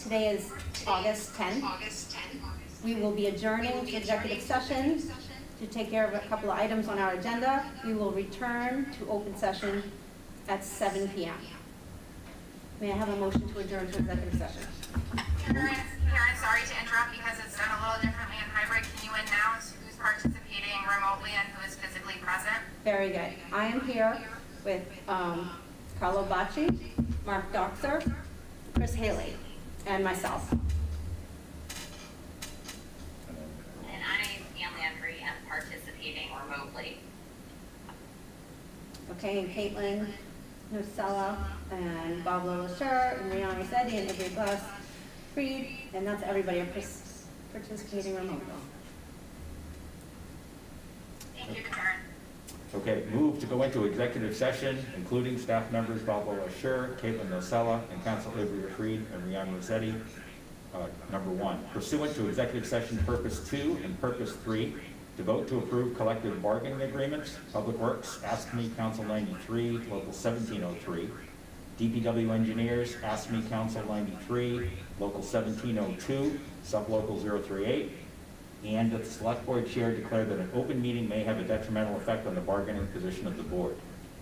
Today is August 10th. We will be adjourning to executive session to take care of a couple of items on our agenda. We will return to open session at 7 p.m. May I have a motion to adjourn to executive session? Karen, sorry to interrupt because it's done a little differently in hybrid. Can you announce who's participating remotely and who is physically present? Very good. I am here with Carlo Bacci, Mark Doxer, Chris Haley, and myself. And I'm Ann Landry and participating remotely. Okay, and Caitlin Nocella, and Bob Lillashire, and Rihanna Rossetti, and Avery Glass Freed, and that's everybody participating remotely. Thank you, Karen. Okay, move to go into executive session, including staff members Bob Lillashire, Caitlin Nocella, and Council Avery Freed and Rihanna Rossetti. Number 1, pursuant to executive session purpose 2 and purpose 3, to vote to approve collective bargaining agreements, Public Works, ASME Council 93, Local 1703, DPW Engineers, ASME Council 93, Local 1702, Sublocal 038, and that the Select Board Chair declare that an open meeting may have a detrimental effect on the bargaining position of the Board.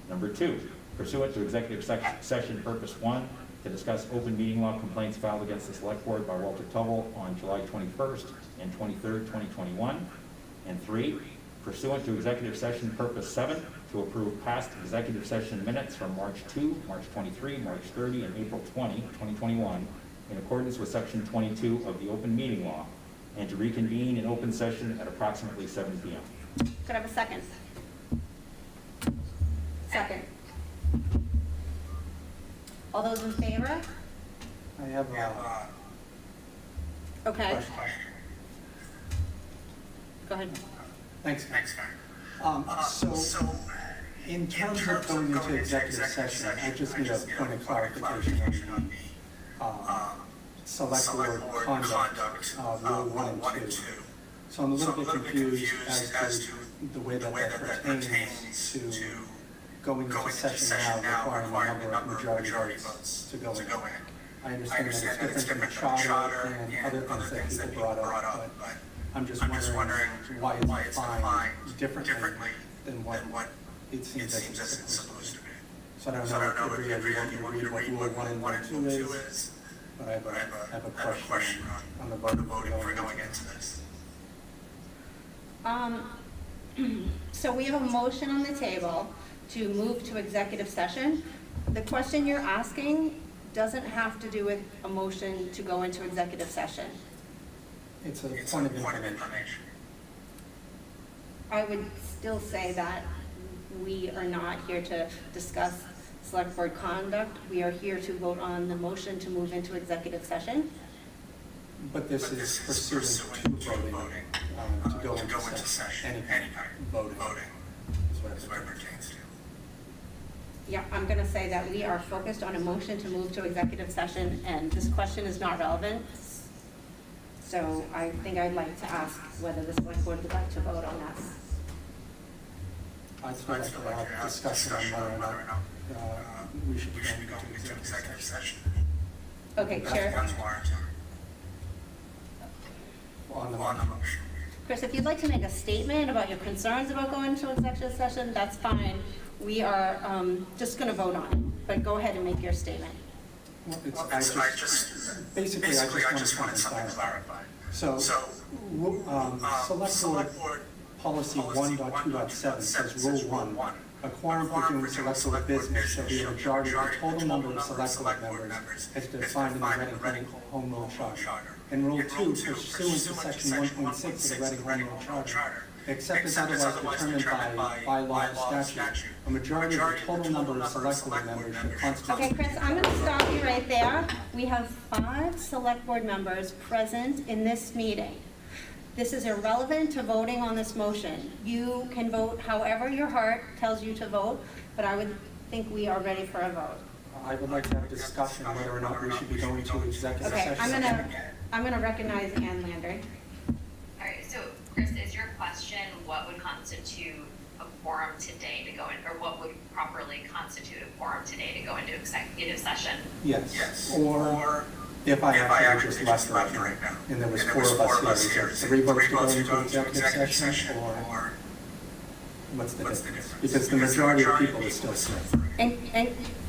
Number 2, pursuant to executive session purpose 1, to discuss open meeting law complaints filed against the Select Board by Walter Tubble on July 21st and 23rd, 2021. And 3, pursuant to executive session purpose 7, to approve past executive session minutes from March 2, March 23, March 30, and April 20, 2021, in accordance with section 22 of the open meeting law, and to reconvene in open session at approximately 7 p.m. Could I have a second? Second. All those in favor? I have a Okay, question. go ahead. Thanks. So, in terms of going into executive session, I just need a point of clarification on the select board conduct, rule 1 and 2. So I'm a little bit confused as to the way that pertains to going into session now requiring a number of majority votes to go in. I understand that it's different from the charter and other things that people brought up, but I'm just wondering why it's defined differently than what it seems as it's supposed to be. So I don't know if you want me to read what Rule 1 and Rule 2 is, but I have a question on the voting for going into this. So we have a motion on the table to move to executive session. The question you're asking doesn't have to do with a motion to go into executive session. It's a point of information. I would still say that we are not here to discuss select board conduct. We are here to vote on the motion to move into executive session. But this is pursuant to voting, to go into session, any kind of voting is what it pertains to. Yeah, I'm going to say that we are focused on a motion to move to executive session, and this question is not relevant. So I think I'd like to ask whether the select board would like to vote on that. I'd still like to have discussion on whether or not we should be going into executive session. Okay, Chair. On the motion. Chris, if you'd like to make a statement about your concerns about going to executive session, that's fine. We are just going to vote on it, but go ahead and make your statement. Well, I just wanted something clarified. So, Select Board Policy 1.2.7 says Rule 1, a quorum for doing select board business shall be a majority of the total number of select board members as defined in the Reading Home Rule Charter. And Rule 2, pursuant to Section 1.6 of the Reading Home Rule Charter, except as otherwise determined by law or statute, a majority of the total number of select board members should constitute. Okay, Chris, I'm going to stop you right there. We have 5 select board members present in this meeting. This is irrelevant to voting on this motion. You can vote however your heart tells you to vote, but I would think we are ready for a vote. I would like to have a discussion on whether or not we should be going to executive Okay, session. I'm gonna recognize Ann Landry. All right, so Chris, is your question what would constitute a quorum today to go in, or what would properly constitute a quorum today to go into executive session? Yes. Or if I actually just left right now, and there was 4 of us here, is it 3 votes to go into executive session, or what's the difference? Because the majority of people is still here. And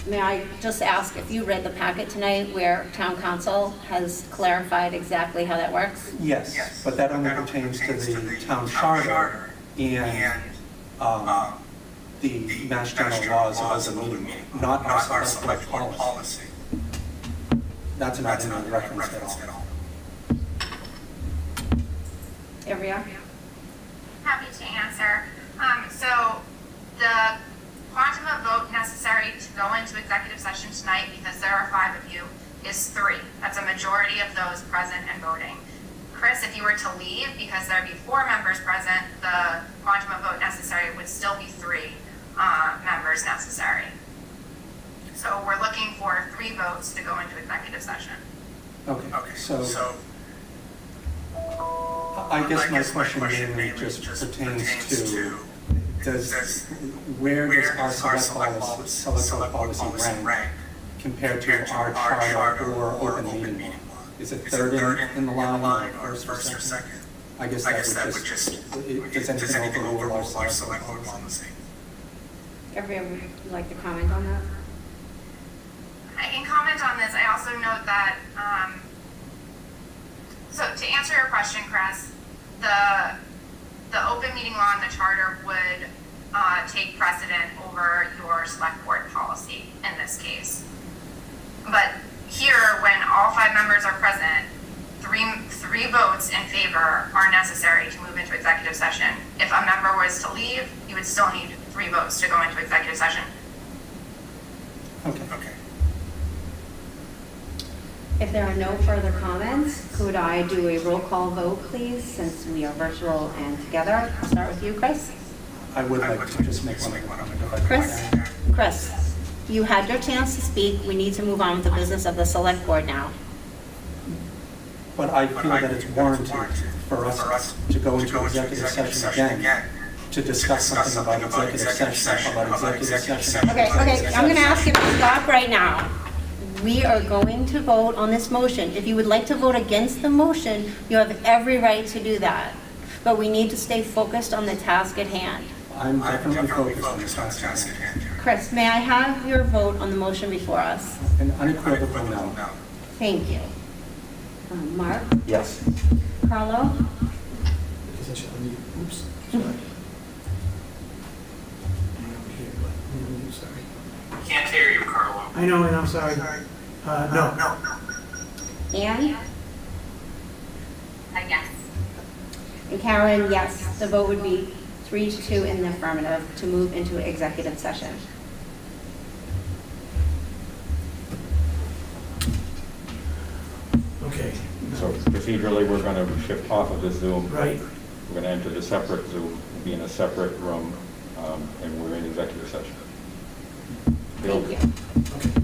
may I just ask if you read the packet tonight where town council has clarified exactly how that works? Yes, but that only pertains to the town charter and the Mass General laws of open meeting, not our select board policy. That's not in the reference at all. Ivrea? Happy to answer. So the quantum of vote necessary to go into executive session tonight, because there are 5 of you, is 3. That's a majority of those present and voting. Chris, if you were to leave, because there'd be 4 members present, the quantum of vote necessary would still be 3 members necessary. So we're looking for 3 votes to go into executive session. Okay, so I guess my question mainly just pertains to, where does our select policy rank compared to our charter or open meeting law? Is it third in the line or first or second? I guess that would just, does anything overrule our select policy? Ivrea, would you like to comment on that? I can comment on this. I also note that, so to answer your question, Chris, the open meeting law and the charter would take precedent over your select board policy in this case. But here, when all 5 members are present, three votes in favor are necessary to move into executive session. If a member was to leave, you would still need 3 votes to go into executive session. Okay. If there are no further comments, could I do a roll call vote, please, since we are virtual and together? I'll start with you, Chris. I would like to just make one comment if I could. Chris, you had your chance to speak. We need to move on with the business of the select board now. But I feel that it's warranted for us to go into executive session again to discuss something about executive session. Okay, I'm gonna ask you to stop right now. We are going to vote on this motion. If you would like to vote against the motion, you have every right to do that. But we need to stay focused on the task at hand. I'm definitely focused on the task at hand. Chris, may I have your vote on the motion before us? An unequivocal no. Thank you. Mark? Yes. Carlo? Oops, sorry. Can't hear you, Carlo. I know, and I'm sorry. No. Anne? Yes. And Karen, yes. The vote would be 3-2 in the affirmative to move into executive session. Okay, So procedurally, we're going to shift off of the Zoom. right. We're going to enter the separate Zoom, be in a separate room, and we're in executive session. Thank you. Okay.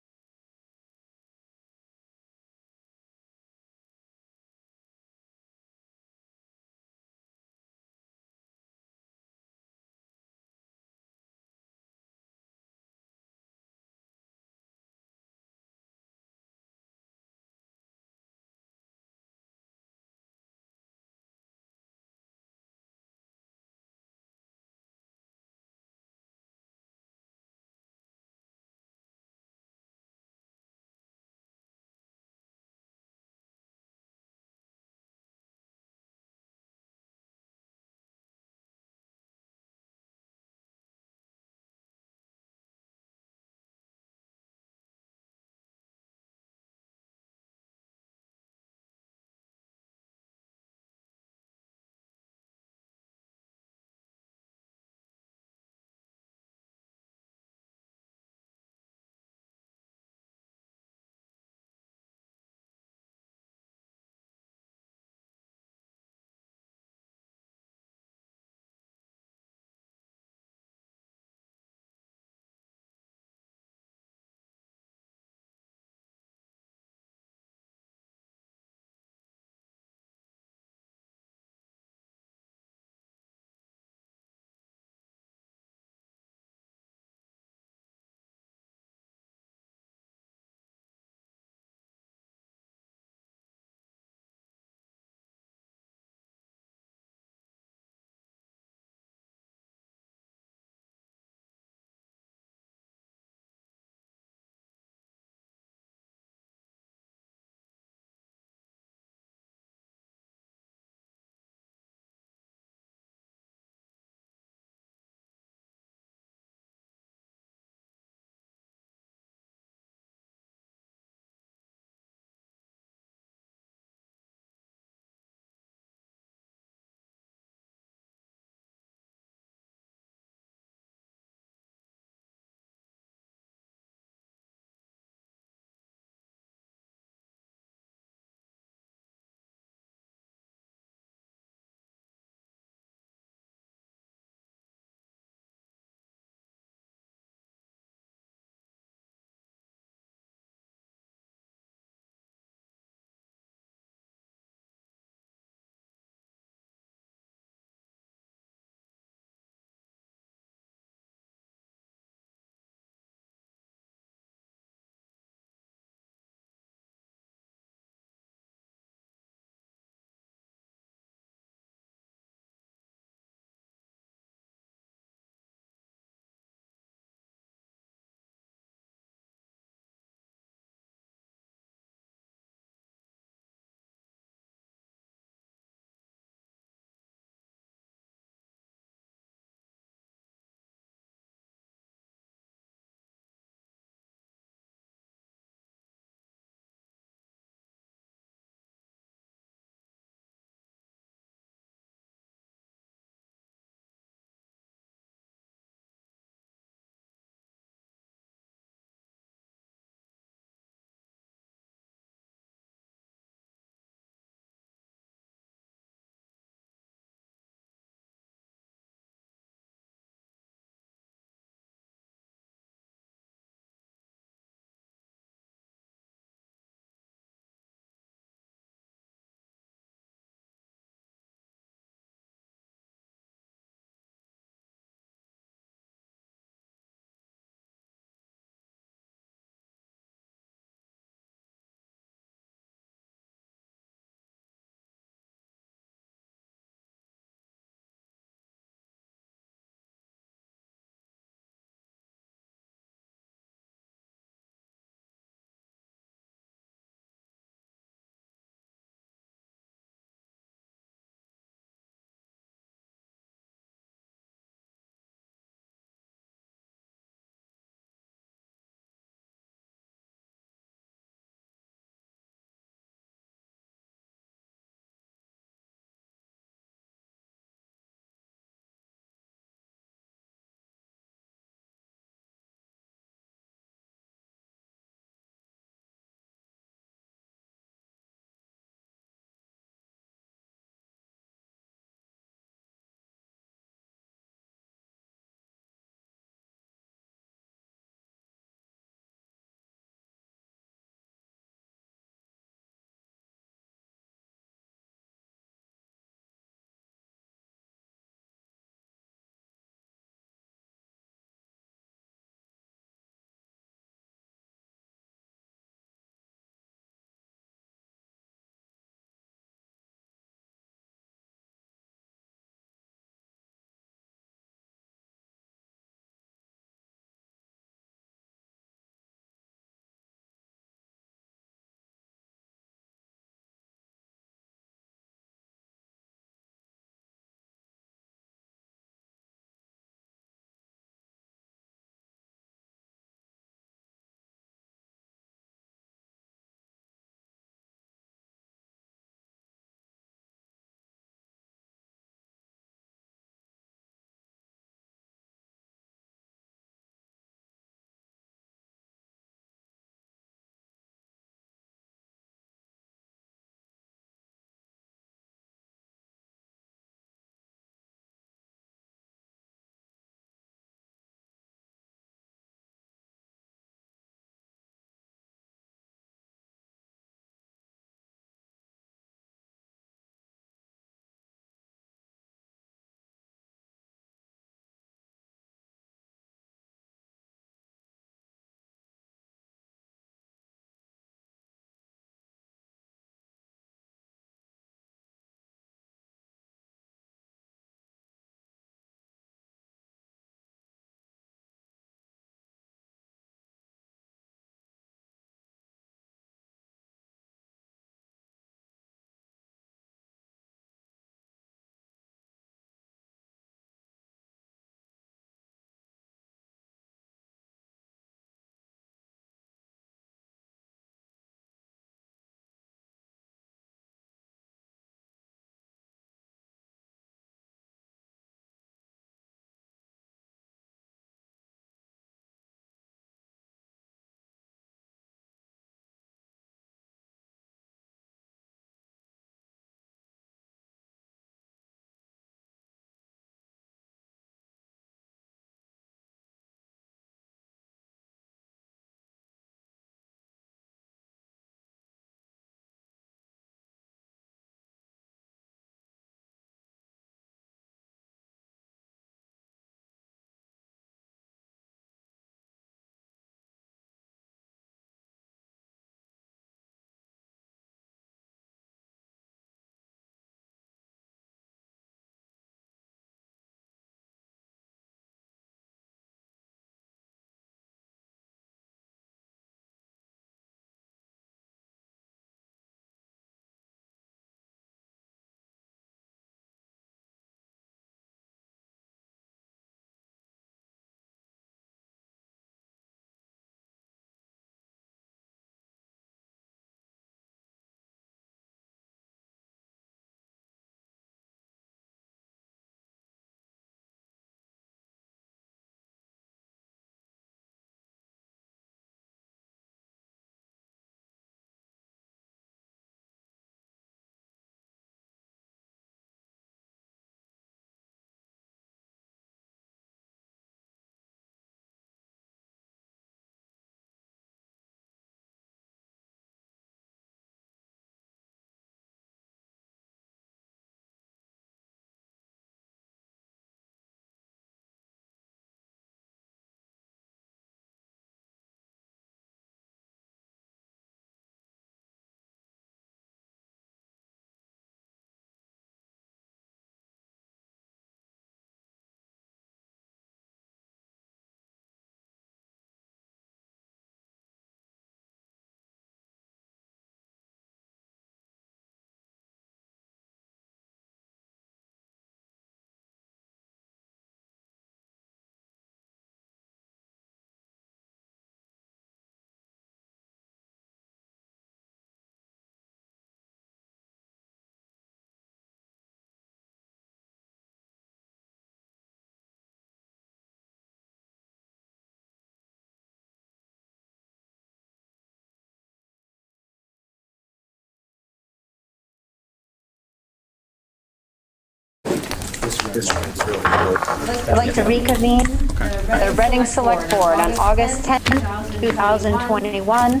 I'd like to reconvene the Reading Select Board on August 10th, 2021.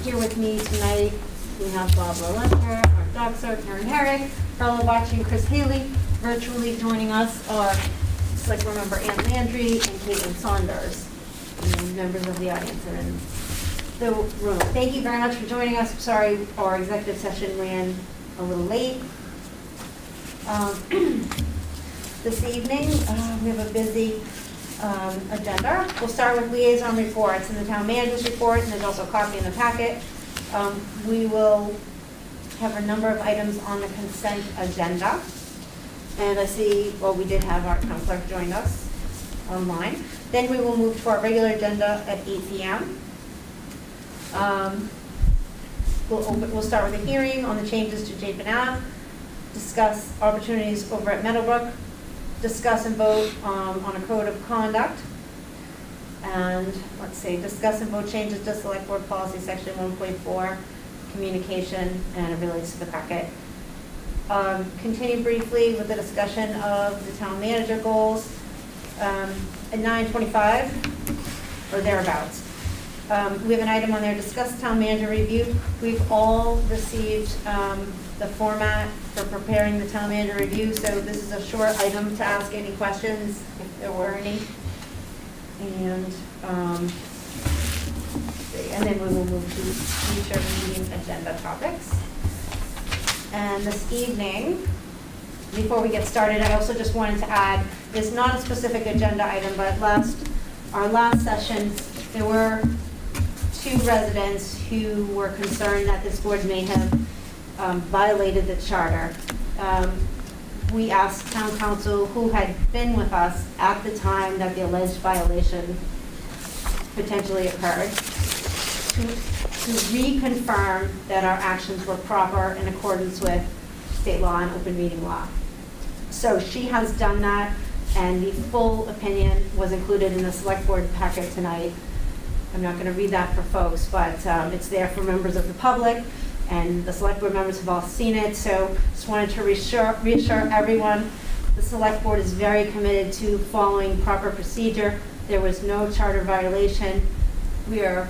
Here with me tonight, we have Barbara Lemker, our Doxer, Karen Herrick, fellow watching Chris Haley. Virtually joining us are Select Board Member Ann Landry and Caitlin Saunders. And members of the audience are in the room. Thank you very much for joining us. Sorry, our executive session ran a little late. This evening, we have a busy agenda. We'll start with liaison reports and the town manager's report, and there's also a copy in the packet. We will have a number of items on the consent agenda. And I see, well, we did have our town clerk join us online. Then we will move to our regular agenda at 8 p.m. We'll start with a hearing on the changes to Chapin Ave, discuss opportunities over at Meadowbrook, discuss and vote on a code of conduct, and let's see, discuss and vote changes to Select Board Policy Section 1.4, communication, and it relates to the packet. Continue briefly with the discussion of the town manager goals at 9:25 or thereabouts. We have an item on there, discuss town manager review. We've all received the format for preparing the town manager review, so this is a short item to ask any questions, if there were any. And then we will move to future meeting agenda topics. And this evening, before we get started, I also just wanted to add, it's not a specific agenda item, but our last session, there were 2 residents who were concerned that this board may have violated the charter. We asked town council, who had been with us at the time that the alleged violation potentially occurred, to reconfirm that our actions were proper in accordance with state law and open meeting law. So she has done that, and the full opinion was included in the select board packet tonight. I'm not going to read that for folks, but it's there for members of the public, and the select board members have all seen it. So just wanted to reassure everyone, the select board is very committed to following proper procedure. There was no charter violation. We are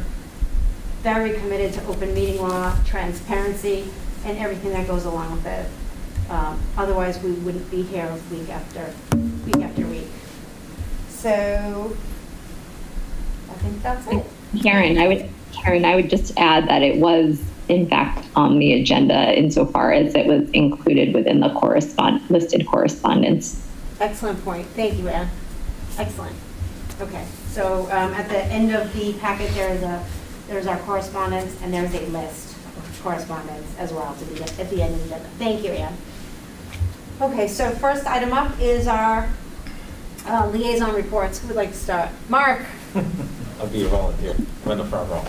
very committed to open meeting law, transparency, and everything that goes along with it. Otherwise, we wouldn't be here week after week. So I think that's it. Karen, I would just add that it was in fact on the agenda insofar as it was included within the listed correspondence. Excellent point. Thank you, Anne. Excellent. Okay, so at the end of the packet, there's our correspondence, and there's a list of correspondence as well to be at the end of the agenda. Thank you, Anne. Okay, so first item up is our liaison reports. Who would like to start? Mark. I'll be a volunteer. I'm in the front row.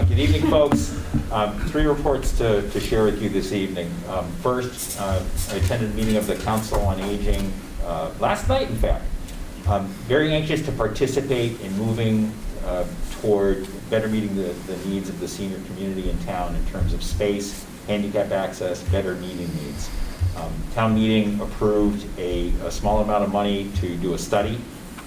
Good evening, folks. 3 reports to share with you this evening. First, I attended a meeting of the Council on Aging last night, in fact. Very anxious to participate in moving toward better meeting the needs of the senior community in town in terms of space, handicap access, better meeting needs. Town meeting approved a small amount of money to do a study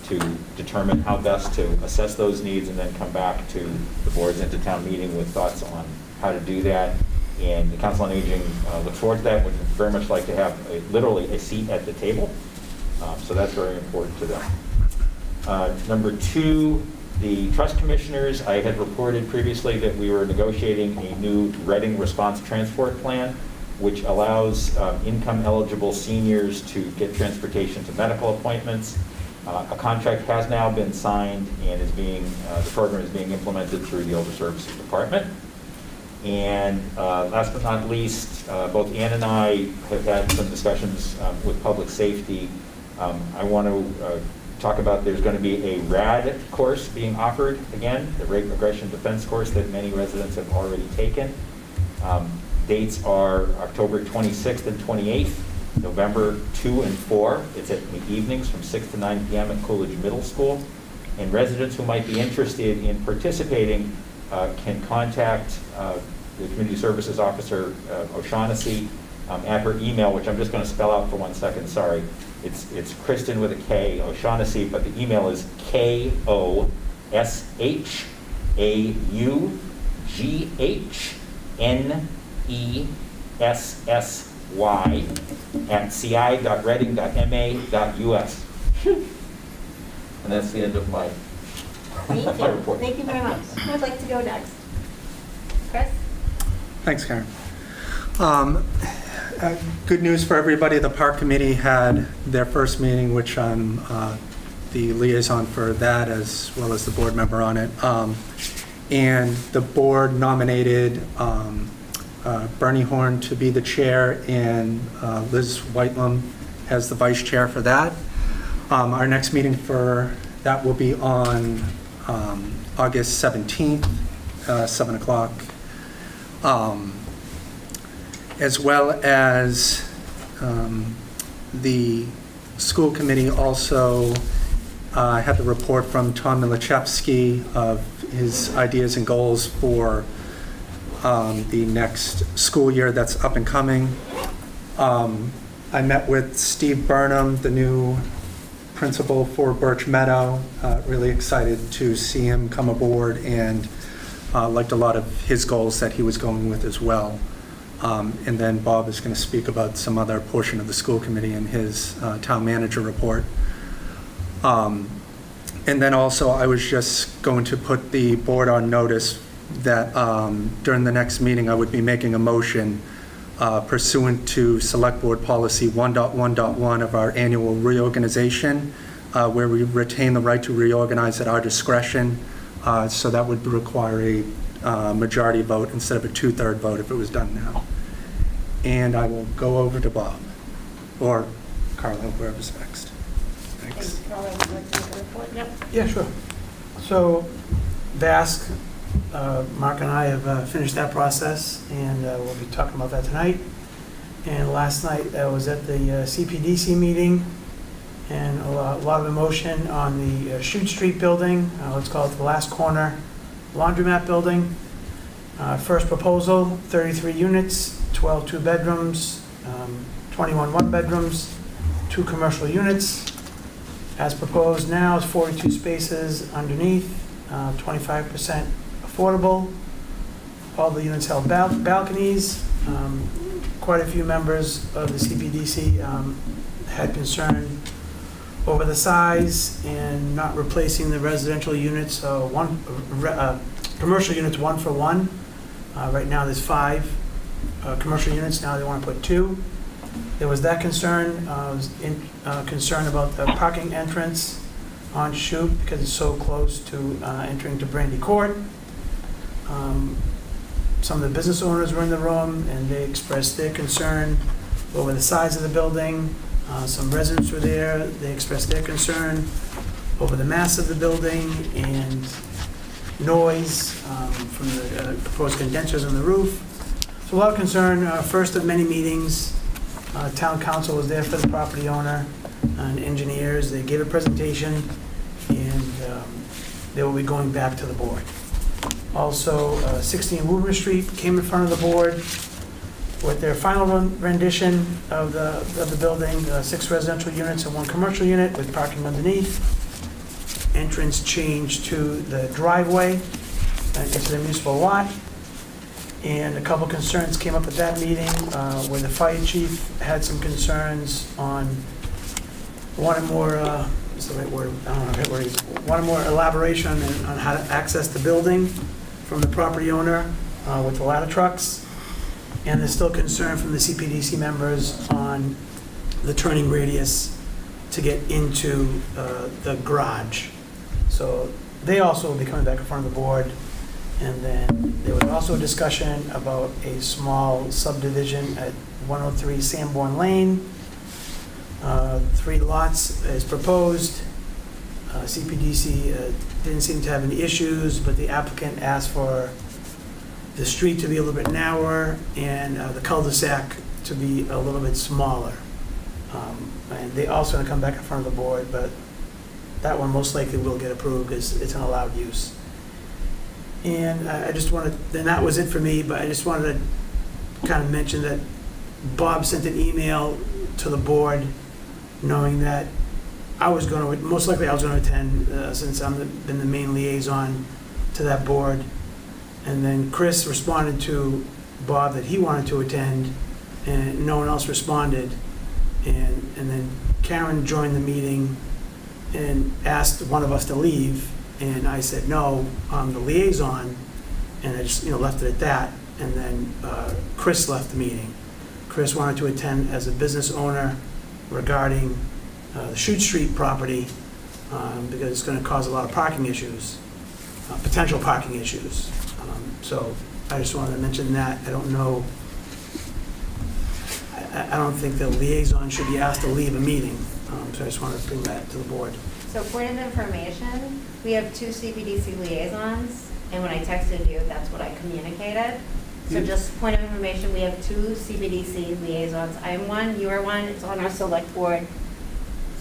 to determine how best to assess those needs and then come back to the boards and to town meeting with thoughts on how to do that. And the Council on Aging looks forward to that. Would very much like to have literally a seat at the table. So that's very important to them. Number 2, the trust commissioners, I had reported previously that we were negotiating a new Reading response transport plan, which allows income-eligible seniors to get transportation to medical appointments. A contract has now been signed and the program is being implemented through the Elder Services Department. And last but not least, both Ann and I have had some discussions with public safety. I want to talk about there's going to be a RAD course being offered again, the Rape Aggression Defense course that many residents have already taken. Dates are October 26th and 28th, November 2 and 4. It's at the evenings from 6 to 9 p.m. at Coolidge Middle School. And residents who might be interested in participating can contact the Community Services Officer, O'Shaughnessy, at her email, which I'm just going to spell out for 1 second, sorry. It's Kristen with a K, O'Shaughnessy, but the email is KOSHAUGHNESSY@ci.reading.ma.us. And that's the end of my Thank my you. report. Thank you very much. Who would like to go next? Chris? Thanks, Karen. Good news for everybody. The Park Committee had their first meeting, which I'm the liaison for that, as well as the board member on it. And the board nominated Bernie Horn to be the chair and Liz Whitelam as the vice chair for that. Our next meeting for that will be on August 17th, 7 o'clock. As well as the school committee also had the report from Tom Milachevsky of his ideas and goals for the next school year that's up and coming. I met with Steve Burnham, the new principal for Birch Meadow. Really excited to see him come aboard, and liked a lot of his goals that he was going with as well. And then Bob is going to speak about some other portion of the school committee in his town manager report. And then also I was just going to put the board on notice that during the next meeting I would be making a motion pursuant to Select Board Policy 1.1.1 of our annual reorganization, where we retain the right to reorganize at our discretion. So that would require a majority vote instead of a 2/3 vote if it was done now. And I will go over to Bob, or Carla, whoever's next. Thanks. Carla, would you like to make a report? Yep. Yeah, sure. So VASC, Mark and I have finished that process, and we'll be talking about that tonight. And last night I was at the CPDC meeting, and a lot of emotion on the Chute Street building, let's call it the last corner laundromat building. First proposal, 33 units, 12 two-bedrooms, 21 one-bedrooms, 2 commercial units. As proposed now is 42 spaces underneath, 25% affordable. All the units have balconies. Quite a few members of the CPDC had concern over the size and not replacing the residential units, commercial units 1 for 1. Right now there's 5 commercial units, now they want to put 2. There was that concern, concern about the parking entrance on Chute because it's so close to entering to Brandy Court. Some of the business owners were in the room and they expressed their concern over the size of the building. Some residents were there, they expressed their concern over the mass of the building and noise from the proposed condensers on the roof. So a lot of concern. First of many meetings, town council was there for the property owner and engineers. They gave a presentation, and they will be going back to the board. Also, 16 Woburn Street came in front of the board with their final rendition of the building, 6 residential units and 1 commercial unit with parking underneath. Entrance change to the driveway into the municipal lot. And a couple concerns came up at that meeting where the fire chief had some concerns on wanted more, what's the right word? I don't know the right word. Wanted more elaboration on how to access the building from the property owner with the ladder trucks. And there's still concern from the CPDC members on the turning radius to get into the garage. So they also will be coming back in front of the board. And then there was also a discussion about a small subdivision at 103 Sanborn Lane. 3 lots is proposed. CPDC didn't seem to have any issues, but the applicant asked for the street to be a little bit narrower and the cul-de-sac to be a little bit smaller. And they also going to come back in front of the board, but that one most likely will get approved because it's an allowed use. And I just wanted, then that was it for me, but I just wanted to kind of mention that Bob sent an email to the board knowing that I was going to, most likely I was going to attend, since been the main liaison to that board. And then Chris responded to Bob that he wanted to attend, and no one else responded. And then Karen joined the meeting and asked one of us to leave, and I said, no, I'm the liaison, and I just, left it at that. And then Chris left the meeting. Chris wanted to attend as a business owner regarding the Chute Street property, because it's gonna cause a lot of parking issues, potential parking issues. So I just wanted to mention that. I don't know, I don't think the liaison should be asked to leave a meeting, so I just wanted to bring that to the board. So point of information, we have 2 CPDC liaisons, and when I texted you, that's what I communicated. So just point of information, we have 2 CPDC liaisons. I am one, you are one, it's on our select board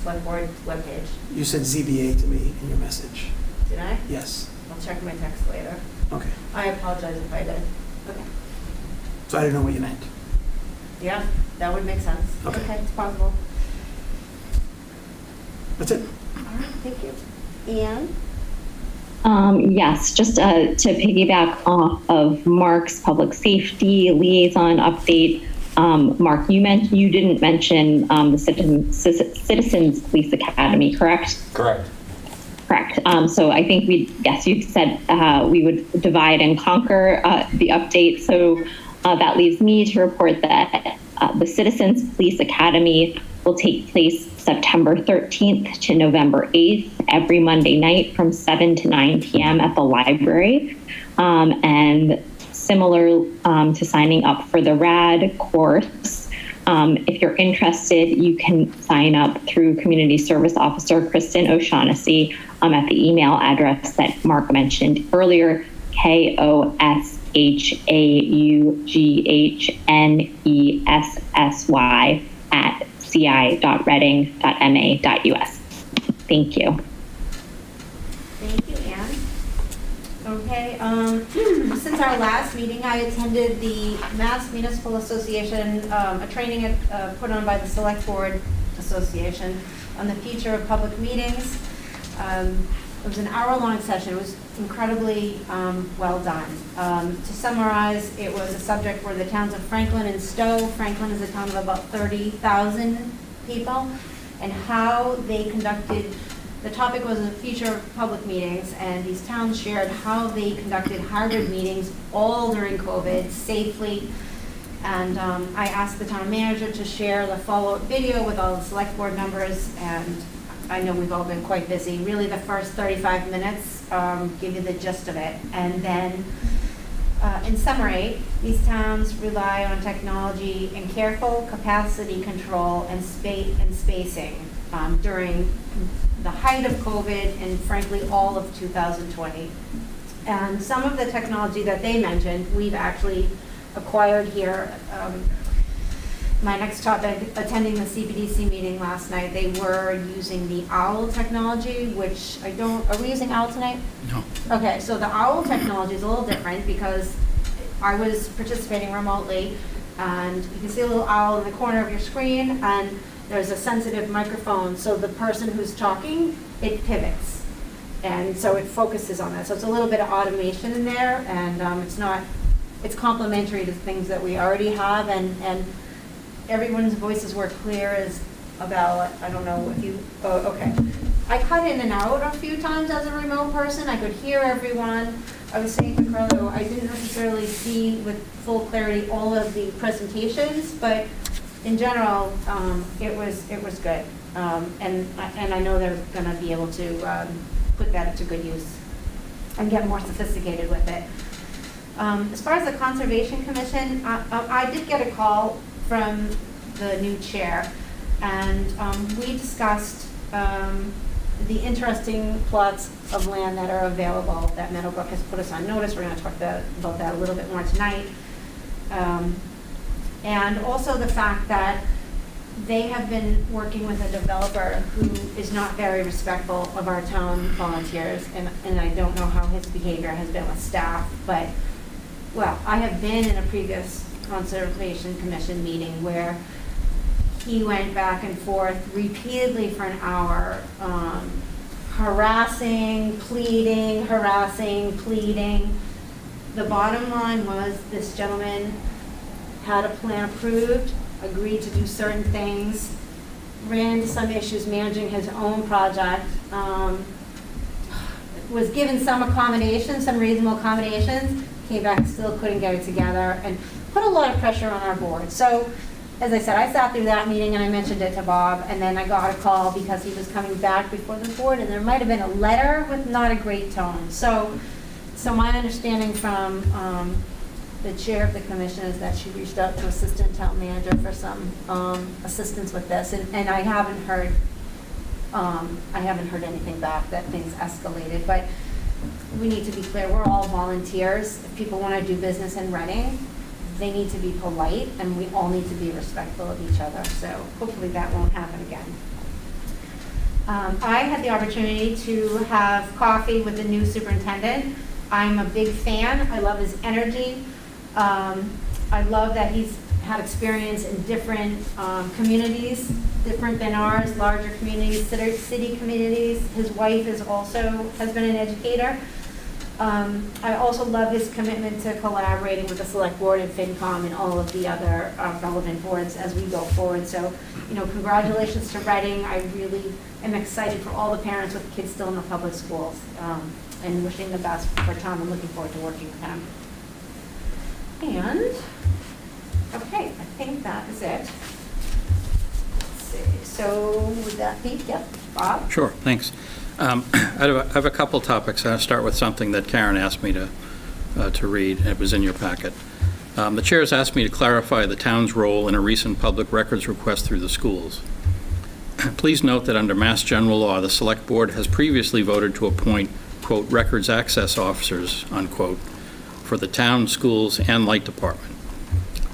webpage. You said ZBA to me in your message. Did I? Yes. I'll check my text later. Okay. I apologize if I did. Okay. So I didn't know what you meant. Yeah, that would make sense. Okay. It's possible. That's it. All right, thank you. Ian? Yes, just to piggyback off of Mark's public safety liaison update. Mark, you didn't mention the Citizens Police Academy, correct? Correct. Correct. So I think you said we would divide and conquer the update. So that leaves me to report that the Citizens Police Academy will take place September 13th to November 8th, every Monday night from 7 to 9 p.m. at the library. And similar to signing up for the RAD course, if you're interested, you can sign up through Community Service Officer Kristen O'Shaughnessy at the email address that Mark mentioned earlier, KOSHAUGHNESSY @ci.reading.ma.us. Thank you. Thank you, Anne. Okay, since our last meeting, I attended the Mass Municipal Association, a training put on by the Select Board Association on the future of public meetings. It was an hour-long session. It was incredibly well done. To summarize, it was a subject for the towns of Franklin and Stowe. Franklin is a town of about 30,000 people, and how they conducted. The topic was the future of public meetings, and these towns shared how they conducted hybrid meetings all during COVID safely. And I asked the town manager to share the follow-up video with all the select board members, and I know we've all been quite busy. Really, the first 35 minutes give you the gist of it. And then, in summary, these towns rely on technology and careful capacity control and spacing during the height of COVID and frankly all of 2020. And some of the technology that they mentioned, we've actually acquired here. My next topic, attending the CPDC meeting last night, they were using the OWL technology, which are we using OWL tonight? No. Okay, so the OWL technology is a little different because I was participating remotely, and you can see a little owl in the corner of your screen, and there's a sensitive microphone, so the person who's talking, it pivots. And so it focuses on that. So it's a little bit of automation in there, and it's complementary to things that we already have, and everyone's voices were clear as a bell. I don't know if you, okay. I cut in and out a few times as a remote person. I could hear everyone. I was saying to Carlo, I didn't necessarily see with full clarity all of the presentations, but in general, it was good. And I know they're gonna be able to put that to good use and get more sophisticated with it. As far as the Conservation Commission, I did get a call from the new chair, and we discussed the interesting plots of land that are available that Meadowbrook has put us on notice. We're going to talk about that a little bit more tonight. And also the fact that they have been working with a developer who is not very respectful of our town volunteers, and I don't know how his behavior has been with staff, but, well, I have been in a previous Conservation Commission meeting where he went back and forth repeatedly for an hour, harassing, pleading. The bottom line was this gentleman had a plan approved, agreed to do certain things, ran into some issues managing his own project, was given some accommodations, some reasonable accommodations, came back and still couldn't get it together, and put a lot of pressure on our board. So, as I said, I sat through that meeting and I mentioned it to Bob, and then I got a call because he was coming back before the board, and there might have been a letter with not a great tone. So my understanding from the chair of the commission is that she reached out to assistant town manager for some assistance with this, and I haven't heard anything back that things escalated. But we need to be clear, we're all volunteers. If people want to do business in Reading, they need to be polite, and we all need to be respectful of each other. So hopefully that won't happen again. I had the opportunity to have coffee with the new superintendent. I'm a big fan. I love his energy. I love that he's had experience in different communities, different than ours, larger communities, city communities. His wife has been an educator. I also love his commitment to collaborating with the select board and FinCom and all of the other relevant boards as we go forward. So, congratulations to Reading. I really am excited for all the parents with kids still in the public schools, and wishing the best for Tom and looking forward to working with him. And, okay, I think that is it. Let's see. So would that be, yep, Bob? Sure, thanks. I have a couple topics. I'll start with something that Karen asked me to read. It was in your packet. The chair has asked me to clarify the town's role in a recent public records request through the schools. Please note that under Mass General Law, the Select Board has previously voted to appoint, quote, records access officers, unquote, for the town, schools, and light department.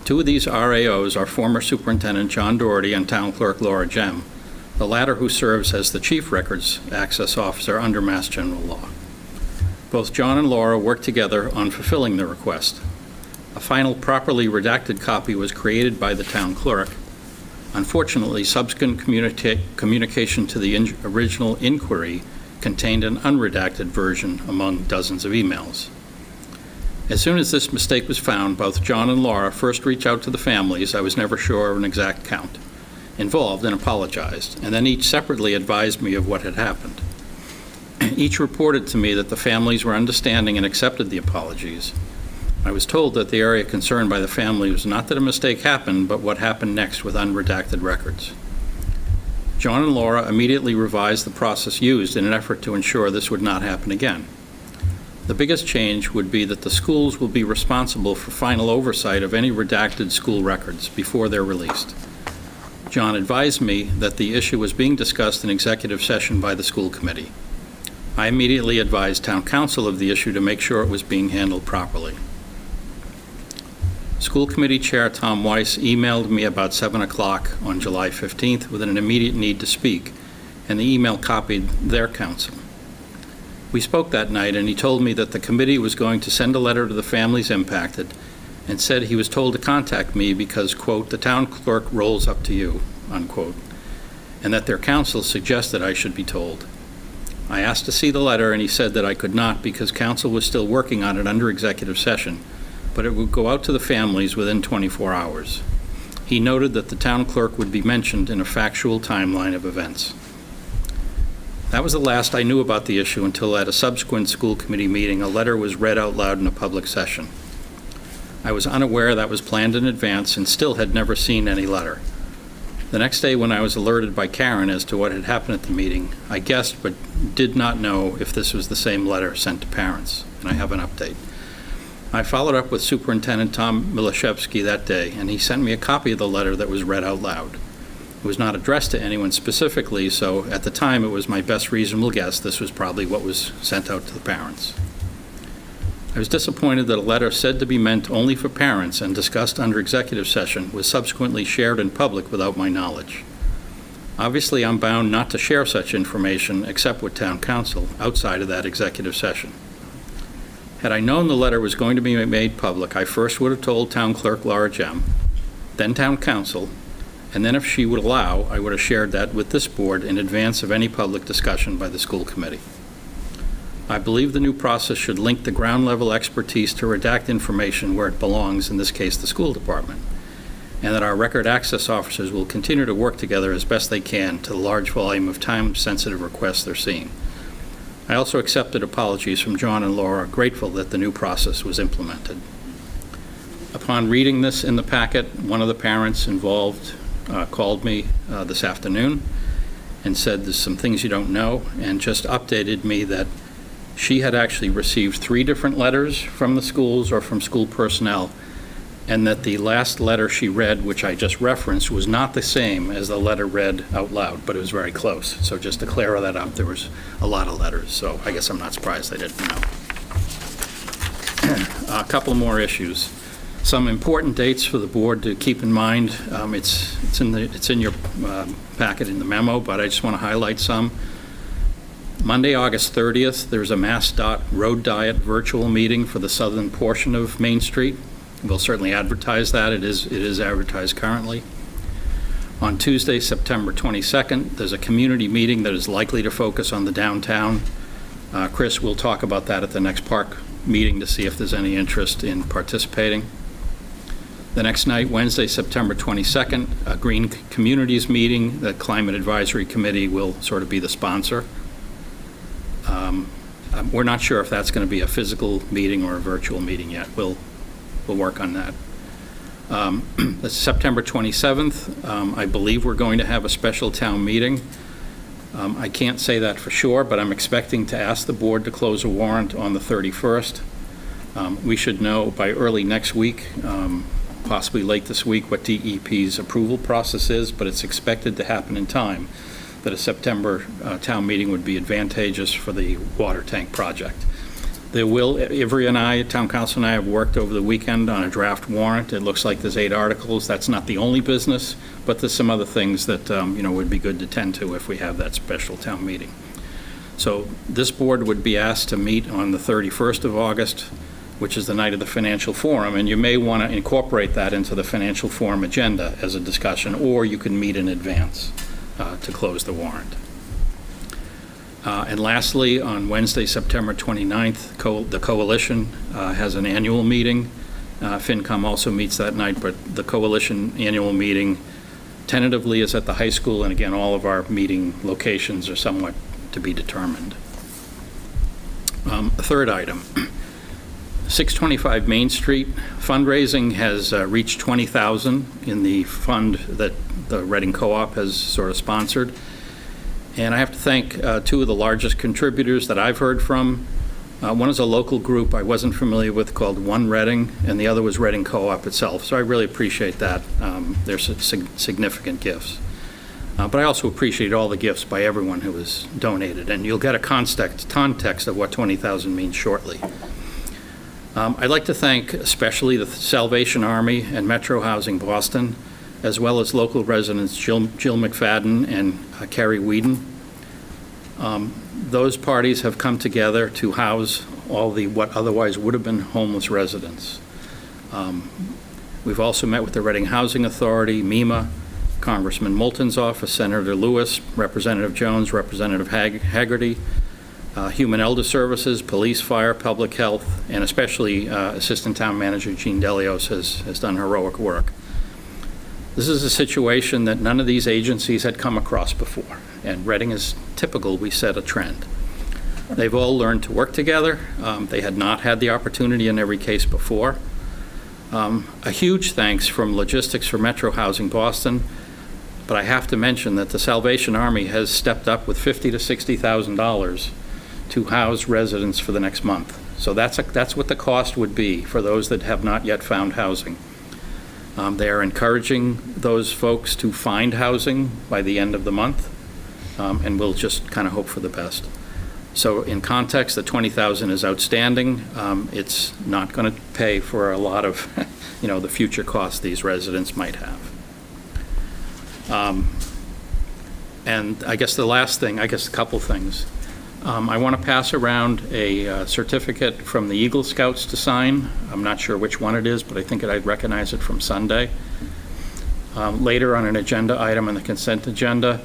Two of these RAOs are former Superintendent John Doherty and Town Clerk Laura Gem, the latter who serves as the Chief Records Access Officer under Mass General Law. Both John and Laura worked together on fulfilling the request. A final properly redacted copy was created by the Town Clerk. Unfortunately, subsequent communication to the original inquiry contained an unredacted version among dozens of emails. As soon as this mistake was found, both John and Laura first reached out to the families, I was never sure of an exact count, involved, and apologized, and then each separately advised me of what had happened. Each reported to me that the families were understanding and accepted the apologies. I was told that the area concerned by the family was not that a mistake happened, but what happened next with unredacted records. John and Laura immediately revised the process used in an effort to ensure this would not happen again. The biggest change would be that the schools will be responsible for final oversight of any redacted school records before they're released. John advised me that the issue was being discussed in executive session by the school committee. I immediately advised town council of the issue to make sure it was being handled properly. School committee chair Tom Weiss emailed me about 7 o'clock on July 15th with an immediate need to speak, and the email copied their counsel. We spoke that night, and he told me that the committee was going to send a letter to the families impacted and said he was told to contact me because, quote, the town clerk rolls up to you, unquote, and that their counsel suggested I should be told. I asked to see the letter, and he said that I could not because counsel was still working on it under executive session, but it would go out to the families within 24 hours. He noted that the town clerk would be mentioned in a factual timeline of events. That was the last I knew about the issue until at a subsequent school committee meeting, a letter was read out loud in a public session. I was unaware that was planned in advance and still had never seen any letter. The next day when I was alerted by Karen as to what had happened at the meeting, I guessed but did not know if this was the same letter sent to parents, and I have an update. I followed up with Superintendent Tom Milashevsky that day, and he sent me a copy of the letter that was read out loud. It was not addressed to anyone specifically, so at the time it was my best reasonable guess this was probably what was sent out to the parents. I was disappointed that a letter said to be meant only for parents and discussed under executive session was subsequently shared in public without my knowledge. Obviously, I'm bound not to share such information except with town council outside of that executive session. Had I known the letter was going to be made public, I first would have told Town Clerk Laura Gem, then Town Council, and then if she would allow, I would have shared that with this board in advance of any public discussion by the school committee. I believe the new process should link the ground level expertise to redact information where it belongs, in this case, the school department, and that our record access officers will continue to work together as best they can to the large volume of time-sensitive requests they're seeing. I also accepted apologies from John and Laura, grateful that the new process was implemented. Upon reading this in the packet, one of the parents involved called me this afternoon and said there's some things you don't know, and just updated me that she had actually received 3 different letters from the schools or from school personnel, and that the last letter she read, which I just referenced, was not the same as the letter read out loud, but it was very close. So just to clear that up, there was a lot of letters, so I guess I'm not surprised they didn't know. A couple more issues. Some important dates for the board to keep in mind. It's in your packet in the memo, but I just want to highlight some. Monday, August 30th, there's a MassDOT Road Diet virtual meeting for the southern portion of Main Street. We'll certainly advertise that. It is advertised currently. On Tuesday, September 22nd, there's a community meeting that is likely to focus on the downtown. Chris will talk about that at the next park meeting to see if there's any interest in participating. The next night, Wednesday, September 22nd, a Green Communities meeting. The Climate Advisory Committee will sort of be the sponsor. We're not sure if that's going to be a physical meeting or a virtual meeting yet. We'll work on that. September 27th, I believe we're going to have a special town meeting. I can't say that for sure, but I'm expecting to ask the board to close a warrant on the 31st. We should know by early next week, possibly late this week, what DEP's approval process is, but it's expected to happen in time that a September town meeting would be advantageous for the water tank project. Ivry and I, town council and I, have worked over the weekend on a draft warrant. It looks like there's 8 articles. That's not the only business, but there's some other things that would be good to tend to if we have that special town meeting. So this board would be asked to meet on the 31st of August, which is the night of the financial forum, and you may want to incorporate that into the financial forum agenda as a discussion, or you can meet in advance to close the warrant. And lastly, on Wednesday, September 29th, the coalition has an annual meeting. FinCom also meets that night, but the coalition annual meeting tentatively is at the high school, and again, all of our meeting locations are somewhat to be determined. A third item, 625 Main Street fundraising has reached $20,000 in the fund that the Reading Co-op has sort of sponsored. And I have to thank 2 of the largest contributors that I've heard from. One is a local group I wasn't familiar with called One Reading, and the other was Reading Co-op itself. So I really appreciate that. They're significant gifts. But I also appreciate all the gifts by everyone who has donated, and you'll get a context of what $20,000 means shortly. I'd like to thank especially the Salvation Army and Metro Housing Boston, as well as local residents Jill McFadden and Carrie Whedon. Those parties have come together to house all the what otherwise would have been homeless residents. We've also met with the Reading Housing Authority, MEMA, Congressman Moulton's office, Senator Lewis, Representative Jones, Representative Haggerty, Human Elder Services, Police, Fire, Public Health, and especially Assistant Town Manager Jean Delios has done heroic work. This is a situation that none of these agencies had come across before, and Reading is typical. We set a trend. They've all learned to work together. They had not had the opportunity in every case before. A huge thanks from Logistics for Metro Housing Boston, but I have to mention that the Salvation Army has stepped up with $50,000 to $60,000 to house residents for the next month. So that's what the cost would be for those that have not yet found housing. They are encouraging those folks to find housing by the end of the month, and we'll just kind of hope for the best. So in context, the $20,000 is outstanding. It's not going to pay for a lot of, the future costs these residents might have. And I guess the last thing, a couple things. I want to pass around a certificate from the Eagle Scouts to sign. I'm not sure which one it is, but I think I'd recognize it from Sunday. Later on an agenda item on the consent agenda,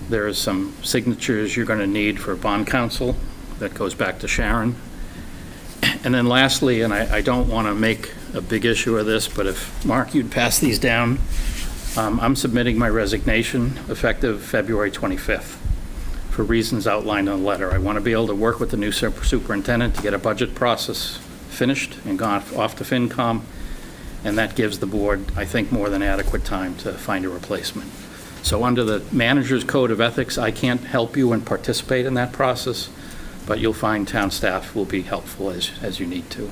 there is some signatures you're going to need for bond counsel. That goes back to Sharon. And then lastly, and I don't want to make a big issue of this, but if, Mark, you'd pass these down, I'm submitting my resignation effective February 25th for reasons outlined in the letter. I want to be able to work with the new superintendent to get a budget process finished and gone off to FinCom, and that gives the board, I think, more than adequate time to find a replacement. So under the manager's code of ethics, I can't help you and participate in that process, but you'll find town staff will be helpful as you need to.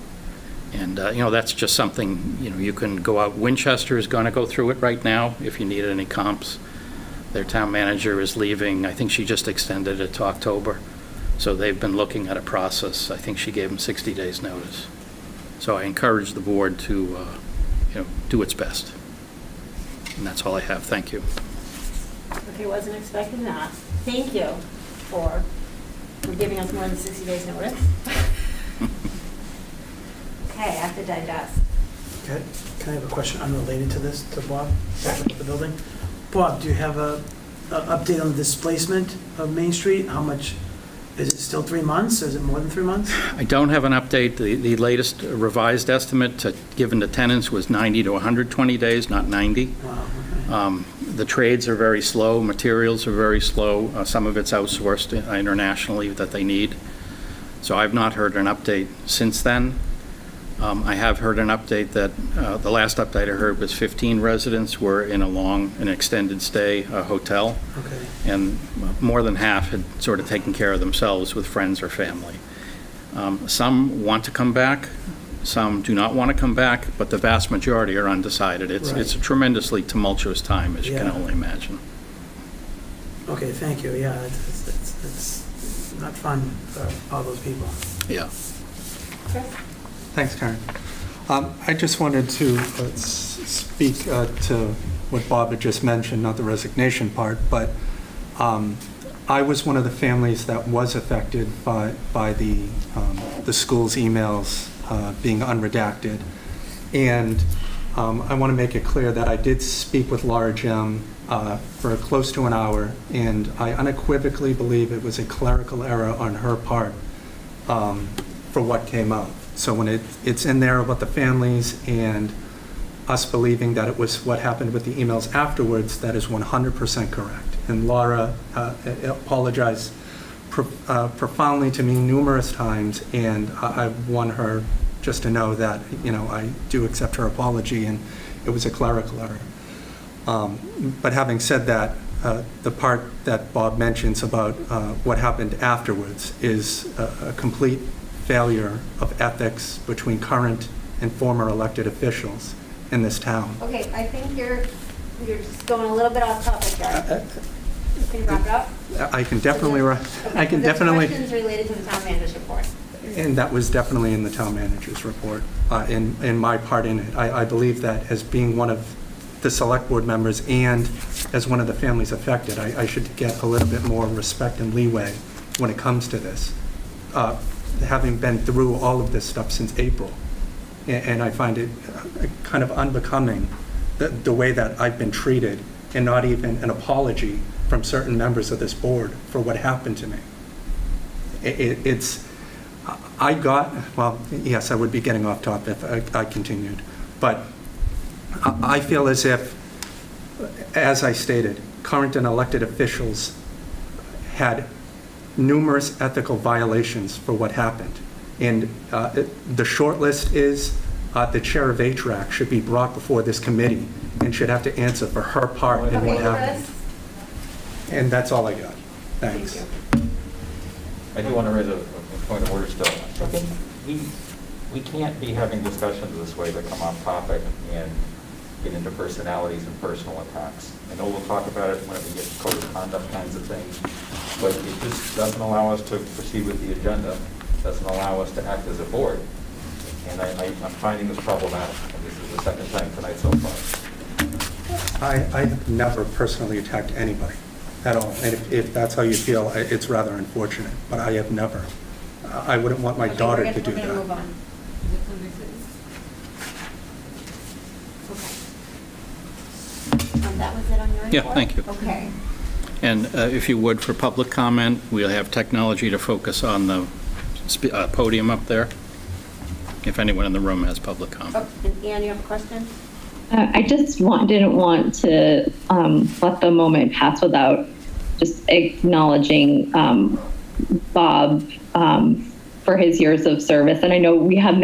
And, that's just something, you can go out. Winchester is going to go through it right now if you need any comps. Their town manager is leaving. I think she just extended it to October. So they've been looking at a process. I think she gave them 60 days notice. So I encourage the board to, do its best. And that's all I have. Thank you. Okay, wasn't expecting that. Thank you for giving us more than 60 days notice. Okay, I have to digest. Okay, can I have a question unrelated to this, to Bob, about the building? Bob, do you have a update on the displacement of Main Street? How much, is it still 3 months, or is it more than 3 months? I don't have an update. The latest revised estimate given to tenants was 90 to 120 days, not 90. Wow, okay. The trades are very slow, materials are very slow. Some of it's outsourced internationally that they need. So I've not heard an update since then. I have heard an update that, the last update I heard was 15 residents were in an extended stay hotel. Okay. And more than half had sort of taken care of themselves with friends or family. Some want to come back, some do not want to come back, but the vast majority are undecided. It's a tremendously tumultuous time, as you can Yeah. only imagine. Okay, thank you, yeah, it's not fun for all those people. Yeah. Chris? Thanks, Karen. I just wanted to speak to what Bob had just mentioned, not the resignation part, but I was one of the families that was affected by the school's emails being unredacted. And I want to make it clear that I did speak with Laura Gem for close to an hour, and I unequivocally believe it was a clerical error on her part for what came out. So when it's in there about the families and us believing that it was what happened with the emails afterwards, that is 100% correct. And Laura apologized profoundly to me numerous times, and I want her just to know that, I do accept her apology, and it was a clerical error. But having said that, the part that Bob mentions about what happened afterwards is a complete failure of ethics between current and former elected officials in this town. Okay, I think you're just going a little bit off topic here. Can you wrap it up? I can definitely, I can There's definitely, questions related to the town manager's report. and that was definitely in the town manager's report, in my part in it. I believe that as being one of the select board members and as one of the families affected, I should get a little bit more respect and leeway when it comes to this. Having been through all of this stuff since April. And I find it kind of unbecoming, the way that I've been treated, and not even an apology from certain members of this board for what happened to me. Yes, I would be getting off topic if I continued. But I feel as if, as I stated, current and elected officials had numerous ethical violations for what happened. And the short list is the chair of HRAC should be brought before this committee and should have to answer for her part in what Okay, happened. Chris? And that's all I got. Thanks. Thank you. I do want to raise a point of order still. I think we can't be having discussions this way that come off topic and get into personalities and personal attacks. I know we'll talk about it whenever we get to code of conduct kinds of things, but it just doesn't allow us to proceed with the agenda, doesn't allow us to act as a board. And I'm finding this problematic, and this is the second time tonight so far. I have never personally attacked anybody. at all. And if that's how you feel, it's rather unfortunate, but I have never. I wouldn't want my Okay, daughter we're to do gonna move that. on. Okay. That was it on your report? Yeah, thank you. Okay. And if you would, for public comment, we'll have technology to focus on the podium up there, if anyone in the room has public comment. Oh, and Ann, you have a question? I just didn't want to let the moment pass without just acknowledging Bob for his years of service. And I know we have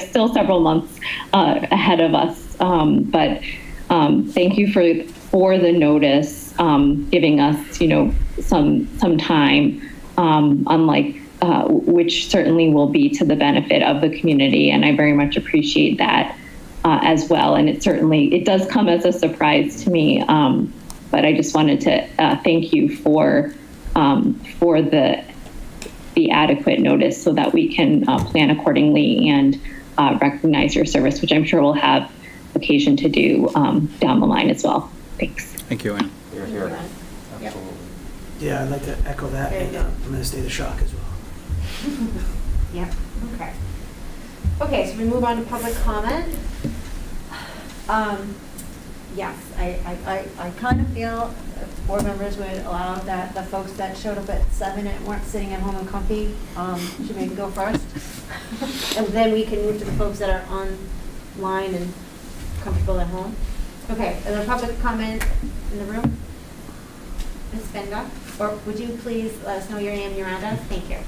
still several months ahead of us, but thank you for the notice, giving us, some time, unlike which certainly will be to the benefit of the community. And I very much appreciate that as well. And it does come as a surprise to me. But I just wanted to thank you for the adequate notice so that we can plan accordingly and recognize your service, which I'm sure we'll have occasion to do down the line as well. Thanks. Thank you, Ann. Here, here. Yep. Absolutely. Yeah, I'd like to echo that, Very and good. I'm going to state a shock as well. Yep, okay. Okay, so we move on to public comment. Yes, I kind of feel board members would allow that the folks that showed up at 7 and weren't sitting at home and comfy should maybe go first. And then we can move to the folks that are online and comfortable at home. Okay, is there public comment in the room? Ms. Benda, or would you please let us know your name and your address? Thank you.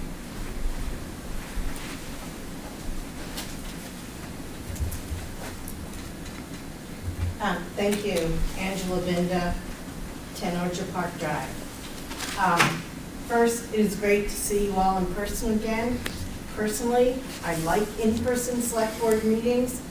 Thank you, Angela Binda, 10 Orchard Park Drive. First, it is great to see you all in person again. Personally, I like in-person select board meetings.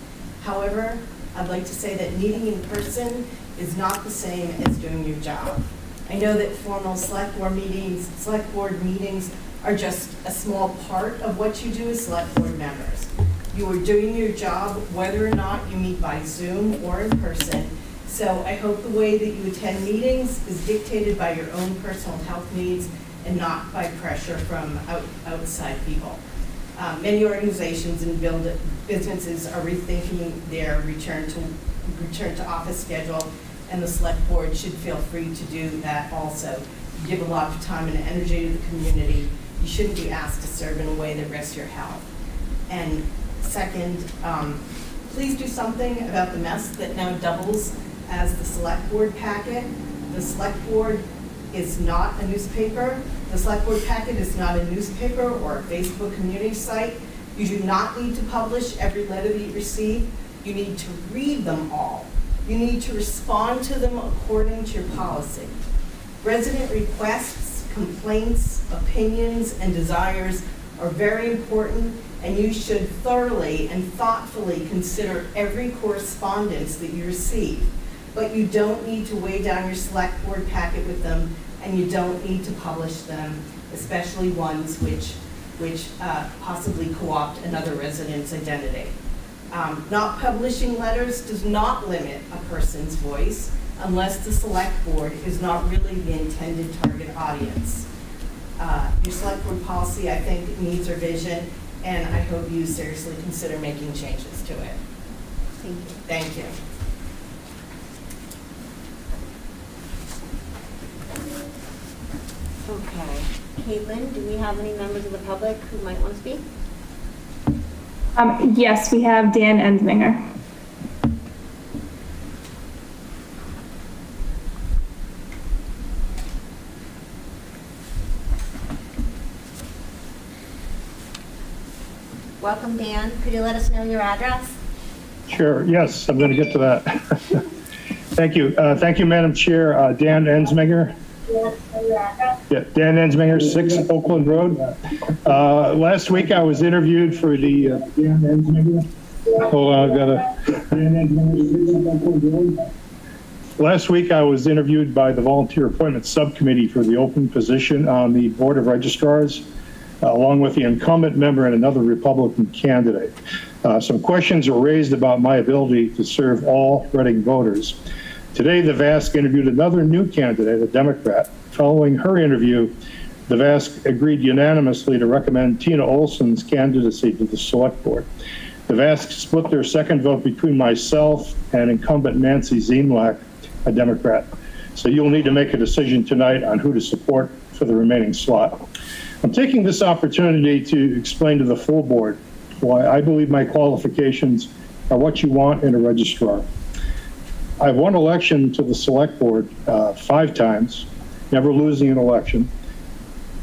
However, I'd like to say that meeting in person is not the same as doing your job. I know that formal select board meetings are just a small part of what you do as select board members. You are doing your job whether or not you meet by Zoom or in person. So I hope the way that you attend meetings is dictated by your own personal health needs and not by pressure from outside people. Many organizations and businesses are rethinking their return to office schedule, and the select board should feel free to do that also. You give a lot of time and energy to the community. You shouldn't be asked to serve in a way that risks your health. And second, please do something about the mess that now doubles as the select board packet. The select board is not a newspaper. The select board packet is not a newspaper or a Facebook community site. You do not need to publish every letter that you receive. You need to read them all. You need to respond to them according to your policy. Resident requests, complaints, opinions, and desires are very important, and you should thoroughly and thoughtfully consider every correspondence that you receive. But you don't need to weigh down your select board packet with them, and you don't need to publish them, especially ones which possibly co-opt another resident's identity. Not publishing letters does not limit a person's voice unless the select board is not really the intended target audience. Your select board policy, I think, needs revision, and I hope you seriously consider making changes to it. Thank you. Thank you. Okay. Caitlin, do we have any members of the public who might want to speak? Yes, we have Dan Ensminger. Welcome, Dan. Could you let us know your address? Sure, yes, I'm going to get to that. Thank you. Thank you, Madam Chair. Dan Ensminger. Yeah, Dan Ensminger, 6 Oakland Road. Last week I was interviewed for the Dan Ensminger. Hold on, I've got a Dan Ensminger, 6 Oakland Road. Last week I was interviewed by the Volunteer Appointment Subcommittee for the open position on the Board of Registrars, along with the incumbent member and another Republican candidate. Some questions were raised about my ability to serve all Reading voters. Today, the VASC interviewed another new candidate, a Democrat. Following her interview, the VASC agreed unanimously to recommend Tina Olson's candidacy to the Select Board. The VASC split their second vote between myself and incumbent Nancy Zemlak, a Democrat. So you'll need to make a decision tonight on who to support for the remaining slot. I'm taking this opportunity to explain to the full board why I believe my qualifications are what you want in a registrar. I've won election to the Select Board 5 times, never losing an election.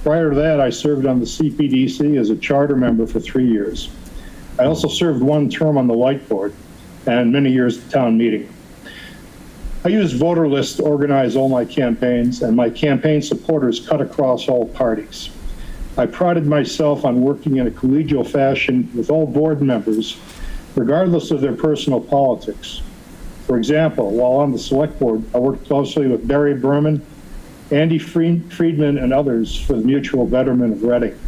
Prior to that, I served on the CPDC as a charter member for 3 years. I also served 1 term on the Light Board and many years at town meeting. I used voter lists to organize all my campaigns, and my campaign supporters cut across all parties. I prided myself on working in a collegial fashion with all board members, regardless of their personal politics. For example, while on the Select Board, I worked closely with Barry Berman, Andy Friedman, and others for the mutual betterment of Reading.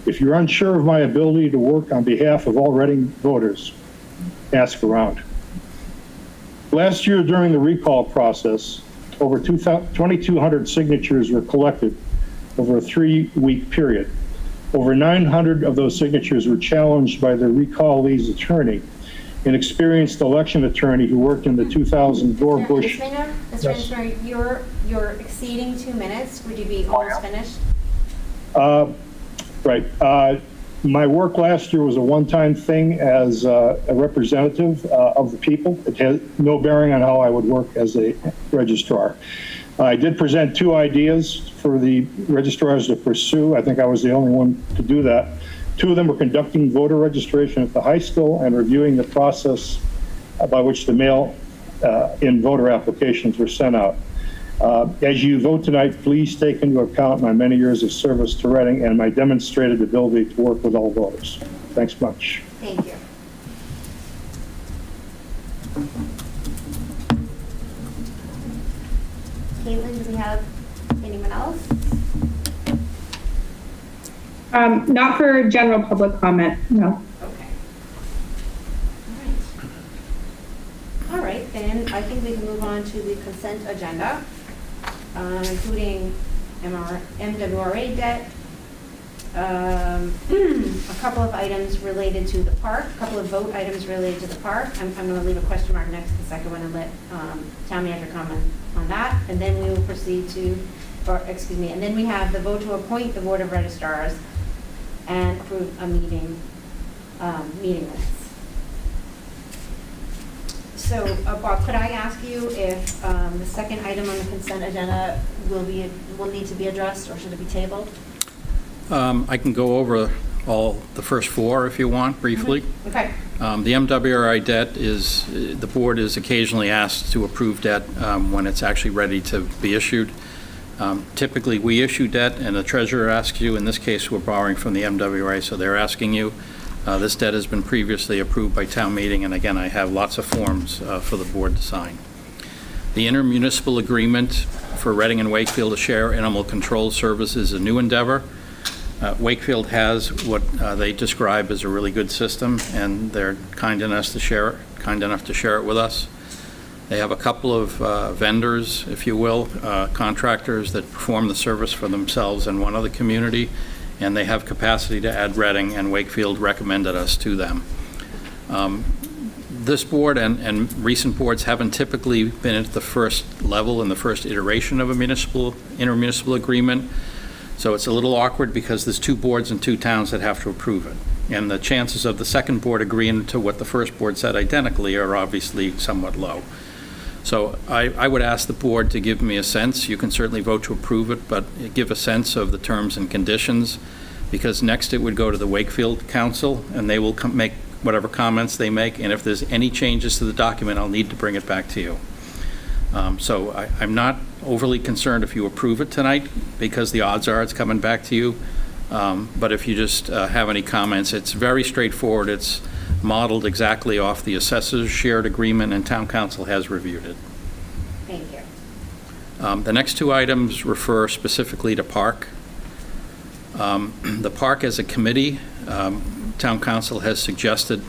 If you're unsure of my ability to work on behalf of all Reading voters, ask around. Last year, during the recall process, over 2,200 signatures were collected over a 3-week period. Over 900 of those signatures were challenged by the recallee's attorney, an experienced election attorney who worked in the 2000 Gore Bush. Mr. Engineer, you're exceeding 2 minutes. Would you be almost finished? Right. My work last year was a one-time thing as a representative of the people. It had no bearing on how I would work as a registrar. I did present 2 ideas for the registrars to pursue. I think I was the only one to do that. 2 of them were conducting voter registration at the high school and reviewing the process by which the mail-in voter applications were sent out. As you vote tonight, please take into account my many years of service to Reading and my demonstrated ability to work with all voters. Thanks much. Thank you. Caitlin, do we have anyone else? Not for general public comment, no. Okay. All right, then I think we can move on to the consent agenda, including MWRA debt, a couple of items related to the park, a couple of vote items related to the park. I'm going to leave a question mark next to the second one and let town manager comment on that, and then we will proceed to, and then we have the vote to appoint the Board of Registrars and approve a meeting minutes. So, Bob, could I ask you if the second item on the consent agenda will need to be addressed, or should it be tabled? I can go over all the first 4 if you want, briefly. Okay. The MWRI debt is, the board is occasionally asked to approve debt when it's actually ready to be issued. Typically, we issue debt, and the treasurer asks you. In this case, we're borrowing from the MWRA, so they're asking you. This debt has been previously approved by town meeting, and again, I have lots of forms for the board to sign. The intermunicipal agreement for Reading and Wakefield to share animal control services is a new endeavor. Wakefield has what they describe as a really good system, and they're kind enough to share it with us. They have a couple of vendors, if you will, contractors that perform the service for themselves in one other community, and they have capacity to add Reading, and Wakefield recommended us to them. This board and recent boards haven't typically been at the first level in the first iteration of a intermunicipal agreement, so it's a little awkward because there's 2 boards and 2 towns that have to approve it. And the chances of the second board agreeing to what the first board said identically are obviously somewhat low. So I would ask the board to give me a sense. You can certainly vote to approve it, but give a sense of the terms and conditions, because next it would go to the Wakefield Council, and they will make whatever comments they make, and if there's any changes to the document, I'll need to bring it back to you. So I'm not overly concerned if you approve it tonight, because the odds are it's coming back to you. But if you just have any comments, it's very straightforward. It's modeled exactly off the assessor's shared agreement, and town council has reviewed it. Thank you. The next 2 items refer specifically to park. The park as a committee, town council has suggested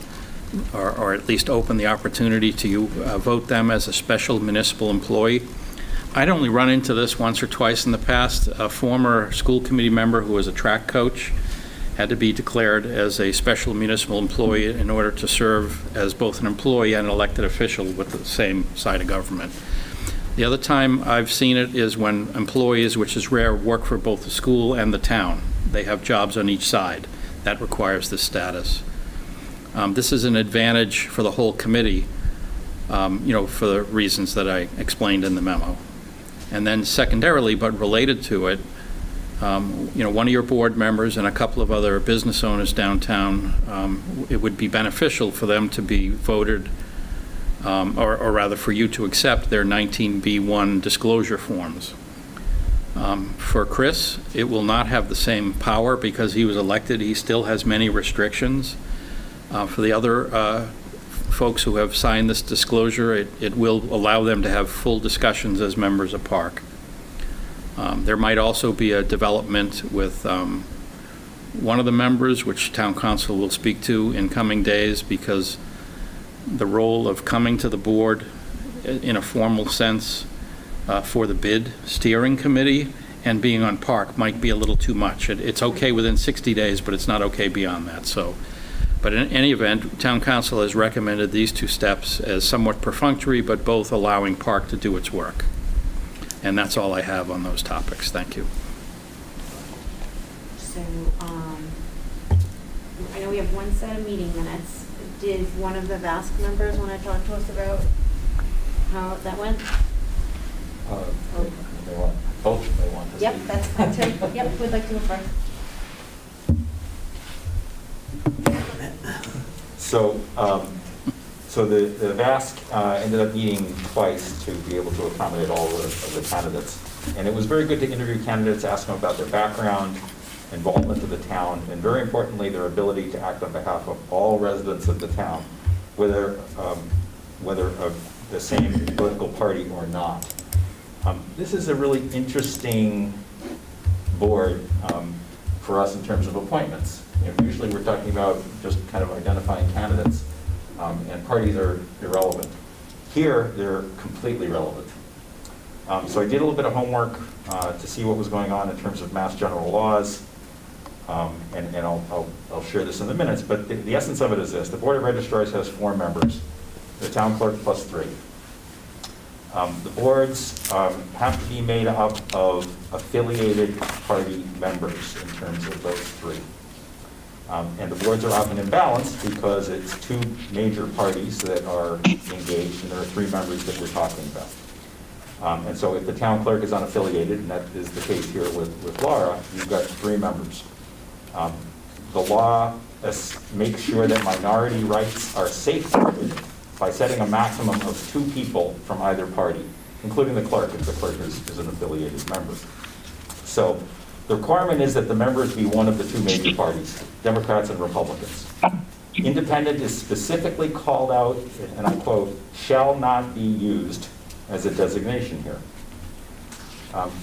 or at least open the opportunity to vote them as a special municipal employee. I'd only run into this once or twice in the past. A former school committee member who was a track coach had to be declared as a special municipal employee in order to serve as both an employee and an elected official with the same side of government. The other time I've seen it is when employees, which is rare, work for both the school and the town. They have jobs on each side. That requires this status. This is an advantage for the whole committee, for the reasons that I explained in the memo. And then secondarily, but related to it, one of your board members and a couple of other business owners downtown, it would be beneficial for them to be voted, or rather for you to accept their 19B1 disclosure forms. For Chris, it will not have the same power because he was elected. He still has many restrictions. For the other folks who have signed this disclosure, it will allow them to have full discussions as members of PARC. There might also be a development with one of the members, which town council will speak to in coming days, because the role of coming to the board in a formal sense for the bid steering committee and being on PARC might be a little too much. It's okay within 60 days, but it's not okay beyond that. But in any event, town council has recommended these two steps as somewhat perfunctory, but both allowing PARC to do its work. And that's all I have on those topics. Thank you. So, I know we have one set of meeting minutes. Did one of the VASC members want to talk to us about how that went? Both may want to Yep, speak. that's fine too. Yep, who'd like to go first? So the VASC ended up meeting twice to be able to accommodate all of the candidates. And it was very good to interview candidates, ask them about their background, involvement in the town, and very importantly, their ability to act on behalf of all residents of the town, whether of the same political party or not. This is a really interesting board for us in terms of appointments. Usually we're talking about just kind of identifying candidates, and parties are irrelevant. Here, they're completely relevant. So I did a little bit of homework to see what was going on in terms of Mass General laws, and I'll share this in the minutes, but the essence of it is this. The Board of Registrars has 4 members, the town clerk plus 3. The boards have to be made up of affiliated party members in terms of those 3. And the boards are often imbalanced because it's 2 major parties that are engaged, and there are 3 members that we're talking about. And so if the town clerk is unaffiliated, and that is the case here with Laura, you've got 3 members. The law makes sure that minority rights are safeguarded by setting a maximum of 2 people from either party, including the clerk, if the clerk is an affiliated member. So the requirement is that the members be one of the 2 major parties, Democrats and Republicans. Independent is specifically called out, and I quote, "shall not be used" as a designation here.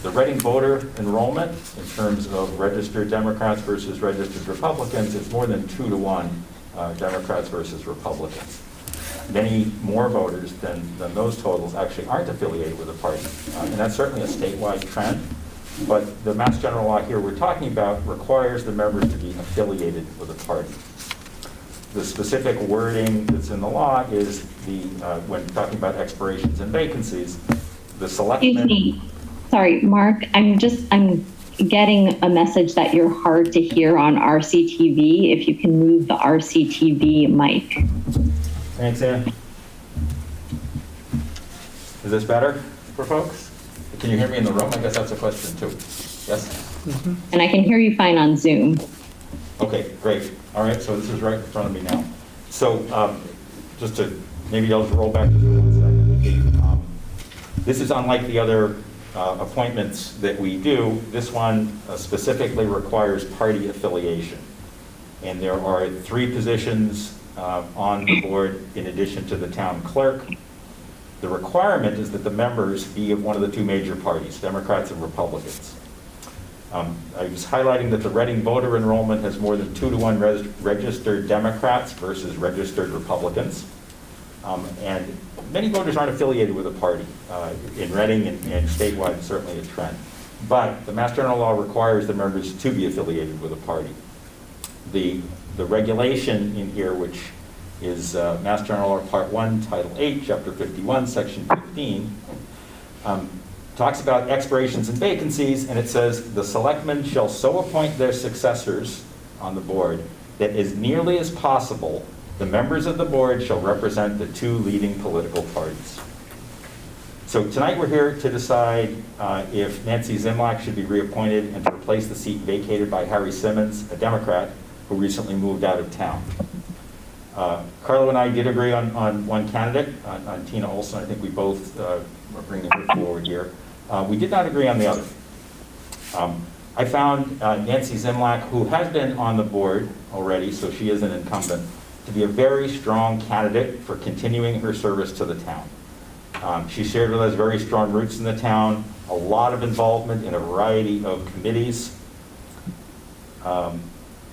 The Reading voter enrollment in terms of registered Democrats versus registered Republicans is more than 2 to 1 Democrats versus Republicans. Many more voters than those totals actually aren't affiliated with a party. And that's certainly a statewide trend. But the Mass General law here we're talking about requires the members to be affiliated with a party. The specific wording that's in the law is when talking about expirations and vacancies, the selectmen. Excuse me. Sorry, Mark, I'm getting a message that you're hard to hear on RCTV. If you can move the RCTV mic. Thanks, Ann. Is this better for folks? Can you hear me in the room? I guess that's a question too. Yes? Mm-hmm. And I can hear you fine on Zoom. Okay, great. All right, so this is right in front of me now. So just to, maybe I'll just roll back to Zoom 1 second. This is unlike the other appointments that we do. This one specifically requires party affiliation. And there are 3 positions on the board in addition to the town clerk. The requirement is that the members be of one of the 2 major parties, Democrats and Republicans. I was highlighting that the Reading voter enrollment has more than 2-to-1 registered Democrats versus registered Republicans. And many voters aren't affiliated with a party. In Reading and statewide, certainly a trend. But the Mass General Law requires the members to be affiliated with a party. The regulation in here, which is Mass General Law Part 1, Title 8, Chapter 51, Section 15, talks about expirations and vacancies, and it says, the selectmen shall so appoint their successors on the board that as nearly as possible, the members of the board shall represent the two leading political parties. So tonight we're here to decide if Nancy Zimlak should be reappointed and to replace the seat vacated by Harry Simmons, a Democrat who recently moved out of town. Carlo and I did agree on one candidate, on Tina Olson. I think we both are bringing her forward here. We did not agree on the other. I found Nancy Zimlak, who has been on the board already, so she is an incumbent, to be a very strong candidate for continuing her service to the town. She shared with us very strong roots in the town, a lot of involvement in a variety of committees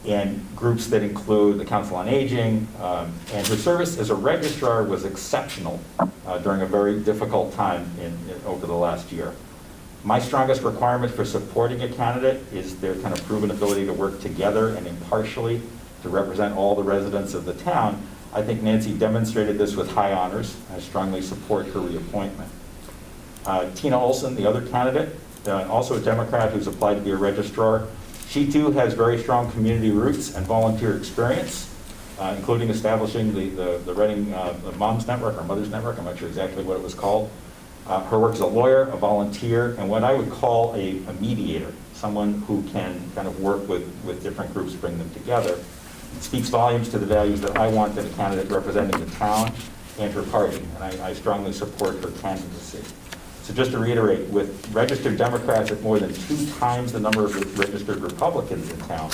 and groups that include the Council on Aging, and her service as a registrar was exceptional during a very difficult time over the last year. My strongest requirement for supporting a candidate is their kind of proven ability to work together and impartially to represent all the residents of the town. I think Nancy demonstrated this with high honors. I strongly support her reappointment. Tina Olson, the other candidate, also a Democrat who's applied to be a registrar. She too has very strong community roots and volunteer experience, including establishing the Reading the Moms Network or Mothers Network. I'm not sure exactly what it was called. Her work as a lawyer, a volunteer, and what I would call a mediator, someone who can kind of work with different groups, bring them together. It speaks volumes to the values that I want in a candidate representing the town and her party, and I strongly support her candidacy. So just to reiterate, with registered Democrats at more than 2 times the number of registered Republicans in town,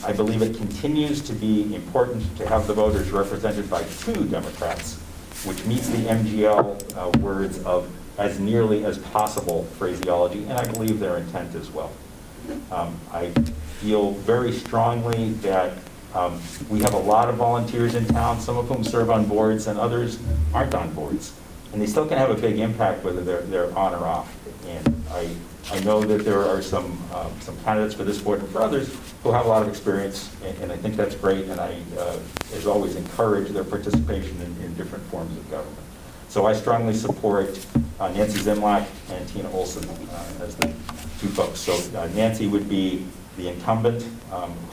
I believe it continues to be important to have the voters represented by 2 Democrats, which meets the MGL words of as nearly as possible phraseology, and I believe their intent as well. I feel very strongly that we have a lot of volunteers in town, some of whom serve on boards and others aren't on boards. And they still can have a big impact whether they're on or off. And I know that there are some candidates for this board and for others who have a lot of experience, and I think that's great, and I, as always, encourage their participation in different forms of government. So I strongly support Nancy Zimlak and Tina Olson as the 2 folks. So Nancy would be the incumbent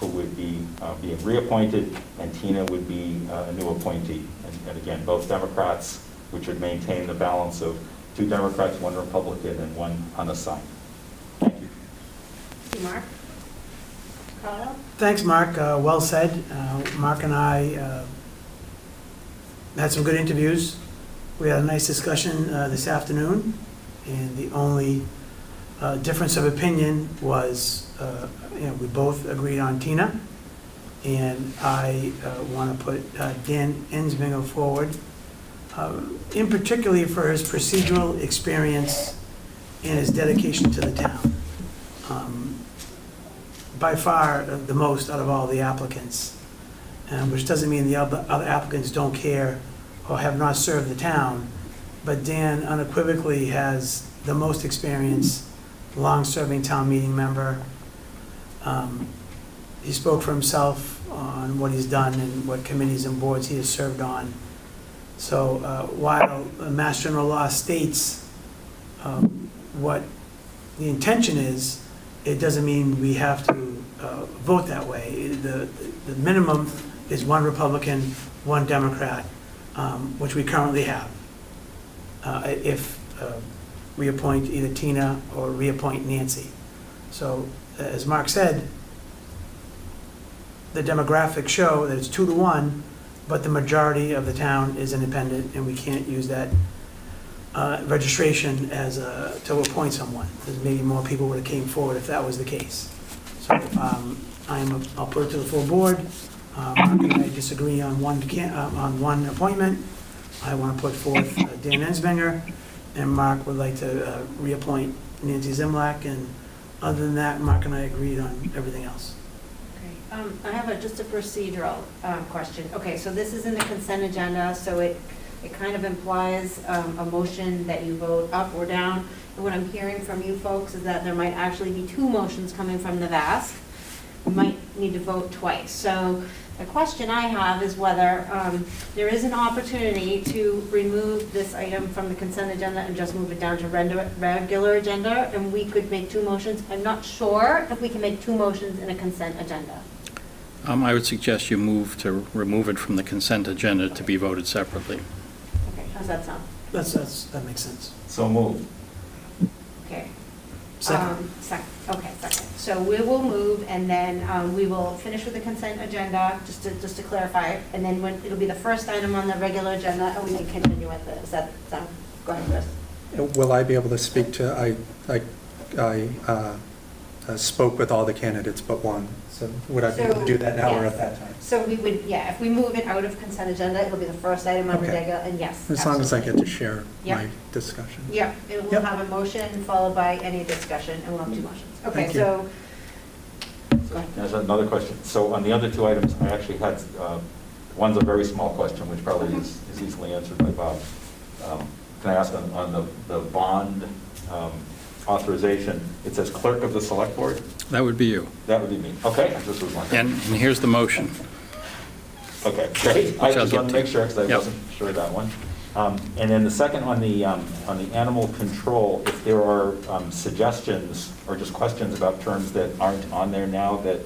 who would be being reappointed, and Tina would be a new appointee. And again, both Democrats, which would maintain the balance of 2 Democrats, 1 Republican, and 1 unassigned. Thank you. Thank you, Mark. Carlo? Thanks, Mark. Well said. Mark and I had some good interviews. We had a nice discussion this afternoon, and the only difference of opinion was, we both agreed on Tina, and I want to put Dan Ensminger forward, in particular for his procedural experience and his dedication to the town. By far the most out of all the applicants, which doesn't mean the other applicants don't care or have not served the town, but Dan unequivocally has the most experience, long-serving town meeting member. He spoke for himself on what he's done and what committees and boards he has served on. So while Mass General Law states what the intention is, it doesn't mean we have to vote that way. The minimum is 1 Republican, 1 Democrat, which we currently have. If we appoint either Tina or reappoint Nancy. So as Mark said, the demographics show that it's 2 to 1, but the majority of the town is independent, and we can't use that registration as to appoint someone, because maybe more people would have came forward if that was the case. So I'll put it to the full board. Mark and I disagree on one appointment. I want to put forth Dan Ensminger, and Mark would like to reappoint Nancy Zimlak, and Other than that, Mark and I agreed on everything else. I have just a procedural question. Okay, so this is in the consent agenda, so it kind of implies a motion that you vote up or down. And what I'm hearing from you folks is that there might actually be two motions coming from the VASC. We might need to vote twice. So the question I have is whether there is an opportunity to remove this item from the consent agenda and just move it down to regular agenda, and we could make two motions. I'm not sure if we can make two motions in a consent agenda. I would suggest you move to remove it from the consent agenda to be voted separately. Okay, how's that sound? That makes sense. So moved. Okay. Second. Okay, second. So we will move, and then we will finish with the consent agenda, just to clarify, and then when, it'll be the first item on the regular agenda, and we can continue with it. Does that sound, go ahead, Chris. Will I be able to speak to, I spoke with all the candidates but one, so would I be able to do that now or at that time? So we would, yeah, if we move it out of consent agenda, it'll be the first item on the Okay. agenda, and yes. As long as I absolutely. get to share Yep. my discussion. Yep, it will Yep. have a motion followed by any discussion, and we'll have two motions. Okay, Thank you. so, go ahead. There's another question. So on the other two items, I actually had, one's a very small question, which probably is easily answered by Bob. Can I ask on the bond authorization, it says clerk of the select board? That would be you. That would be me. Okay, I just was wondering. And here's the motion. Okay, great. I Which I'll just get wanted to to. make sure, because I Yep. wasn't sure of that one. And then the second on the animal control, if there are suggestions or just questions about terms that aren't on there now that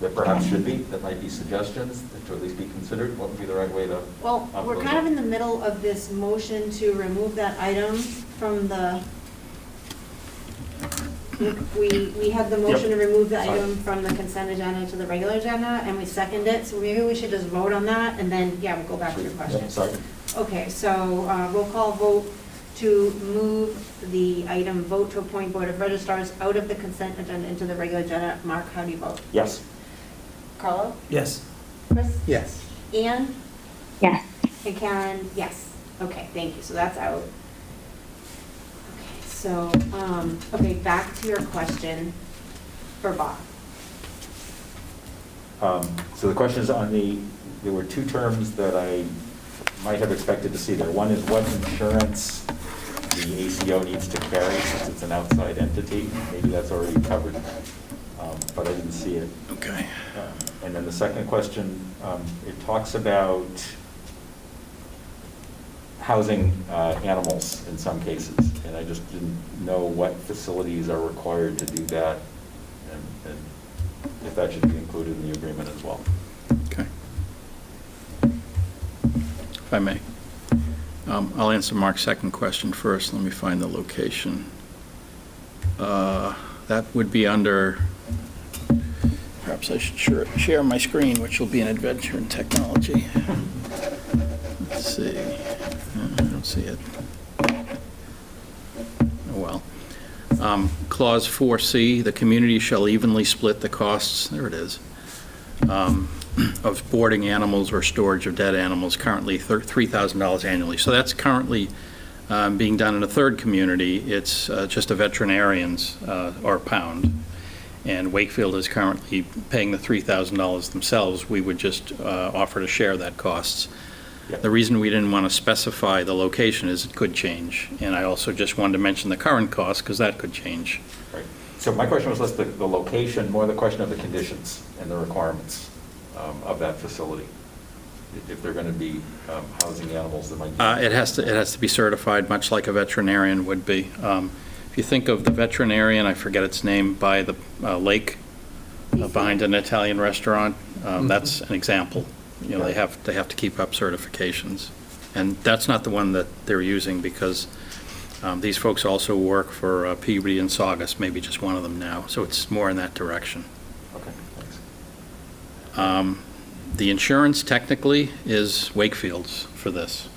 that perhaps should be, that might be suggestions, that to at least be considered, what would be the right way to? Well, we're upload kind of it? in the middle of this motion to remove that item from the, we had the motion to remove the Fine. item from the consent agenda to the regular agenda, and we seconded it, so maybe we should just vote on that, and then, yeah, we'll go back to your question. Yep, sorry. Okay, so roll call vote to move the item, vote to appoint Board of Registrars out of the consent agenda into the regular agenda. Mark, how do you vote? Yes. Carlo? Yes. Chris? Yes. Ann? Yes. And Karen, yes. Okay, thank you, so that's out. Okay, so, okay, back to your question for Bob. So the question is on there were two terms that I might have expected to see there. One is what insurance the ACO needs to carry since it's an outside entity. Maybe that's already covered, but I didn't see it. Okay. And then the second question, it talks about housing animals in some cases, and I just didn't know what facilities are required to do that, and if that should be included in the agreement as well. Okay. If I may. I'll answer Mark's second question first. Let me find the location. That would be under, perhaps I should share my screen, which will be an adventure in technology. Let's see. I don't see it. Oh, well. Clause 4C, the community shall evenly split the costs, there it is, of boarding animals or storage of dead animals, currently $3,000 annually. So that's currently being done in a third community. It's just a veterinarian's or pound. And Wakefield is currently paying the $3,000 themselves. We would just offer to share that costs. Yep. The reason we didn't want to specify the location is it could change. And I also just wanted to mention the current cost because that could change. Right. So my question was less the location, more the question of the conditions and the requirements of that facility. If they're going to be housing animals that might be. It has to be certified, much like a veterinarian would be. If you think of the veterinarian, I forget its name, by the lake, behind an Italian restaurant, that's an example. You know, they have to keep up certifications. And that's not the one that they're using because these folks also work for Peabody and Saugus, maybe just one of them now. So it's more in that direction. Okay, thanks. The insurance technically is Wakefield's for this.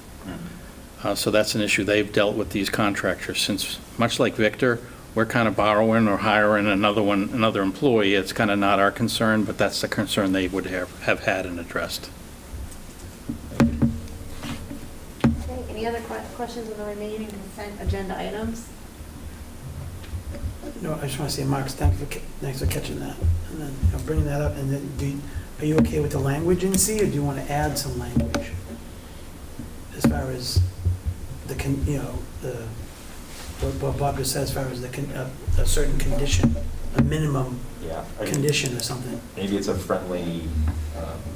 So that's an issue they've dealt with these contractors since, much like Victor, we're kind of borrowing or hiring another employee. It's kind of not our concern, but that's the concern they would have had and addressed. Okay, any other questions on the remaining consent agenda items? No, I just want to say, Mark, thanks for catching that, and then bringing that up, and then are you okay with the language in C, or do you want to add some language? As far as what Bob just said, as far as a certain condition, a minimum Yeah. condition or something. Maybe it's a friendly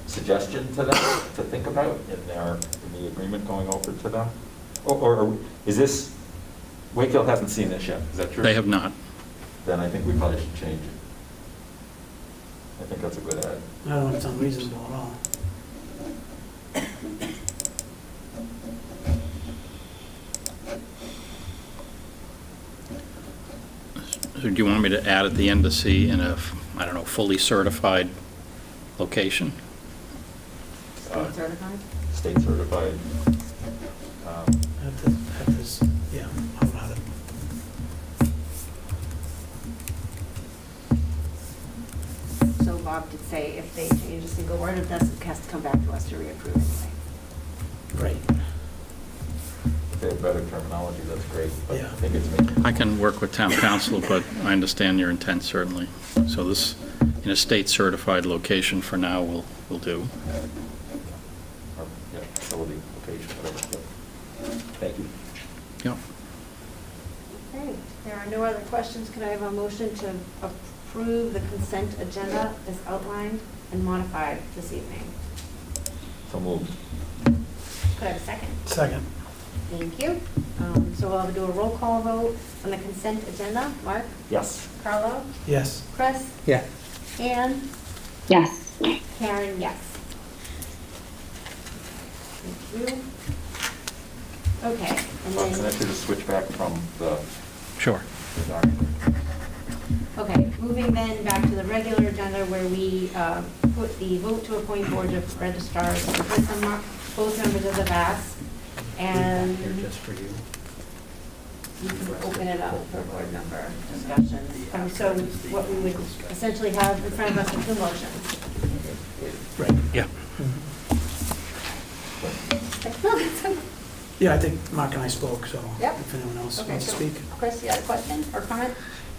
suggestion to them to think about in the agreement going over to them? Or is this, Wakefield hasn't seen this yet, is that true? They have not. Then I think we probably should change it. I think that's a good add. I don't know if it's unreasonable at all. So do you want me to add at the end of C in a, I don't know, fully certified location? State certified? State certified. Yeah, I don't know how to. So Bob did say if they change a single word, it doesn't, has to come back to us to reapprove anyway. Right. If they have better terminology, that's great. But Yeah. I think it's making. I can work with town council, but I understand your intent certainly. So this, in a state certified location for now, will do. Or, yeah, facility, location, whatever. Thank you. Yep. Okay, there are no other questions. Can I have a motion to approve the consent agenda as outlined and modified this evening? So moved. Could I have a second? Second. Thank you. So we'll do a roll call vote on the consent agenda. Mark? Yes. Carlo? Yes. Chris? Yeah. Anne? Yes. Karen, yes. Thank you. Okay, and Well, can I then, just switch back from the Sure. document? okay, moving then back to the regular agenda where we put the vote to appoint board of registrars for both members of the VAS. And Just for you. we can open it up for board member discussions. So what we would essentially have in front of us are two motions. Right. Yeah. No, that's okay. Yeah, I think Mark and I spoke, so Yep. if anyone else Okay, wants to so speak. Chris, you had a question or comment?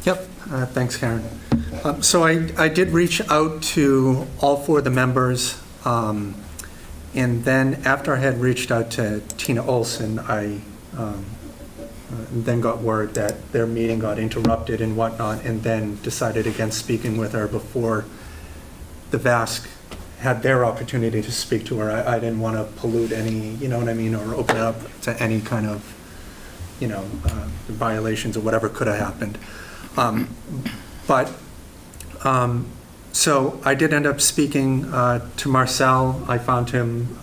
Yep, thanks, Karen. So I did reach out to all four of the members, and then after I had reached out to Tina Olson, I then got word that their meeting got interrupted and whatnot, and then decided against speaking with her before the VASC had their opportunity to speak to her. I didn't want to pollute any, you know what I mean, or open it up to any kind of, violations or whatever could have happened. So I did end up speaking to Marcel. I found him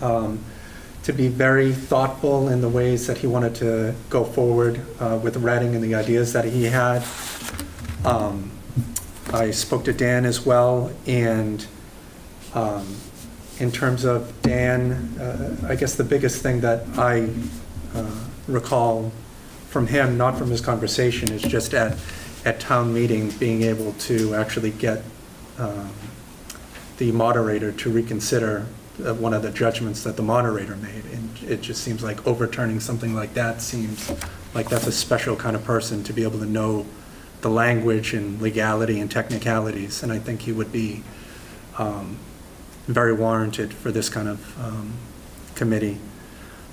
to be very thoughtful in the ways that he wanted to go forward with Reading and the ideas that he had. I spoke to Dan as well, and in terms of Dan, I guess the biggest thing that I recall from him, not from his conversation, is just at town meeting, being able to actually get the moderator to reconsider one of the judgments that the moderator made. And it just seems like overturning something like that seems like that's a special kind of person to be able to know the language and legality and technicalities. And I think he would be very warranted for this kind of committee.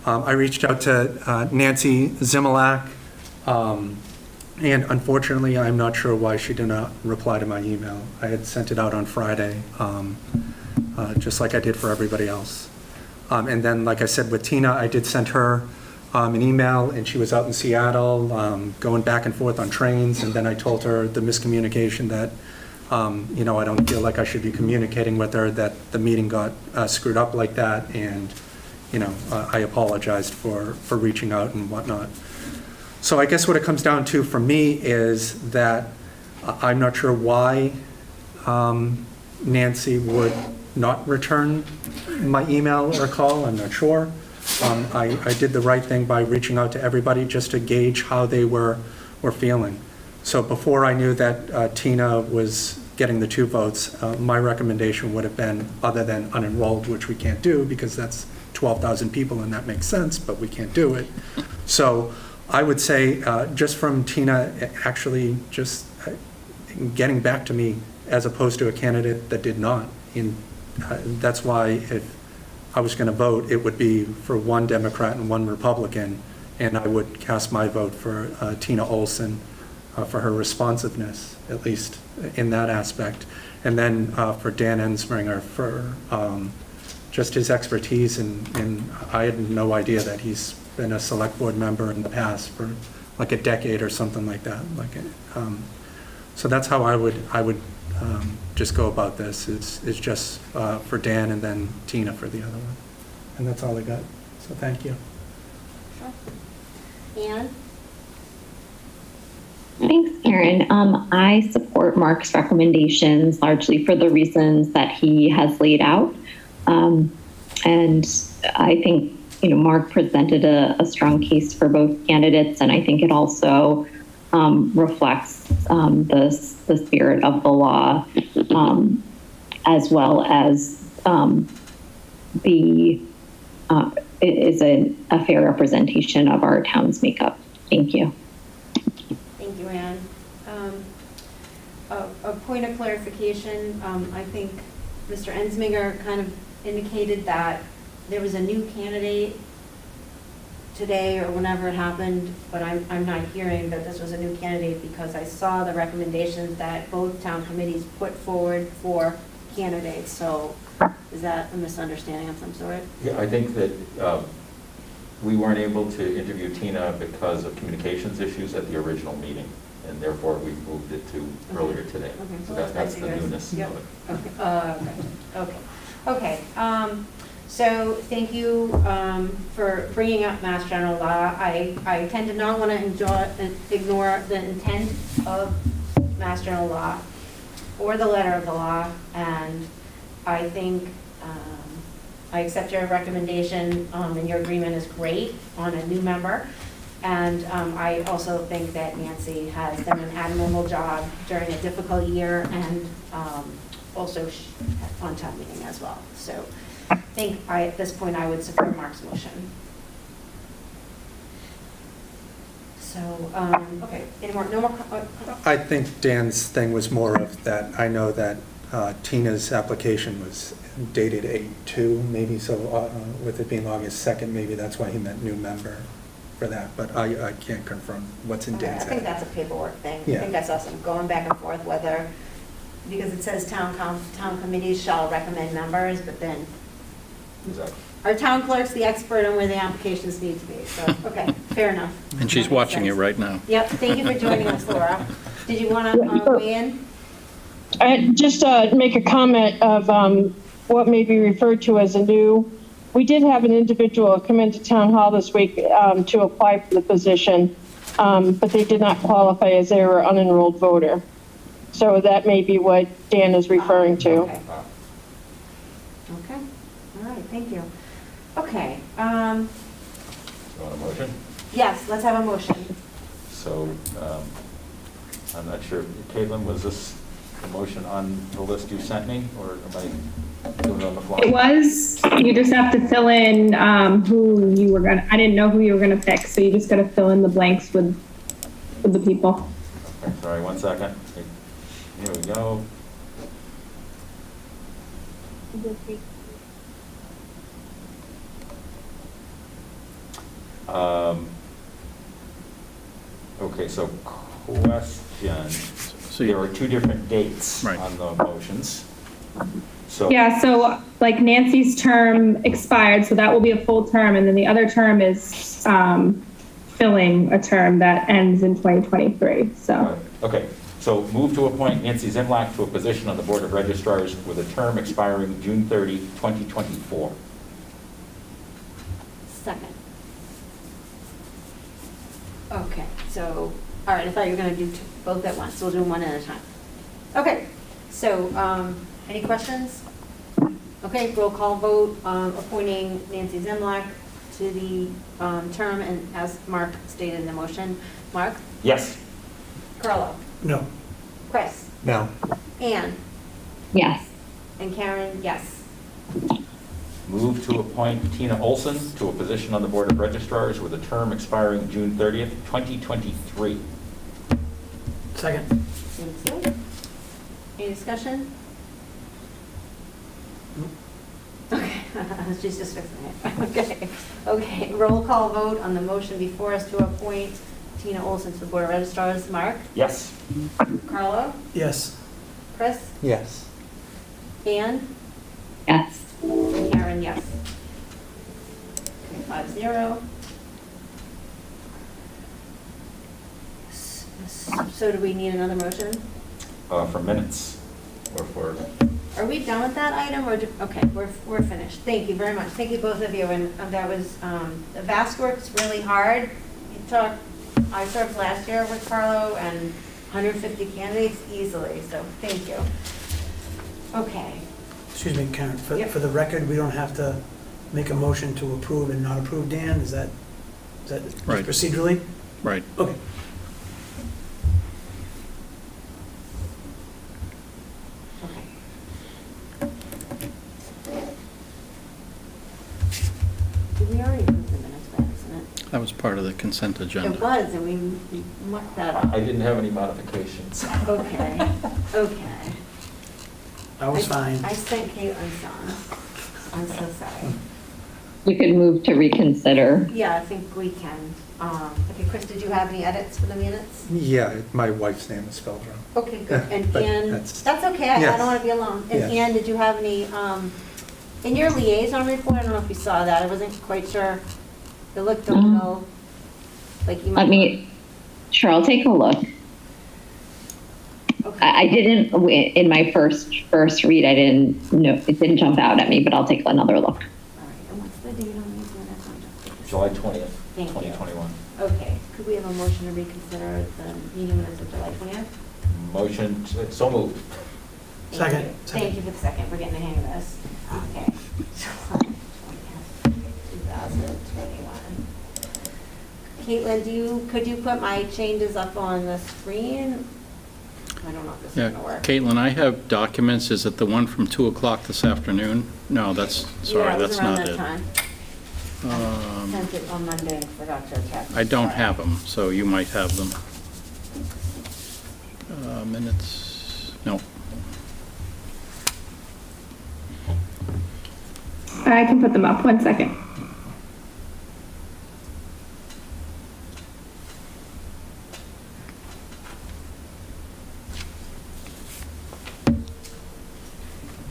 I reached out to Nancy Zimelak, and unfortunately, I'm not sure why she did not reply to my email. I had sent it out on Friday, just like I did for everybody else. And then, like I said, with Tina, I did send her an email, and she was out in Seattle, going back and forth on trains, and then I told her the miscommunication that, I don't feel like I should be communicating with her, that the meeting got screwed up like that, and, I apologized for reaching out and whatnot. So I guess what it comes down to for me is that I'm not sure why Nancy would not return my email or call. I'm not sure. I did the right thing by reaching out to everybody just to gauge how they were feeling. So before I knew that Tina was getting the 2 votes, my recommendation would have been, other than unenrolled, which we can't do because that's 12,000 people and that makes sense, but we can't do it. So I would say, just from Tina actually just getting back to me as opposed to a candidate that did not. That's why if I was going to vote, it would be for one Democrat and one Republican, and I would cast my vote for Tina Olson for her responsiveness, at least in that aspect. And then for Dan Ensminger for just his expertise, and I had no idea that he's been a select board member in the past for like a decade or something like that. So that's how I would just go about this, is just for Dan and then Tina for the other one. And that's all I got, so thank you. Anne? Thanks, Karen. I support Mark's recommendations largely for the reasons that he has laid out. And I think, Mark presented a strong case for both candidates, and I think it also reflects the spirit of the law, as well as is a fair representation of our town's makeup. Thank you. Thank you, Anne. A point of clarification, I think Mr. Ensminger kind of indicated that there was a new candidate today or whenever it happened, but I'm not hearing that this was a new candidate because I saw the recommendations that both town committees put forward for candidates. So is that a misunderstanding of some sort? Yeah, I think that we weren't able to interview Tina because of communications issues at the original meeting, and therefore we moved it to earlier today. Okay. So that's the newness Yep. of it. Okay. Okay. So thank you for bringing up Mass General Law. I tend to not want to ignore the intent of Mass General Law or the letter of the law, and I think I accept your recommendation, and your agreement is great on a new member. And I also think that Nancy has done an admirable job during a difficult year, and also on town meeting as well. So I think at this point I would support Mark's motion. So, okay, no more? I think Dan's thing was more of that, I know that Tina's application was dated 8/2, maybe, so with it being August 2nd, maybe that's why he meant new member for that, but I can't confirm what's in Dan's I think head. that's a paperwork thing. Yeah. I think that's also going back and forth whether, because it says town committees shall recommend members, but then Exactly. our town clerk's the expert on where the applications need to be, so, okay, fair enough. And she's That makes watching you sense. right now. Yep, thank you for joining us, Laura. Did you want to weigh in? Just make a comment of what may be referred to as a new. We did have an individual come into town hall this week to apply for the position, but they did not qualify as they were an unenrolled voter. So that may be what Dan is referring to. Okay. Okay, all right, thank you. Okay, You want a motion? yes, let's have a motion. So I'm not sure, Caitlin, was this the motion on the list you sent me, or am I doing it on the fly? It was, you just have to fill in who you were gonna, I didn't know who you were gonna pick, so you just gotta fill in the blanks with the people. Okay, sorry, 1 second. Here we go. Okay, so question. So There are two different dates Right. on the motions. So. Yeah, so like Nancy's term expired, so that will be a full term, and then the other term is filling a term that ends in 2023, so. Okay, so move to appoint Nancy Zimlak to a position on the Board of Registrars with a term expiring June 30, 2024. Second. Okay, so, all right, I thought you were going to do both at once, so we'll do them one at a time. Okay, so any questions? Okay, roll call vote, appointing Nancy Zimlak to the term, and as Mark stated in the motion. Mark? Yes. Carlo? No. Chris? No. Anne? Yes. And Karen, yes. Move to appoint Tina Olson to a position on the Board of Registrars with a term expiring June 30th, 2023. Second. Thank you. Any discussion? Okay, she's just fixing it. Okay, roll call vote on the motion before us to appoint Tina Olson to the Board of Registrars. Mark? Yes. Carlo? Yes. Chris? Yes. Ann? Yes. And Karen, yes. Okay, 5-0. So do we need another motion? For minutes, or for, Are we done with that item, or, okay, we're finished. Thank you very much. Thank you, both of you, and that was, the VASC work's really hard. I served last year with Carlo, and 150 candidates easily, so thank you. Okay. Excuse me, Karen, Yep. for the record, we don't have to make a motion to approve and not approve, Dan? Is that Right. procedurally? Right. Okay. Did we already approve the minutes by accident? That was part of the consent agenda. It was, and we mucked that up. I didn't have any modifications. Okay, okay. I was fine. I sent Caitlin some. I'm so sorry. We could move to reconsider. Yeah, I think we can. Okay, Chris, did you have any edits for the minutes? Yeah, my wife's name is spelled wrong. Okay, good. And But Ann, that's- that's okay, I Yes. don't want to be alone. And Yes. Ann, did you have any, in your liaison report, I don't know if you saw that, I wasn't quite sure. It looked a little, like you might. Let me, sure, I'll take a look. Okay. I didn't, in my first read, I didn't know, it didn't jump out at me, but I'll take another look. All right, and what's the date on these minutes? I'm just looking. July 20th, Thank you. 2021. Okay, could we have a motion to reconsider the meeting minutes of July 20th? Motion, so moved. Thank Second. you. Thank you for the second, we're getting the hang of this. Okay. July 20th, 2021. Caitlin, could you put my changes up on the screen? I don't know if this is Yeah, gonna work. Caitlin, I have documents. Is it the one from 2 o'clock this afternoon? No, that's, sorry, that's not Yeah, it was it. around that time. Sent it on Monday and forgot to attach it. I don't Sorry. have them, so you might have them. Minutes, no. I can put them up. 1 second.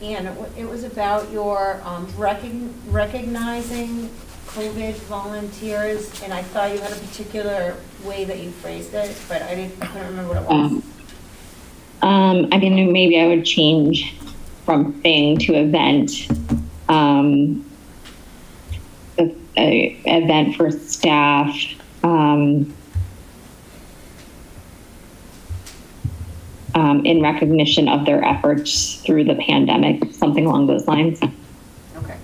And it was about your recognizing COVID volunteers, and I thought you had a particular way that you phrased it, but I couldn't remember what it was. I mean, maybe I would change from thing to event. Event for staff. In recognition of their efforts through the pandemic, something along those lines. Okay.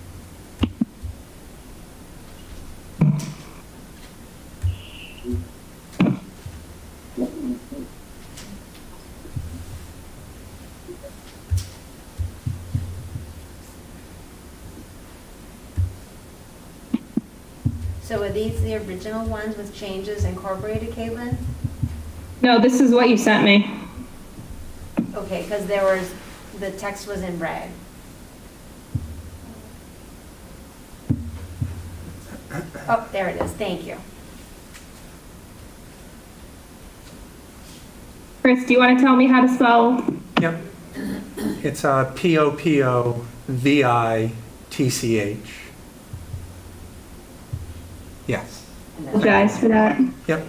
So are these the original ones with changes incorporated, Caitlin? No, this is what you sent me. Okay, because the text was in red. Oh, there it is, thank you. Chris, do you want to tell me how to spell? Yep. It's P-O-P-O-V-I-T-C-H. Yes. Apologize for that. Yep.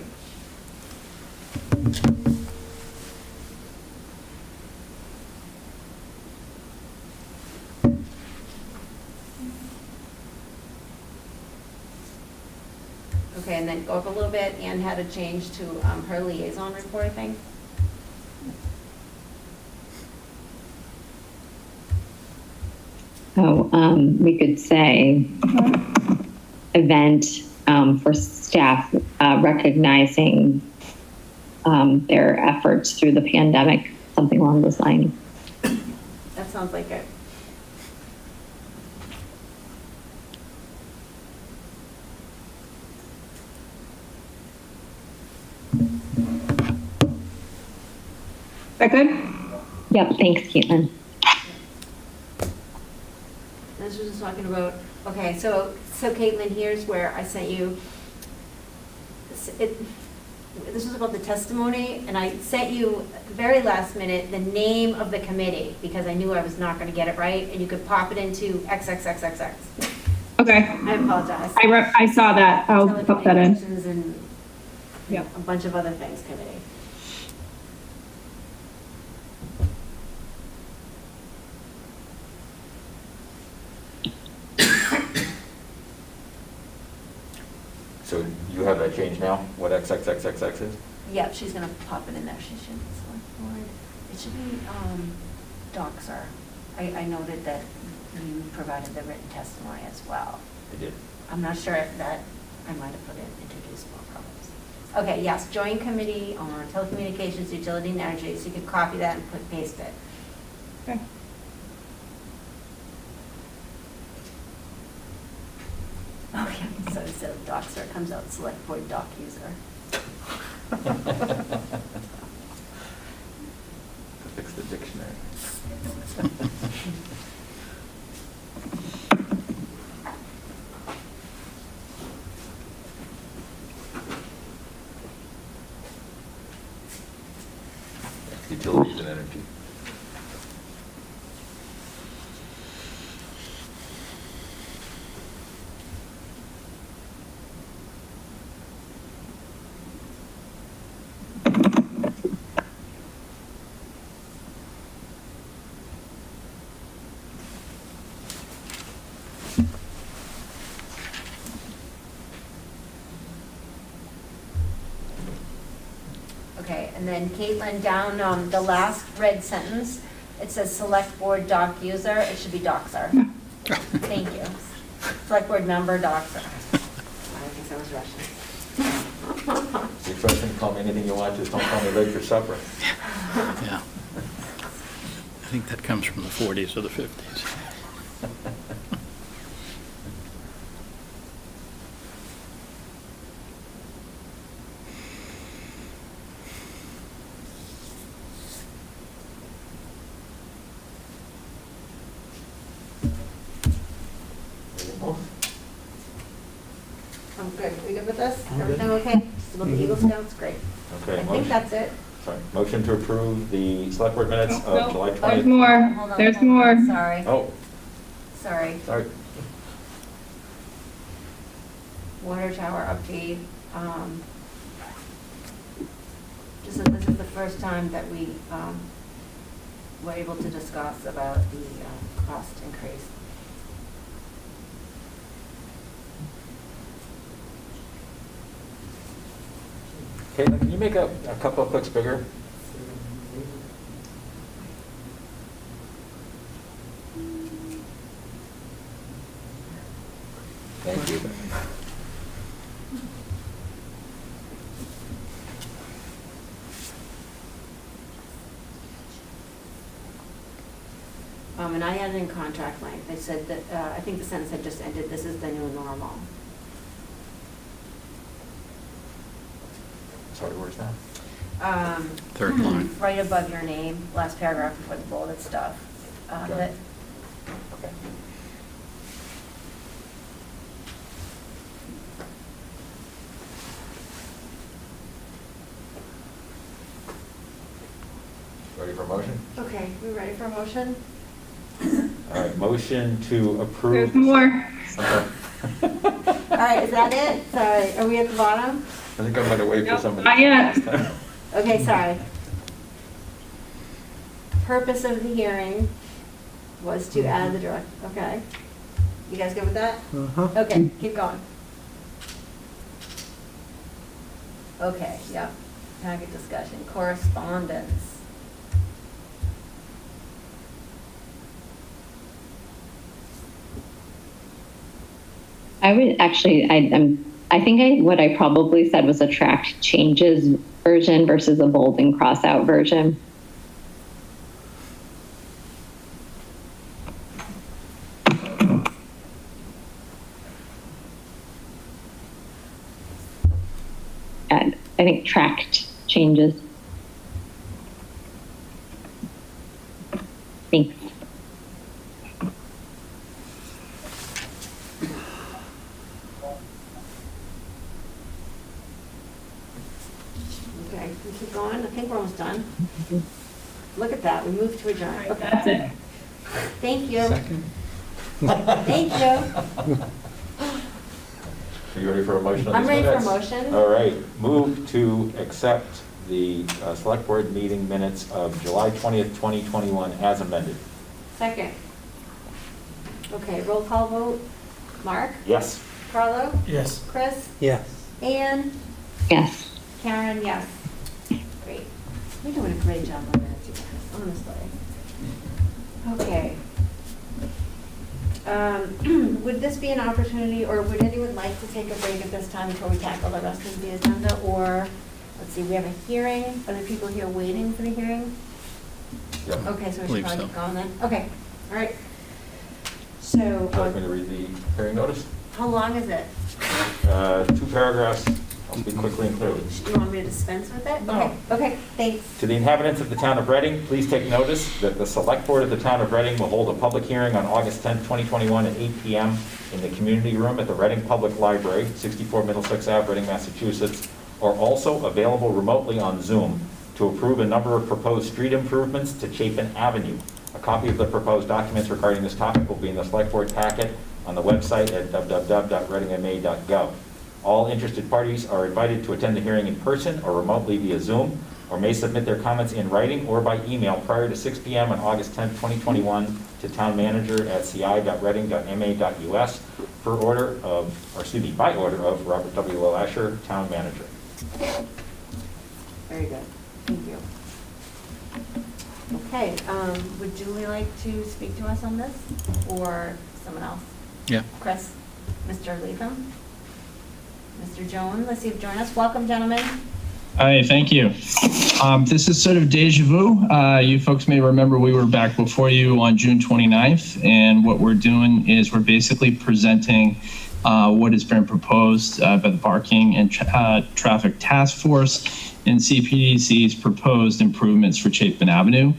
Okay, and then go up a little bit, Anne had a change to her liaison report, I think. So we could say event for staff recognizing their efforts through the pandemic, something along those lines. That sounds like it. Is that good? Yep, thanks, Caitlin. This was just talking about, okay, so Caitlin, here's where I sent you, this was about the testimony, and I sent you, at the very last minute, the name of the committee, because I knew I was not gonna get it right, and you could pop it into XXXXX. Okay, I apologize. I saw that. I'll put that in. Telecommunications and Yep. a bunch of other things committee. So you have that change now, what XXXXX is? Yep, she's gonna pop it in there, she should, select board, it should be, Doxer. I noted that you provided the written testimony as well. I did. I'm not sure if that, I might have put it, introduced more problems. Okay, yes, joint committee on telecommunications, utility and energy, so you could copy that and paste it. Okay. Okay, so instead of Doxer, it comes out select board doc user. Fix the dictionary. Utilities and energy. Okay, and then Caitlin, down the last red sentence, it says select board doc user, it should be Doxer. Thank you. Select board member Doxer. I guess I was rushing. Your question, call me anything you want, just don't call me late for supper. Yeah. I think that comes from the 40s or the 50s. I'm good. We good with this? I'm good. Everything okay? Just about the Eagle Scouts? Great. Okay, I think motion- that's it. Sorry, motion to approve the select board minutes of No, July there's 20th. more. Hold on, There's hold on. more. Sorry, Oh, sorry. sorry. Water tower update. Just that this is the first time that we were able to discuss about the cost increase. Caitlin, can you make a couple of clicks bigger? Thank you. And I added in contract length. They said that, I think the sentence had just ended, this is the new normal. Sorry, where's that? Third line. Right above your name, last paragraph before the bulleted stuff. Okay. That Okay. Ready for a motion? Okay, we ready for a motion? All right, motion to approve. There's more. Okay. All right, is that it? Sorry, are we at the bottom? I think I'm gonna wait for Nope, somebody. not yet. Okay, sorry. Purpose of the hearing was to add the direct, okay. You guys good with that? Uh-huh. Okay, keep going. Okay, yep. Packet discussion, correspondence. I would actually, I think what I probably said was a tracked changes version versus a bold and cross out version. And I think tracked changes. Thanks. Okay, we keep going. I think we're almost done. Look at that, we moved to adjourn. Okay. That's it. Thank you. Second. Thank you. Are you ready for a motion on I'm these ready for a minutes? motion. All right, move to accept the select board meeting minutes of July 20th, 2021 as amended. Second. Okay, roll call vote. Mark? Yes. Carlo? Yes. Chris? Yes. Ann? Yes. Karen, yes. Great. You're doing a great job on that, you guys, honestly. Okay. Would this be an opportunity, or would anyone like to take a break at this time before we tackle the rest of the agenda? Or, let's see, we have a hearing. Are there people here waiting for the hearing? Yep. Okay, so we should Believe probably so. keep going then. Okay, all right. So, Would you like me to read the hearing notice? how long is it? 2 paragraphs. I'll speak quickly and clearly. You want me to dispense with it? No. Okay, okay, thanks. To the inhabitants of the town of Reading, please take notice that the Select Board of the town of Reading will hold a public hearing on August 10th, 2021 at 8 p.m. in the community room at the Reading Public Library, 64 Middlesex Ave, Reading, Massachusetts, are also available remotely on Zoom to approve a number of proposed street improvements to Chapin Avenue. A copy of the proposed documents regarding this topic will be in the Select Board packet on the website at www.readingma.gov. All interested parties are invited to attend the hearing in person or remotely via Zoom, or may submit their comments in writing or by email prior to 6 p.m. on August 10, 2021 to townmanager@ci.reading.ma.us by order of Robert W. L. Asher, Town Manager. Very good, thank you. Okay, would Julie like to speak to us on this, or someone else? Yeah. Chris, Mr. Latham, Mr. Jones, let's see if join us. Welcome, gentlemen. Hi, thank you. This is sort of deja vu. You folks may remember we were back before you on June 29th, and what we're doing is we're basically presenting what has been proposed by the Parking and Traffic Task Force and CPDC's proposed improvements for Chapin Avenue.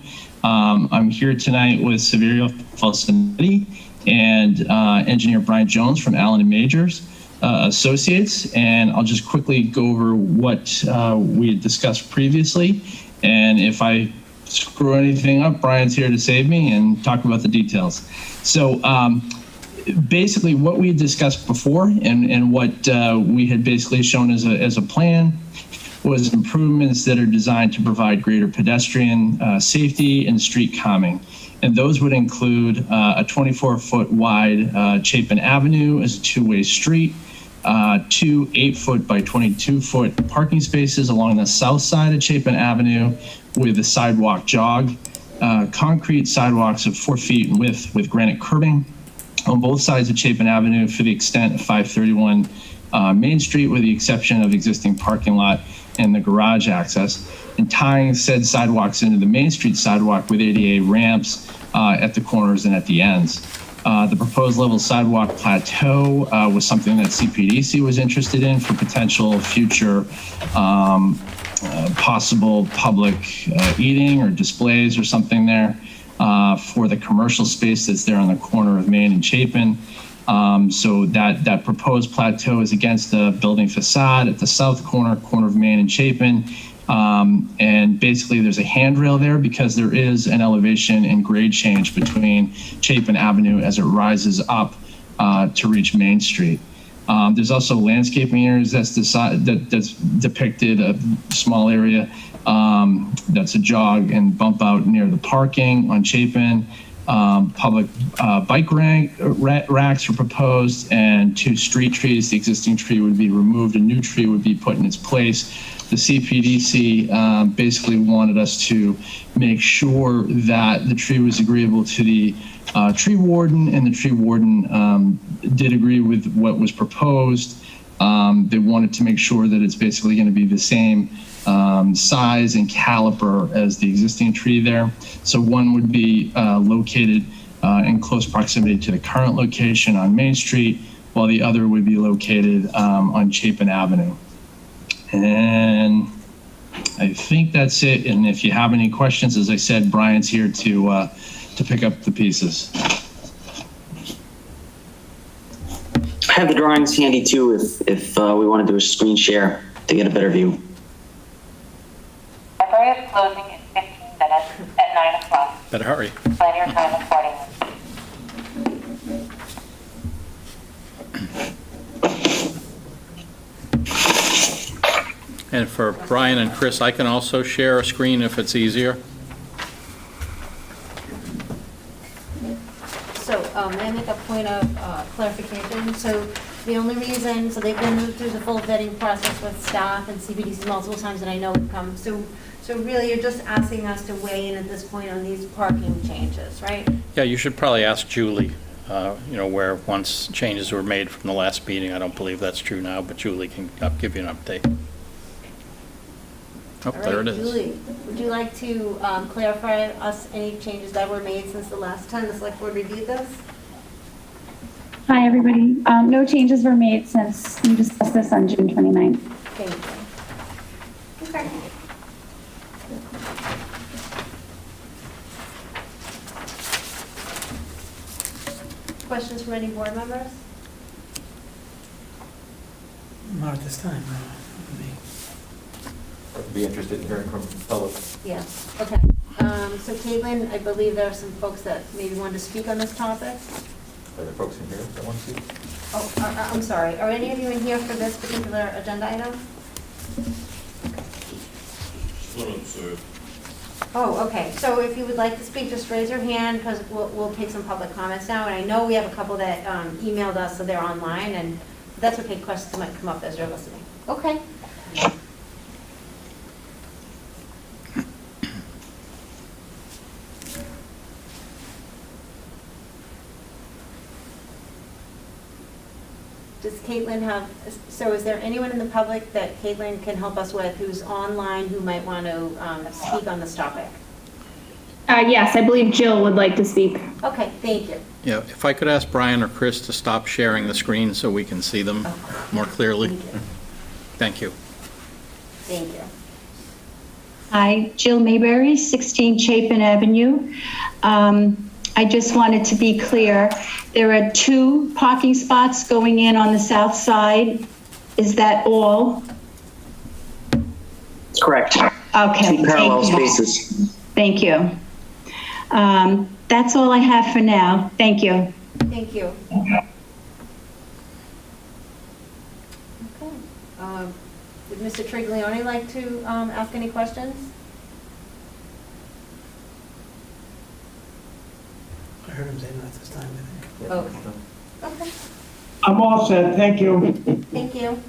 I'm here tonight with Saverio Falcinetti and engineer Brian Jones from Allen and Majors Associates, and I'll just quickly go over what we had discussed previously, and if I screw anything up, Brian's here to save me and talk about the details. So basically what we had discussed before and what we had basically shown as a plan was improvements that are designed to provide greater pedestrian safety and street calming. And those would include a 24-foot wide Chapin Avenue as a two-way street, 2 8-foot by 22-foot parking spaces along the south side of Chapin Avenue with a sidewalk jog, concrete sidewalks of 4 feet in width with granite curbing on both sides of Chapin Avenue for the extent of 531 Main Street, with the exception of existing parking lot and the garage access, and tying said sidewalks into the Main Street sidewalk with ADA ramps at the corners and at the ends. The proposed level sidewalk plateau was something that CPDC was interested in for potential future possible public eating or displays or something there for the commercial space that's there on the corner of Main and Chapin. So that proposed plateau is against the building facade at the south corner of Main and Chapin. And basically there's a handrail there because there is an elevation and grade change between Chapin Avenue as it rises up to reach Main Street. There's also landscaping areas that's depicted, a small area that's a jog and bump out near the parking on Chapin. Public bike racks are proposed, and 2 street trees. The existing tree would be removed, a new tree would be put in its place. The CPDC basically wanted us to make sure that the tree was agreeable to the tree warden, and the tree warden did agree with what was proposed. They wanted to make sure that it's basically going to be the same size and caliper as the existing tree there. So one would be located in close proximity to the current location on Main Street, while the other would be located on Chapin Avenue. And I think that's it. And if you have any questions, as I said, Brian's here to to pick up the pieces. I have the drawings handy too if we want to do a screen share to get a better view. Library is closing in 15 minutes at 9 o'clock. Better hurry. Plan your time accordingly. And for Brian and Chris, I can also share a screen if it's easier. So, may I make a point of clarification? So the only reason, so they've been through the full vetting process with staff and CBDC multiple times, and I know it comes. So really, you're just asking us to weigh in at this point on these parking changes, right? Yeah, you should probably ask Julie, where once changes were made from the last meeting. I don't believe that's true now, but Julie can give you an update. Oh, All there right, it is. Julie, would you like to clarify us any changes that were made since the last time the select board reviewed this? Hi, everybody. No changes were made since we discussed this on June 29th. Thank you. Okay. Questions from any board members? Not at this time, no. I'd be interested in hearing from public. Yeah, okay. So Caitlin, I believe there are some folks that maybe wanted to speak on this topic. Are there folks in here that want to speak? Oh, I'm sorry. Are any of you in here for this particular agenda item? Oh, okay. So if you would like to speak, just raise your hand because we'll take some public comments now. And I know we have a couple that emailed us, so they're online, and that's okay. Questions might come up as you're listening. Okay. Does Caitlin have, so is there anyone in the public that Caitlin can help us with who's online who might want to speak on this topic? Yes, I believe Jill would like to speak. Okay, thank you. Yeah, if I could ask Brian or Chris to stop sharing the screen so we can see them more clearly. Thank you. Thank you. Hi, Jill Mayberry, 16 Chapin Avenue. I just wanted to be clear. There are 2 parking spots going in on the south side. Is that all? Correct. Okay. 2 parallel spaces. Thank you. That's all I have for now. Thank you. Thank you. Okay. Would Mr. Triglione like to ask any questions? I heard him say not this time, I think. Okay. Okay. I'm all set, thank you. Thank you.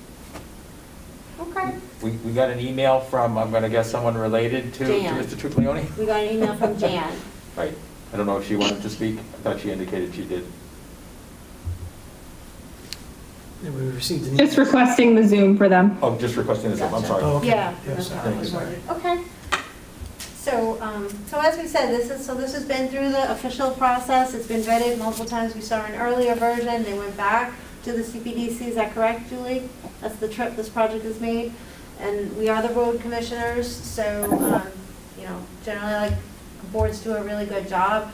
Okay. We got an email from, I'm going to guess, someone related to Jan. Mr. Triglione? We got an email from Jan. Right. I don't know if she wanted to speak. I thought she indicated she did. And we received an Just requesting the Zoom for them. Oh, just requesting this. I'm sorry. Oh, okay. Yeah. Yeah, sorry. Thank you. Okay. So, so as we said, this has been through the official process. It's been vetted multiple times. We saw an earlier version. They went back to the CPDC. Is that correct, Julie? That's the trip this project is made. And we are the road commissioners, so, generally, like, boards do a really good job.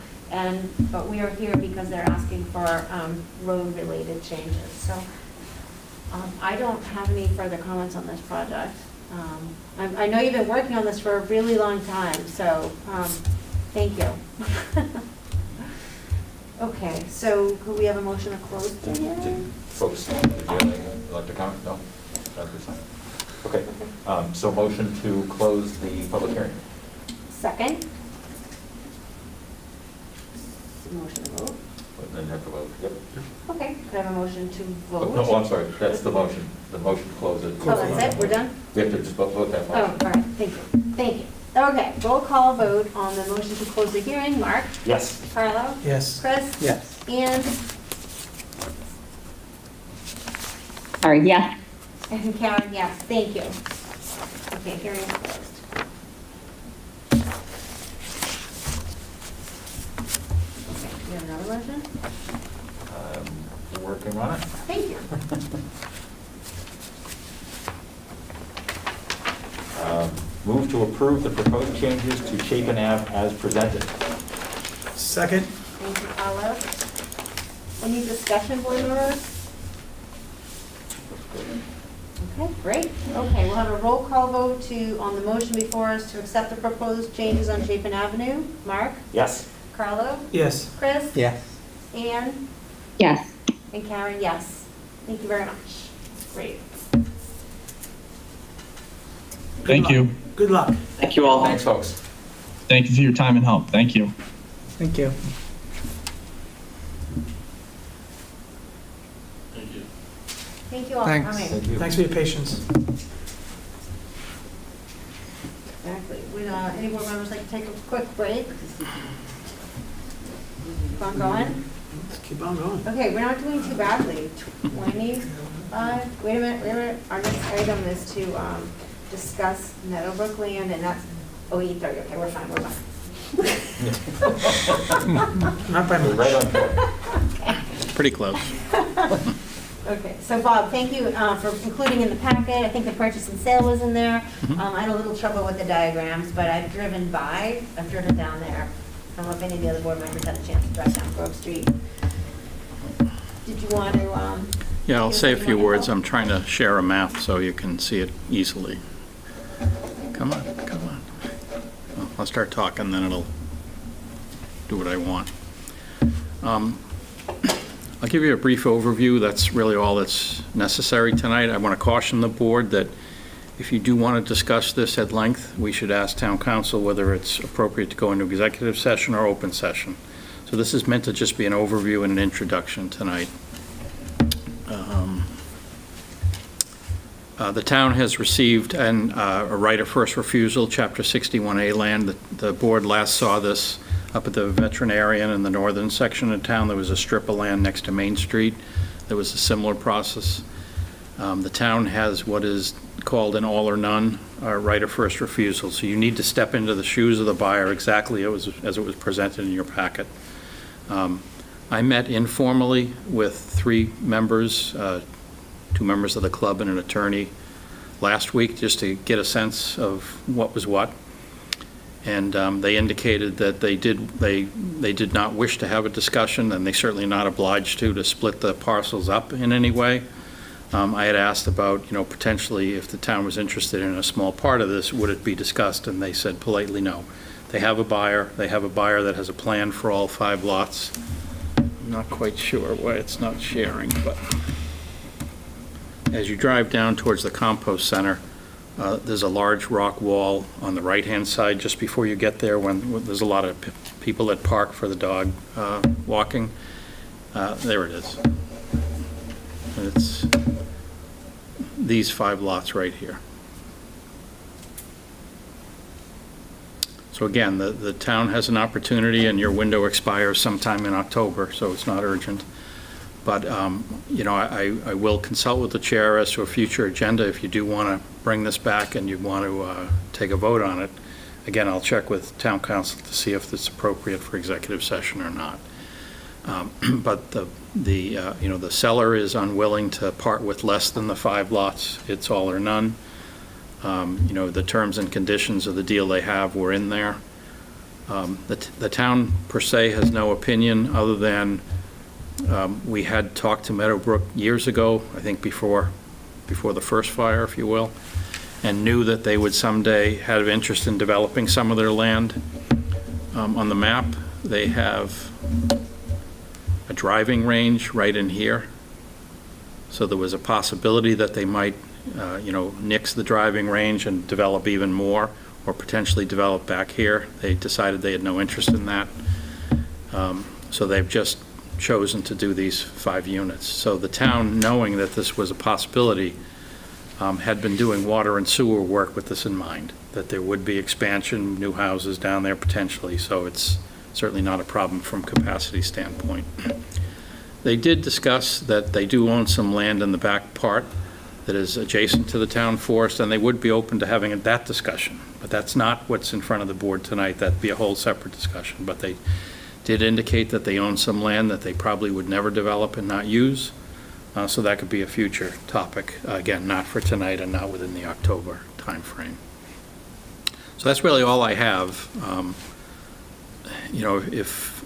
But we are here because they're asking for road-related changes. So, I don't have any further comments on this project. I know you've been working on this for a really long time, so thank you. Okay, so could we have a motion to close the hearing? Folks, did you like to comment? No? Not this time. Okay. So motion to close the public hearing. Second. Motion to vote. And then have to vote. Yep. Okay, could I have a motion to vote? No, I'm sorry. That's the motion. The motion to close it. Oh, that's it? We're done? We have to just vote that Oh, motion. all right, thank you. Thank you. Okay, roll call vote on the motion to close the hearing. Mark? Yes. Carlo? Yes. Chris? Yes. And? Sorry, yes. And Karen, yes, thank you. Okay, hearing is closed. Okay, you have another motion? Working on it. Thank you. Move to approve the proposed changes to Chapin Ave as presented. Second? Thank you, Carla. Any discussion, board members? Okay, great. Okay, we'll have a roll call vote on the motion before us to accept the proposed changes on Chapin Avenue. Mark? Yes. Carlo? Yes. Chris? Yes. Anne? Yes. And Karen, yes. Thank you very much. Great. Thank you. Good luck. Thank you all. Thanks, folks. Thank you for your time and help. Thank you. Thank you. Thank you all for Thanks. coming. Thank you. Thanks for your patience. Exactly. Would any board members like to take a quick break? Keep on going? Let's keep on going. Okay, we're not doing too badly. 25, wait a minute. Our next item is to discuss Meadowbrook land, and that's, 8:30. Okay, we're fine. Not by We're much. right on point. Pretty close. Okay, so Bob, thank you for including in the packet. I think the purchase and sale was in there. I had a little trouble with the diagrams, but I've driven down there. I don't know if any of the other board members had a chance to drive down Grove Street. Did you want to? Yeah, I'll say a few words. I'm trying to share a map so you can see it easily. Come on. Well, I'll start talking, then it'll do what I want. I'll give you a brief overview. That's really all that's necessary tonight. I want to caution the board that if you do want to discuss this at length, we should ask town council whether it's appropriate to go into executive session or open session. So this is meant to just be an overview and an introduction tonight. The town has received a right of first refusal, Chapter 61A land. The board last saw this up at the veterinarian in the northern section of town. There was a strip of land next to Main Street. There was a similar process. The town has what is called an all or none right of first refusal. So you need to step into the shoes of the buyer exactly as it was presented in your packet. I met informally with 3 members, 2 members of the club and an attorney last week just to get a sense of what was what. And they indicated that they did not wish to have a discussion, and they certainly not obliged to split the parcels up in any way. I had asked about, potentially if the town was interested in a small part of this, would it be discussed? And they said politely no. They have a buyer. They have a buyer that has a plan for all 5 lots. I'm not quite sure why it's not sharing, but as you drive down towards the compost center, there's a large rock wall on the right-hand side just before you get there when there's a lot of people that park for the dog walking. There it is. And it's these 5 lots right here. So again, the town has an opportunity, and your window expires sometime in October, so it's not urgent. But, I will consult with the chair as to a future agenda if you do want to bring this back and you want to take a vote on it. Again, I'll check with town council to see if it's appropriate for executive session or not. But the seller is unwilling to part with less than the 5 lots. It's all or none. The terms and conditions of the deal they have were in there. The town per se has no opinion other than we had talked to Meadowbrook years ago, I think before the first fire, if you will, and knew that they would someday have interest in developing some of their land. On the map, they have a driving range right in here. So there was a possibility that they might, nix the driving range and develop even more, or potentially develop back here. They decided they had no interest in that. So they've just chosen to do these 5 units. So the town, knowing that this was a possibility, had been doing water and sewer work with this in mind, that there would be expansion, new houses down there potentially, so it's certainly not a problem from capacity standpoint. They did discuss that they do own some land in the back part that is adjacent to the town forest, and they would be open to having that discussion, but that's not what's in front of the board tonight. That'd be a whole separate discussion, but they did indicate that they own some land that they probably would never develop and not use. So that could be a future topic. Again, not for tonight and not within the October timeframe. So that's really all I have. If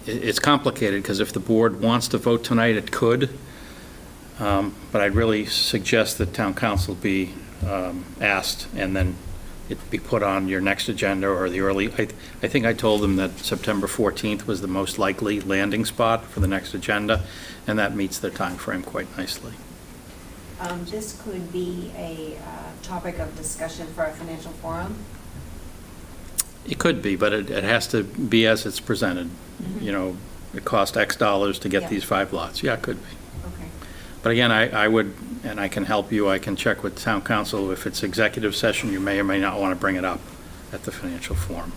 it's complicated, because if the board wants to vote tonight, it could. But I'd really suggest that town council be asked, and then it be put on your next agenda or the early, I think I told them that September 14th was the most likely landing spot for the next agenda, and that meets their time frame quite nicely. This could be a topic of discussion for a financial forum. It could be, but it has to be as it's presented. You know, it cost X dollars to get Yeah. these 5 lots. Yeah, it could be. Okay. But again, I would, and I can help you, I can check with town council. If it's executive session, you may or may not want to bring it up at the financial forum.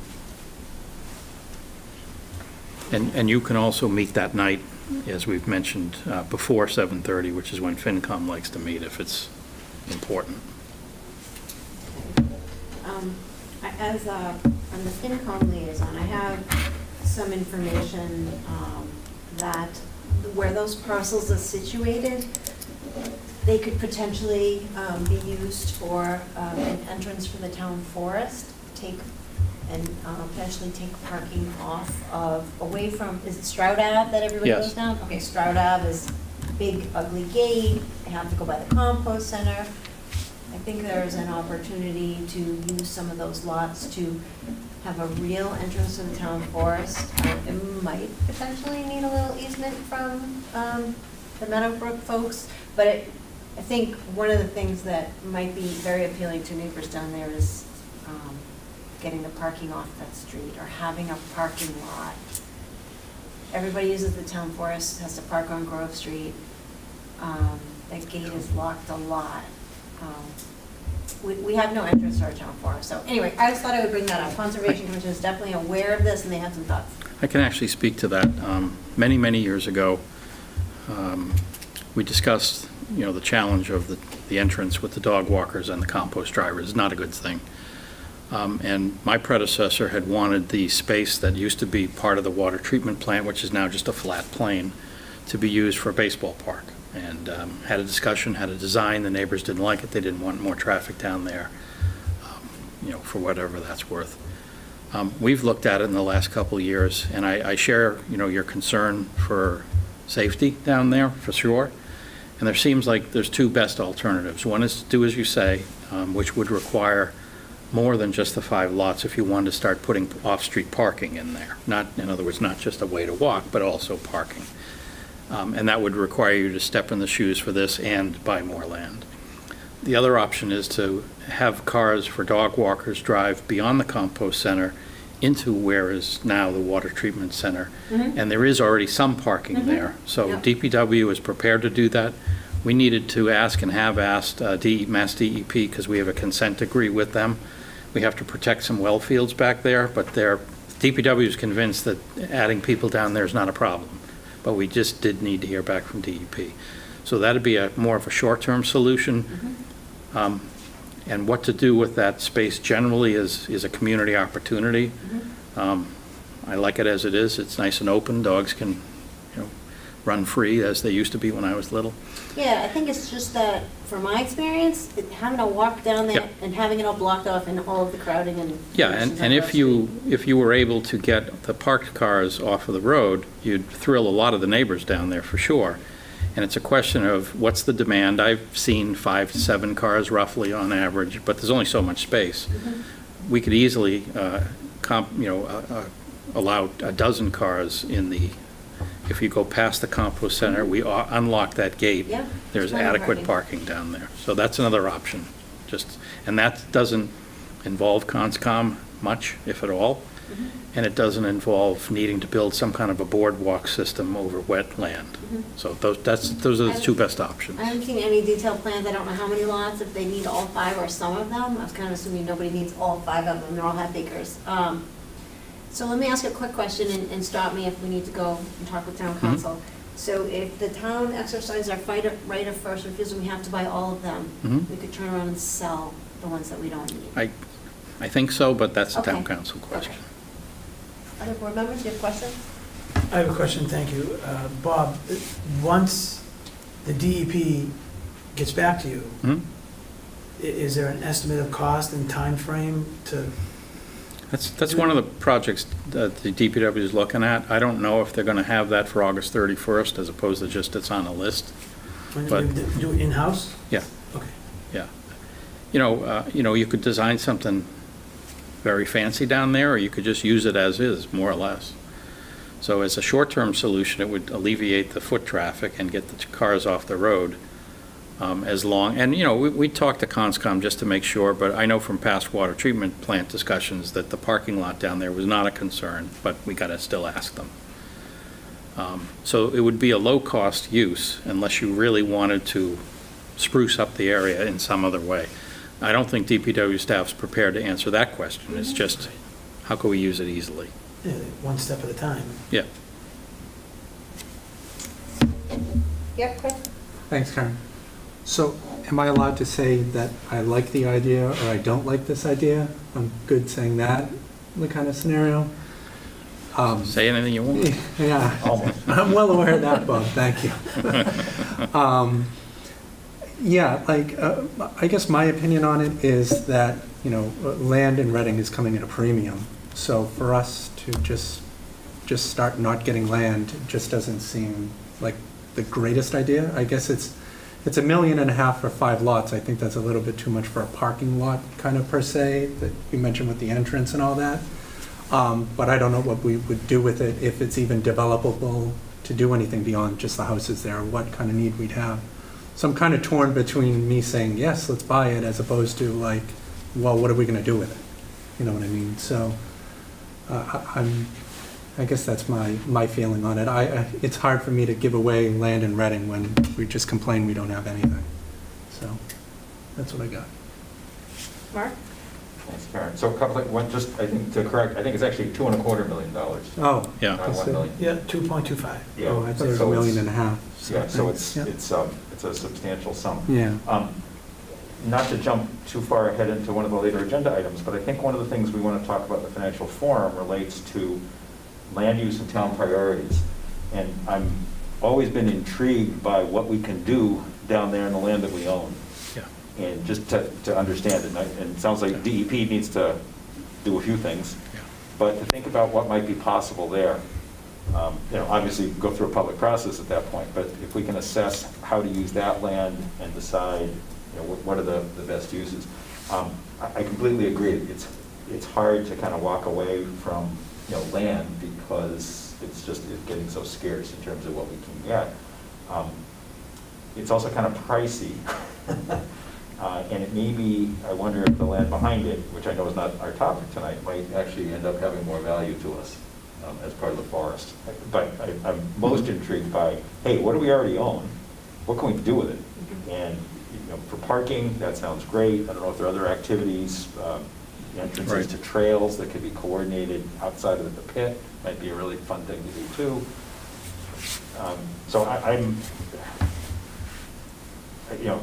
And you can also meet that night, as we've mentioned, before 7:30, which is when FinCom likes to meet if it's important. On the FinCom liaison, I have some information that where those parcels are situated, they could potentially be used for an entrance for the town forest, potentially take parking off of, away from, is it Stroud Ave that everybody Yes. goes down? Okay, Stroud Ave is big ugly gate, they have to go by the compost center. I think there's an opportunity to use some of those lots to have a real entrance to the town forest. It might potentially need a little easement from the Meadowbrook folks, but I think one of the things that might be very appealing to neighbors down there is getting the parking off that street or having a parking lot. Everybody uses the town forest, has to park on Grove Street. That gate is locked a lot. We have no entrance to our town forest. So anyway, I just thought I would bring that up. Conservation Commission is definitely aware of this and they have some thoughts. I can actually speak to that. Many, many years ago, we discussed, you know, the challenge of the entrance with the dog walkers and the compost drivers. It's not a good thing. And my predecessor had wanted the space that used to be part of the water treatment plant, which is now just a flat plain, to be used for a baseball park. And had a discussion, had a design. The neighbors didn't like it. They didn't want more traffic down there, you know, for whatever that's worth. We've looked at it in the last couple of years, and I share, you know, your concern for safety down there, for sure. And there seems like there's 2 best alternatives. One is to do as you say, which would require more than just the 5 lots if you wanted to start putting off-street parking in there. Not, in other words, not just a way to walk, but also parking. And that would require you to step in the shoes for this and buy more land. The other option is to have cars for dog walkers drive beyond the compost center into where is now the water treatment center. And there is already some parking there. So DPW is prepared to do that. We needed to ask and have asked Mass DEP, because we have a consent decree with them. We have to protect some well fields back there, but DPW is convinced that adding people down there is not a problem. But we just did need to hear back from DEP. So that'd be more of a short-term solution. And what to do with that space generally is a community opportunity. I like it as it is. It's nice and open. Dogs can, you know, run free as they used to be when I was little. Yeah, I think it's just that, from my experience, having to walk down there Yeah. and having it all blocked off and all of the crowding and. Yeah, and if you were able to get the parked cars off of the road, you'd thrill a lot of the neighbors down there for sure. And it's a question of what's the demand. I've seen 5 to 7 cars roughly on average, but there's only so much space. We could easily, allow a dozen cars in the. If you go past the compost center, we unlock that gate. Yeah, There's plenty of adequate parking down there. So that's another option. And that doesn't involve CONSCOM much, if at all. And it doesn't involve needing to build some kind of a boardwalk system over wetland. So those are the 2 best options. I haven't seen any detailed plans. I don't know how many lots, if they need all 5 or some of them. I was kind of assuming nobody needs all 5 of them. They're all half acres. So let me ask a quick question and stop me if we need to go and talk with town council. So if the town exercises our right of first refusal, we have to buy all of them. We could turn around and sell the ones that we don't need. I think so, but that's a town Okay. council question. Other board members, do you have questions? I have a question, thank you. Bob, once the DEP gets back to you, is there an estimate of cost and time frame to That's one of the projects that the DPW is looking at. I don't know if they're going to have that for August 31st as opposed to just it's on a list. But- When you do it in-house? Yeah. Okay. Yeah. You could design something very fancy down there, or you could just use it as is, more or less. So as a short-term solution, it would alleviate the foot traffic and get the cars off the road we talked to Conscom just to make sure, but I know from past water treatment plant discussions that the parking lot down there was not a concern, but we got to still ask them. So it would be a low-cost use unless you really wanted to spruce up the area in some other way. I don't think DPW staff's prepared to answer that question. It's just, how can we use it easily? Yeah, one step at a time. Yeah. Yep, Chris? Thanks, Karen. So am I allowed to say that I like the idea or I don't like this idea? I'm good saying that, the kind of scenario? Say anything you want. Yeah, I'm well aware of that, Bob, thank you. I guess my opinion on it is that, land in Reading is coming at a premium. So for us to just start not getting land just doesn't seem like the greatest idea. I guess it's $1.5 million for 5 lots. I think that's a little bit too much for a parking lot kind of per se, that you mentioned with the entrance and all that. But I don't know what we would do with it, if it's even developable to do anything beyond just the houses there, what kind of need we'd have. So I'm kind of torn between me saying, yes, let's buy it, as opposed to like, well, what are we going to do with it? You know what I mean? So I guess that's my feeling on it. It's hard for me to give away land in Reading when we just complain we don't have anything. So that's what I got. Mark? Thanks, Karen. So a couple, I think to correct, I think it's actually $2.25 million. Oh. Yeah. Not 1 million. Yeah, 2.25. Yeah. Oh, I thought it was $1.5 million. So thanks. it's a substantial sum. Yeah. Not to jump too far ahead into one of the later agenda items, but I think one of the things we want to talk about in the financial forum relates to land use and town priorities. And I'm always been intrigued by what we can do down there in the land that we own. Yeah. And just to understand it, and it sounds like DEP needs to do a few things, Yeah. but to think about what might be possible there. Obviously go through a public process at that point, but if we can assess how to use that land and decide, what are the best uses. I completely agree. It's hard to kind of walk away from, land because it's getting so scarce in terms of what we can get. It's also kind of pricey. And it may be, I wonder if the land behind it, which I know is not our topic tonight, might actually end up having more value to us as part of the forest. But I'm most intrigued by, hey, what do we already own? What can we do with it? And for parking, that sounds great. I don't know if there are other activities, entrances Right. to trails that could be coordinated outside of the pit. Might be a really fun thing to do too. So I'm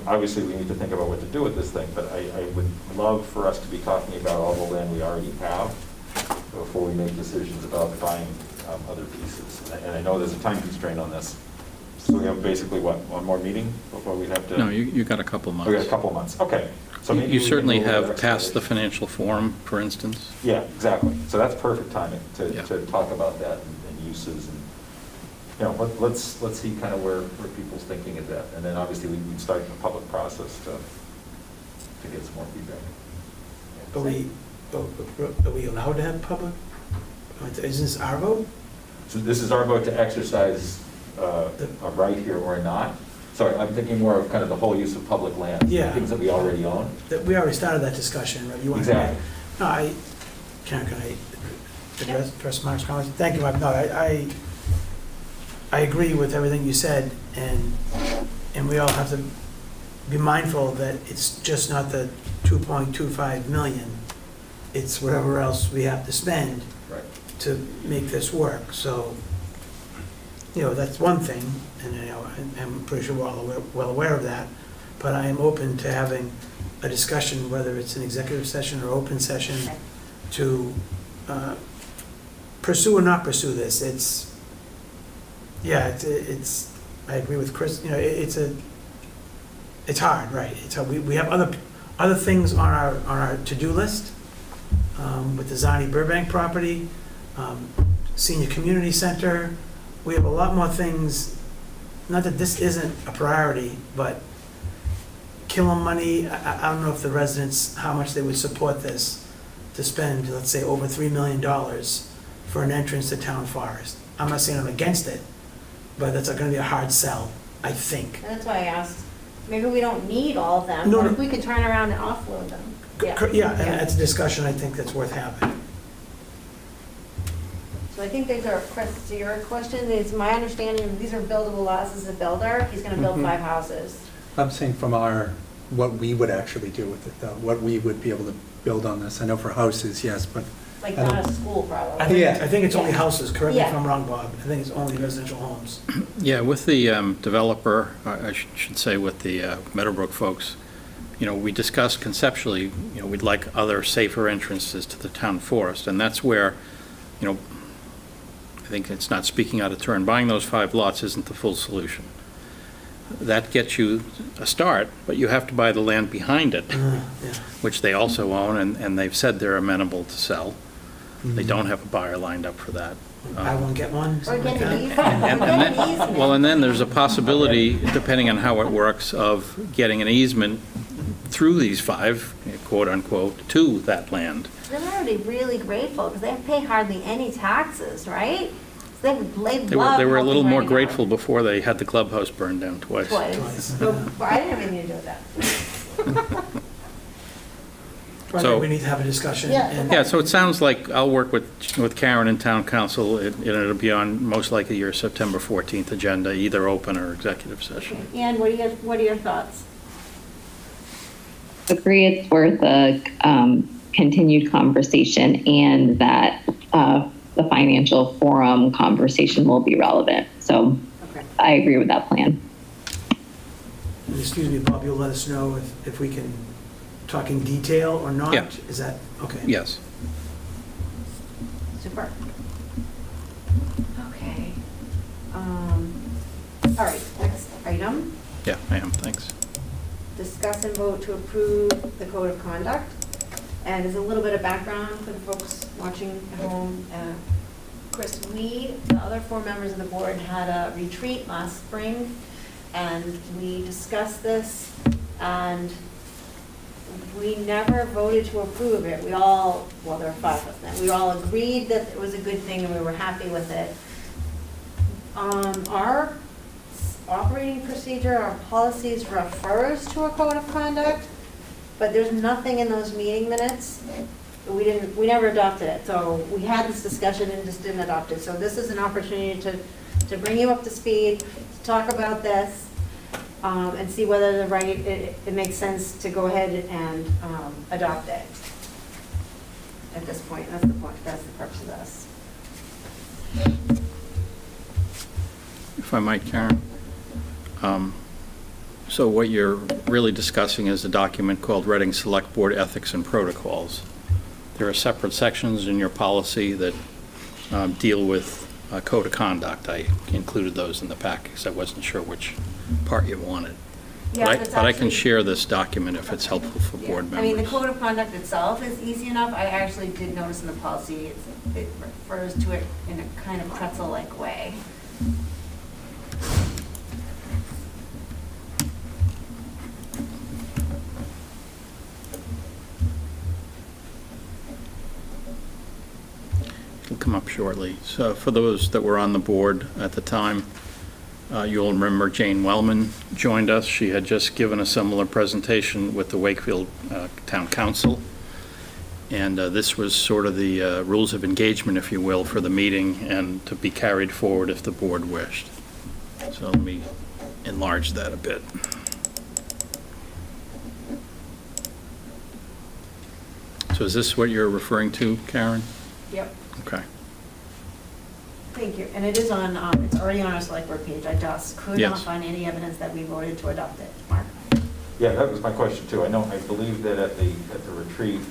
obviously we need to think about what to do with this thing, but I would love for us to be talking about all the land we already have before we make decisions about buying other pieces. And I know there's a time constraint on this. So we have basically, one more meeting before we have to? No, you got a couple months. We got a couple months, okay. So maybe You we can certainly do a little have passed the exploration. financial forum, for instance. Yeah, exactly. So that's perfect timing to Yeah. talk about that and uses and, let's see kind of where people's thinking is at. And then obviously we'd start the public process to get some more feedback. Are we allowed to have public? Is this our vote? So this is our vote to exercise a right here or not. Sorry, I'm thinking more of kind of the whole use of public land. Yeah. Things that we already own. We already started that discussion, right? You want Exactly. No, can I address Mark's comments? Thank you, Mark. No, I agree with everything you said, and we all have to be mindful that it's just not the 2.25 million. It's whatever else we have to spend Right. to make this work. So, that's one thing, and I'm pretty sure we're all well aware of that, but I am open to having a discussion, whether it's an executive session or open session, to pursue or not pursue this. It's I agree with Chris, it's hard, right? We have other things on our to-do list, with the Zani Burbank property, senior community center. We have a lot more things, not that this isn't a priority, but Killam money, I don't know if the residents, how much they would support this, to spend, let's say, over $3 million for an entrance to town forest. I'm not saying I'm against it, but that's gonna be a hard sell, I think. And that's why I asked, maybe we don't need all of them, No, but no. if we could turn around and offload them. Yeah, and that's a discussion I think that's worth having. So I think these are, Chris, to your question, is my understanding, these are buildable lots as a builder, he's gonna build 5 houses. I'm saying from what we would actually do with it, though, what we would be able to build on this. I know for houses, yes, but. Like I don't- not a school probably. I think it's only houses, correct me if Yeah. I'm wrong, Bob. I think it's only residential homes. Yeah, with the developer, I should say with the Meadowbrook folks, we discussed conceptually, we'd like other safer entrances to the town forest, and that's where, I think it's not speaking out of turn, buying those 5 lots isn't the full solution. That gets you a start, but you have to buy the land behind it, which they also own, and they've said they're amenable to sell. They don't have a buyer lined up for that. Buy one, get one, Or something like get an that. easement. Well, and then there's a possibility, depending on how it works, of getting an easement through these 5, quote unquote, to that land. They're already really grateful, because they pay hardly any taxes, right? So They were a little more grateful before they had the clubhouse burned down twice. Twice. So, I didn't have anything to do with that. I So- think we need to have a discussion. Yeah. and- Yeah, so it sounds like I'll work with Karen and town council, and it'll be on most likely your September 14th agenda, either open or executive session. Ian, what are your thoughts? Agree it's worth a continued conversation, and that the financial forum conversation will be relevant. So Okay. I agree with that plan. And excuse me, Bob, you'll let us know if we can talk in detail or not? Yeah. Is that, okay. Yes. Super. Okay. All right, next item. Yeah, I am, thanks. Discuss and vote to approve the code of conduct. And there's a little bit of background for the folks watching at home. Chris, the other 4 members of the board, had a retreat last spring, and we discussed this, and we never voted to approve it. We all, well, there were 5 of us then, we all agreed that it was a good thing and we were happy with it. Our operating procedure, our policies refers to a code of conduct, but there's nothing in those meeting minutes. We never adopted it, so we had this discussion and just didn't adopt it. So this is an opportunity to bring you up to speed, to talk about this, and see whether it makes sense to go ahead and adopt it at this point. That's the point, that's the purpose of this. If I might, Karen. So what you're really discussing is a document called Reading Select Board Ethics and Protocols. There are separate sections in your policy that deal with code of conduct. I included those in the pack because I wasn't sure which part you wanted. Yeah, But I can share this document if it's helpful for board members. I mean, the code of conduct itself is easy enough. I actually did notice in the policy, it refers to it in a kind of pretzel-like way. It'll come up shortly. So for those that were on the board at the time, you'll remember Jane Wellman joined us. She had just given a similar presentation with the Wakefield Town Council. And this was sort of the rules of engagement, if you will, for the meeting and to be carried forward if the board wished. So let me enlarge that a bit. So is this what you're referring to, Karen? Yep. Okay. Thank you. And it is on, it's already on our select board page. I just could not Yes. find any evidence that we voted to adopt it. Mark? Yeah, that was my question too. I believe that at the retreat,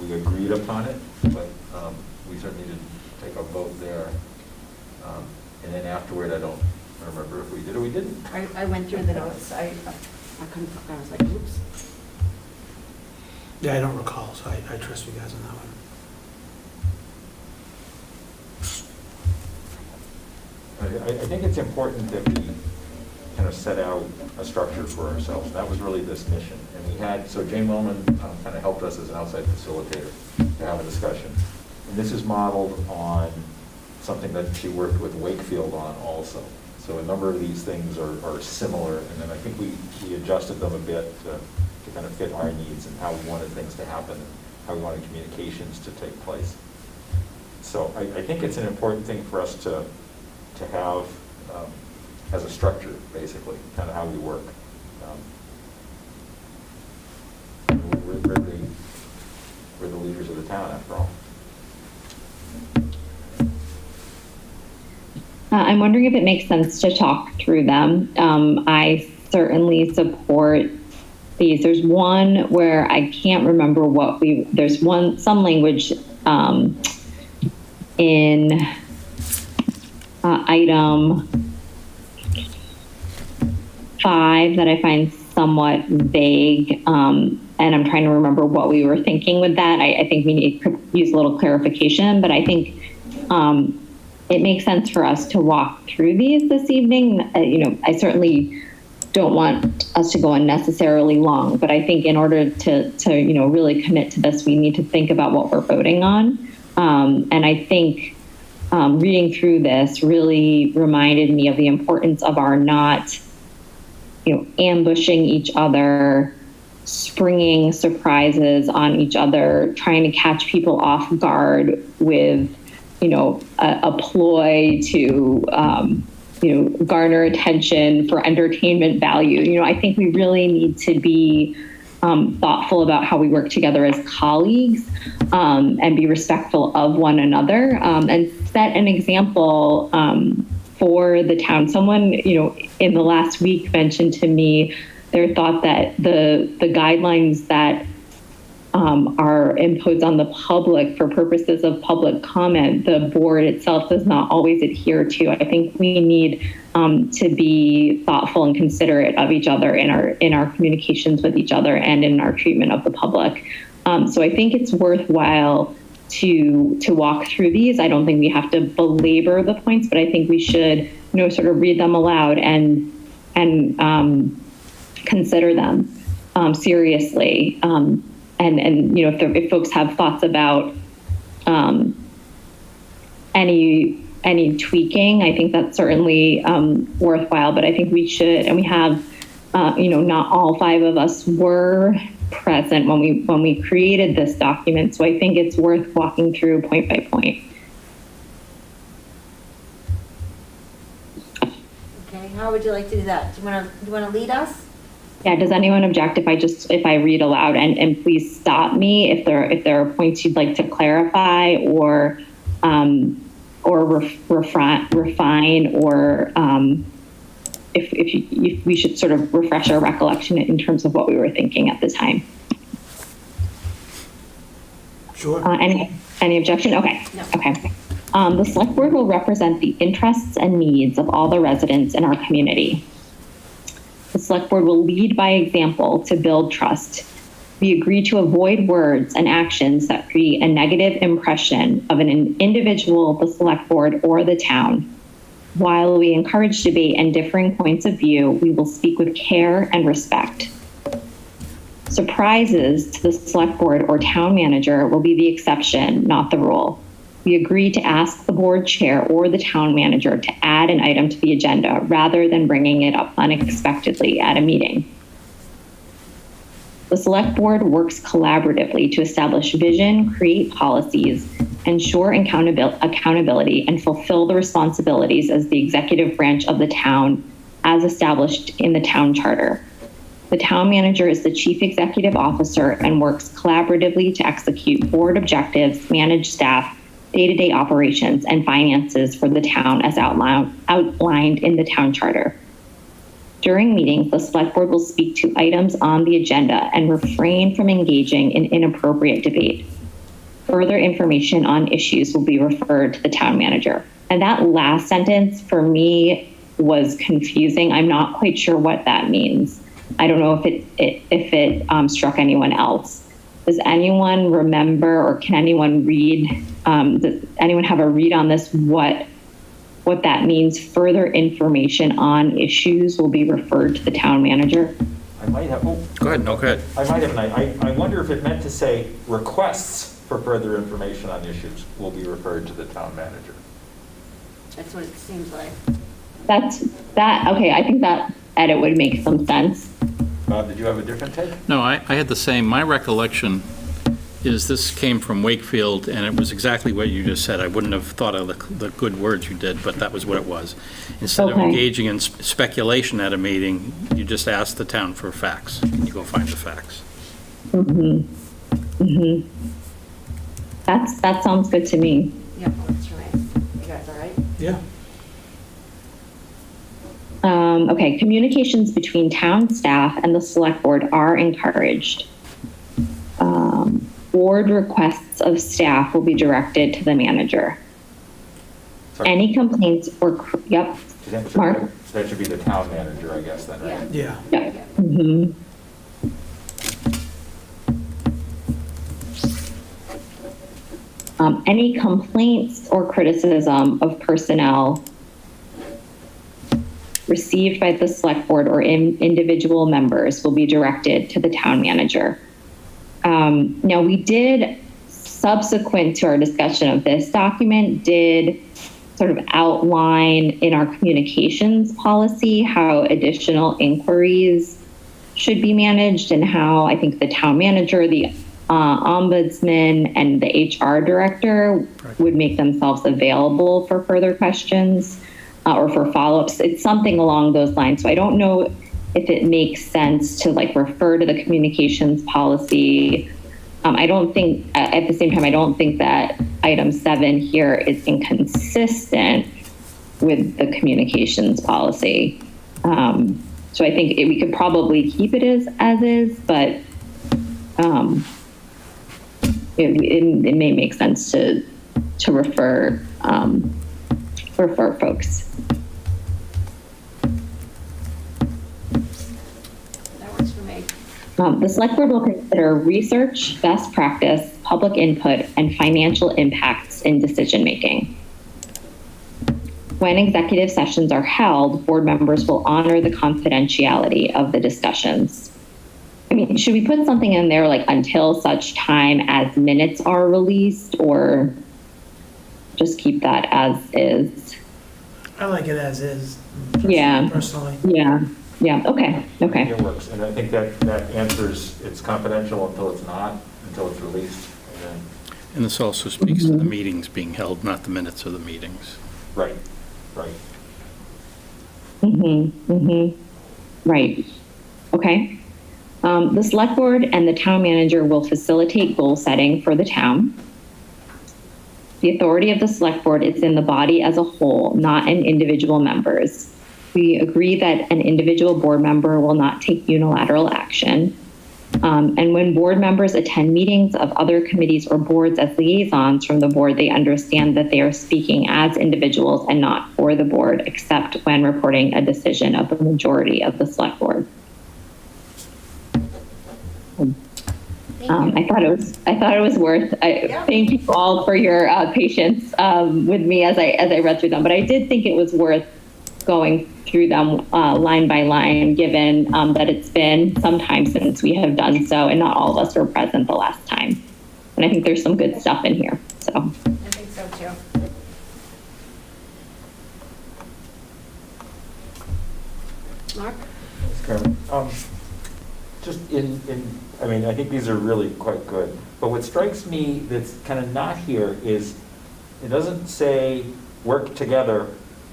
we agreed upon it, but we certainly didn't take a vote there. And then afterward, I don't remember if we did or we didn't. I went through the notes. I couldn't, I was like, oops. Yeah, I don't recall, so I trust you guys on that one. I think it's important that we kind of set out a structure for ourselves. That was really this mission. And we had, so Jane Willman kind of helped us as an outside facilitator to have a discussion. And this is modeled on something that she worked with Wakefield on also. So a number of these things are similar, and then I think we adjusted them a bit to kind of fit our needs and how we wanted things to happen, and how we wanted communications to take place. So I think it's an important thing for us to have as a structure, basically, kind of how we work. We're the leaders of the town, after all. I'm wondering if it makes sense to talk through them. I certainly support these. There's one where I can't remember there's some language in item 5 that I find somewhat vague, and I'm trying to remember what we were thinking with that. I think we need to use a little clarification, but I think it makes sense for us to walk through these this evening. I certainly don't want us to go unnecessarily long, but I think in order to really commit to this, we need to think about what we're voting on. And I think reading through this really reminded me of the importance of our not, ambushing each other, springing surprises on each other, trying to catch people off guard with, a ploy to, garner attention for entertainment value. I think we really need to be thoughtful about how we work together as colleagues, and be respectful of one another, and set an example for the town. Someone, in the last week mentioned to me their thought that the guidelines that are imposed on the public for purposes of public comment, the board itself does not always adhere to. I think we need to be thoughtful and considerate of each other in our communications with each other and in our treatment of the public. So I think it's worthwhile to walk through these. I don't think we have to belabor the points, but I think we should, sort of read them aloud and consider them seriously. And if folks have thoughts about any tweaking, I think that's certainly worthwhile. But I think we should, and we have, not all 5 of us were present when we created this document. So I think it's worth walking through point by point. Okay, how would you like to do that? Do you want to lead us? Yeah, does anyone object if I read aloud, and please stop me if there are points you'd like to clarify or refine, or if we should sort of refresh our recollection in terms of what we were thinking at the time. Sure. Any objection? Okay. No. Okay. The select board will represent the interests and needs of all the residents in our community. The select board will lead by example to build trust. We agree to avoid words and actions that create a negative impression of an individual, the select board, or the town. While we encourage debate and differing points of view, we will speak with care and respect. Surprises to the select board or town manager will be the exception, not the rule. We agree to ask the board chair or the town manager to add an item to the agenda rather than bringing it up unexpectedly at a meeting. The select board works collaboratively to establish vision, create policies, ensure accountability, and fulfill the responsibilities as the executive branch of the town as established in the town charter. The town manager is the chief executive officer and works collaboratively to execute board objectives, manage staff, day-to-day operations, and finances for the town as outlined in the town charter. During meetings, the select board will speak to items on the agenda and refrain from engaging in inappropriate debate. Further information on issues will be referred to the town manager. And that last sentence for me was confusing. I'm not quite sure what that means. I don't know if it struck anyone else. Does anyone remember, or can anyone read, does anyone have a read on this, what that means? Further information on issues will be referred to the town manager. I might have, oh. Go ahead, no, go ahead. I might have, I wonder if it meant to say requests for further information on issues will be referred to the town manager. That's what it seems like. Okay, I think that edit would make some sense. Bob, did you have a different take? No, I had the same. My recollection is this came from Wakefield, and it was exactly what you just said. I wouldn't have thought of the good words you did, but that was what it was. Instead of engaging in speculation at a meeting, you just ask the town for facts, and you go find the facts. That sounds good to me. Yep, that's right. You guys all right? Yeah. Okay, communications between town staff and the select board are encouraged. Board requests of staff will be directed to the manager. Sorry. Any complaints or, yep, Mark? That should be the town manager, I guess, then, right? Yeah. Yeah. Any complaints or criticism of personnel received by the select board or individual members will be directed to the town manager. Now, we did, subsequent to our discussion of this document, did sort of outline in our communications policy how additional inquiries should be managed and how I think the town manager, the ombudsman, and the HR director would make themselves available for further questions or for follow-ups. It's something along those lines. So I don't know if it makes sense to like refer to the communications policy. I don't think, at the same time, I don't think that item 7 here is inconsistent with the communications policy. So I think we could probably keep it as is, but it may make sense to refer folks. That works for me. The select board will consider research, best practice, public input, and financial impacts in decision making. When executive sessions are held, board members will honor the confidentiality of the discussions. I mean, should we put something in there like until such time as minutes are released, or just keep that as is? I like it as is. Yeah. Personally. Yeah. Okay. It works, and I think that answers it's confidential until it's not, until it's released. And this also speaks to the meetings being held, not the minutes of the meetings. Right. Right. Okay. The select board and the town manager will facilitate goal setting for the town. The authority of the select board is in the body as a whole, not in individual members. We agree that an individual board member will not take unilateral action. And when board members attend meetings of other committees or boards as liaisons from the board, they understand that they are speaking as individuals and not for the board, except when reporting a decision of the majority of the select board. I thought it was worth. Thank you all for your patience with me as I read through them. But I did think it was worth going through them line by line, given that it's been some time since we have done so, and not all of us were present the last time. And I think there's some good stuff in here. So I think so too. Mark? Carmen. Just I mean, I think these are really quite good. But what strikes me that's kind of not here is it doesn't say work together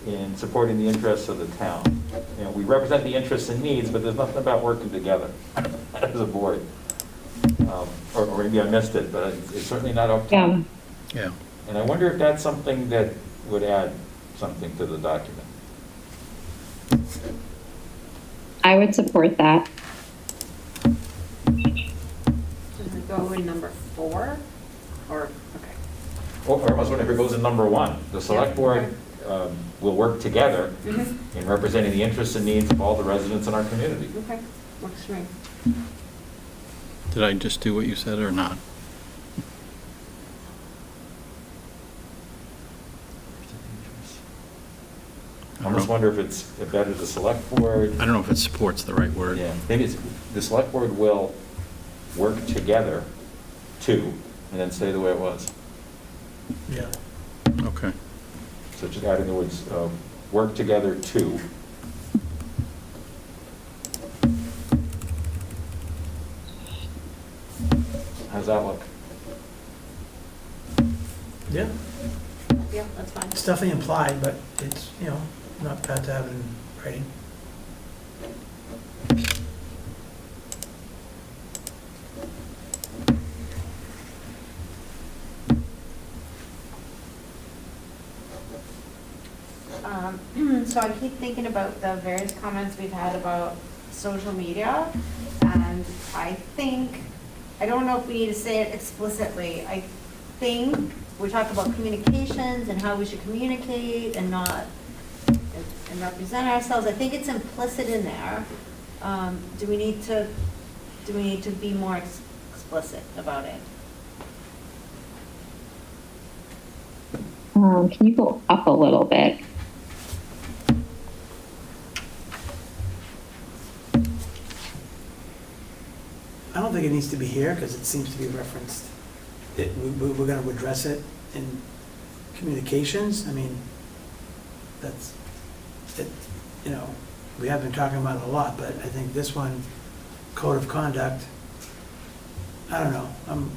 in supporting the interests of the town. You know, we represent the interests and needs, but there's nothing about working together as a board. Or maybe I missed it, but it's certainly not up to. Yeah. And I wonder if that's something that would add something to the document. I would support that. Does it go in number 4? Or, okay. Or almost whenever it goes in number 1, the select board will work together in representing the interests and needs of all the residents in our community. Okay, works for me. Did I just do what you said or not? I almost wonder if it's better the select board. I don't know if it supports the right word. Yeah, maybe it's, the select board will work together to, and then stay the way it was. Yeah. Okay. So just adding the words, work together to. How's that look? Yeah, Yeah, that's fine. it's definitely implied, but it's, not bad to have it in writing. So I keep thinking about the various comments we've had about social media, and I think, I don't know if we need to say it explicitly, I think we talk about communications and how we should communicate and not, and represent ourselves, I think it's implicit in there. Do we need to be more explicit about it? Can you go up a little bit? I don't think it needs to be here because it seems to be referenced. We're going to address it in communications. I mean, that's, it. We have been talking about it a lot, but I think this one, code of conduct, I don't know. I'm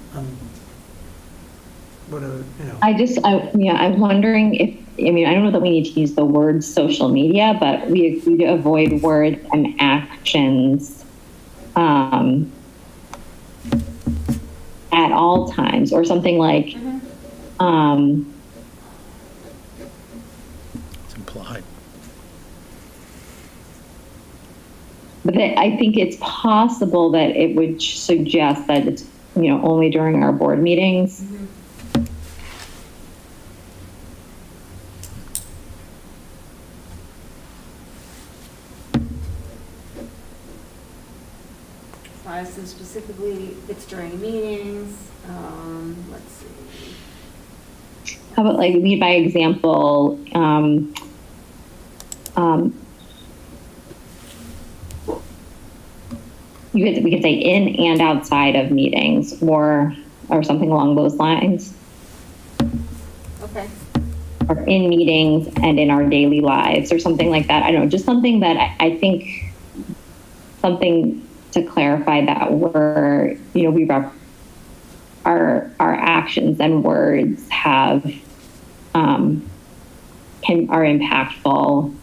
whatever, I'm wondering if, I don't know that we need to use the word social media, but we agree to avoid words and actions at all times, or something like, It's implied. but I think it's possible that it would suggest that it's, only during our board meetings. So specifically, it's during meetings, let's see. How about like lead by example? We could say in and outside of meetings, or something along those lines. Okay. Or in meetings and in our daily lives, or something like that. I don't know, just something that I think, something to clarify that we're, our actions and words have, are impactful,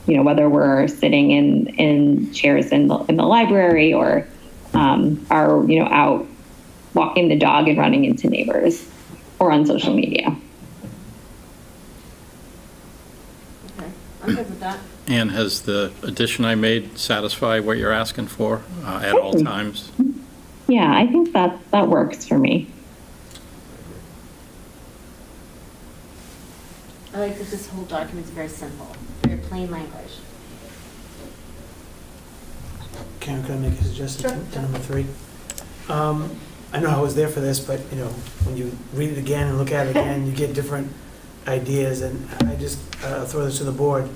whether we're sitting in chairs in the library or are, out walking the dog and running into neighbors or on social media. Okay, I'm good with that. And has the addition I made satisfy what you're asking for at all times? Yeah, I think that works for me. I like that this whole document's very simple, very plain language. Karen, can I make a suggestion Sure. to number 3? I know I was there for this, but, when you read it again and look at it again, you get different ideas, and I just throw this to the board.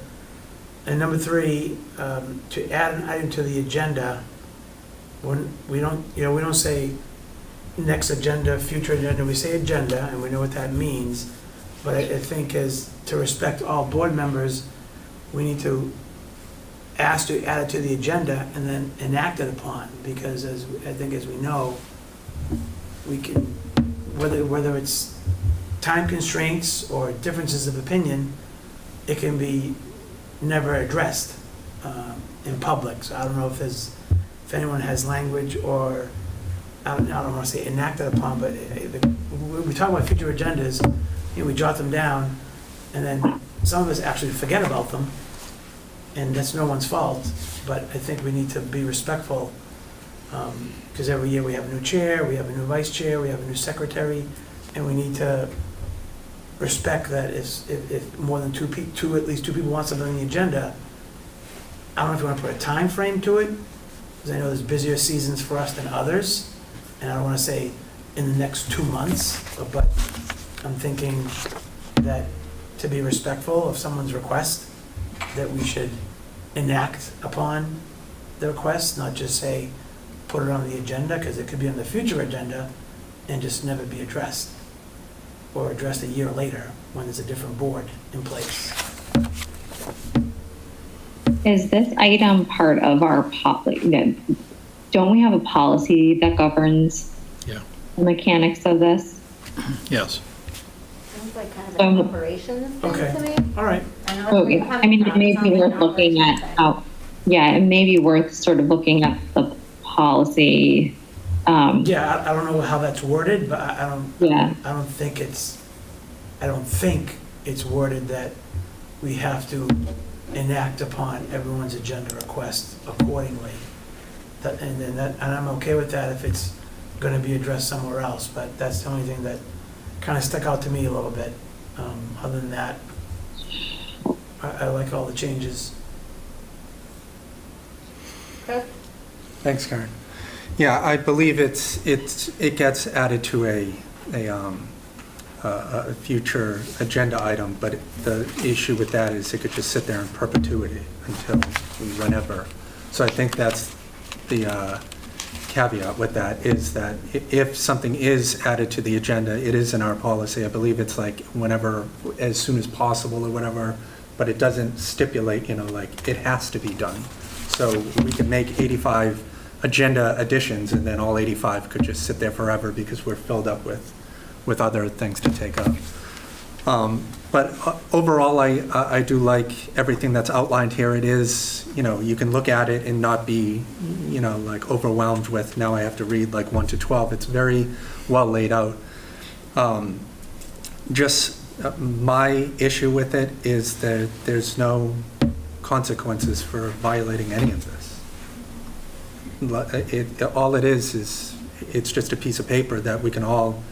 And number 3, to add an item to the agenda, when we don't say next agenda, future agenda, we say agenda, and we know what that means. But I think as to respect all board members, we need to ask to add it to the agenda and then enact it upon, because as we know, we can, whether it's time constraints or differences of opinion, it can be never addressed in public. So I don't know if anyone has language, or I don't want to say enacted upon, but when we talk about future agendas, we jot them down, and then some of us actually forget about them, and that's no one's fault. But I think we need to be respectful, because every year we have a new chair, we have a new vice chair, we have a new secretary, and we need to respect that if more than at least two people want something on the agenda, I don't know if you want to put a time frame to it, because I know there's busier seasons for us than others. and I don't want to say in the next 2 months, but I'm thinking that to be respectful of someone's request, that we should enact upon the request, not just say, put it on the agenda, because it could be on the future agenda and just never be addressed, or addressed a year later when there's a different board in place. Is this item part of our don't we have a policy that governs the mechanics of this? Yes. Sounds like kind of an operations thing Okay. to me. All right. I know So, where you're I coming mean, from. it may It's be not like worth an looking at operations how, yeah, it may be worth sort of looking at the policy. Yeah, I don't know how that's worded, but I don't, Yeah. I don't think it's worded that we have to enact upon everyone's agenda request accordingly. And I'm okay with that if it's gonna be addressed somewhere else, but that's the only thing that kind of stuck out to me a little bit. Other than that, I like all the changes. Chris? Thanks, Karen. Yeah, I believe it gets added to a future agenda item, but the issue with that is it could just sit there in perpetuity until whenever. So I think that's the caveat with that, is that if something is added to the agenda, it is in our policy. I believe it's like whenever, as soon as possible or whatever, but it doesn't stipulate, like it has to be done. So we could make 85 agenda additions and then all 85 could just sit there forever because we're filled up with other things to take up. But overall, I do like everything that's outlined here. It is, you can look at it and not be, like overwhelmed with, now I have to read like 1 to 12. It's very well laid out. My issue with it is that there's no consequences for violating any of this. All it is it's just a piece of paper that we can all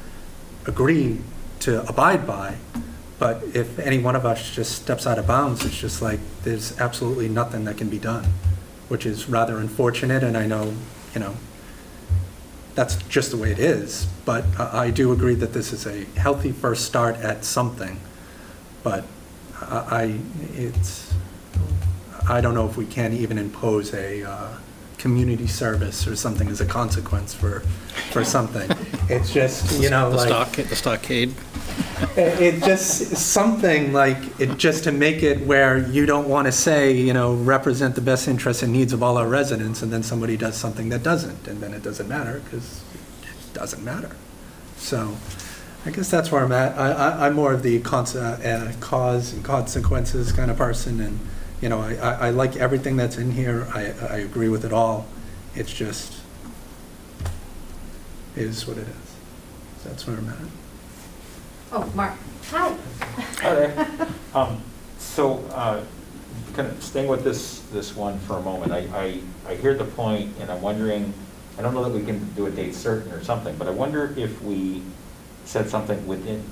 agree to abide by. But if any one of us just steps out of bounds, it's just like there's absolutely nothing that can be done, which is rather unfortunate. And I know, that's just the way it is. But I do agree that this is a healthy first start at something. But I don't know if we can even impose a community service or something as a consequence for something. It's just, The stockade. It just, something like, it just to make it where you don't want to say, represent the best interests and needs of all our residents, and then somebody does something that doesn't, and then it doesn't matter, because it doesn't matter. So, I guess that's where I'm at. I'm more of the cause and consequences kind of person, and, I like everything that's in here. I agree with it all. It's just, is what it is. So that's where I'm at. Oh, Mark. Hi. Hi there. So, kind of staying with this one for a moment, I hear the point, and I'm wondering, I don't know that we can do a date certain or something, but I wonder if we said something within,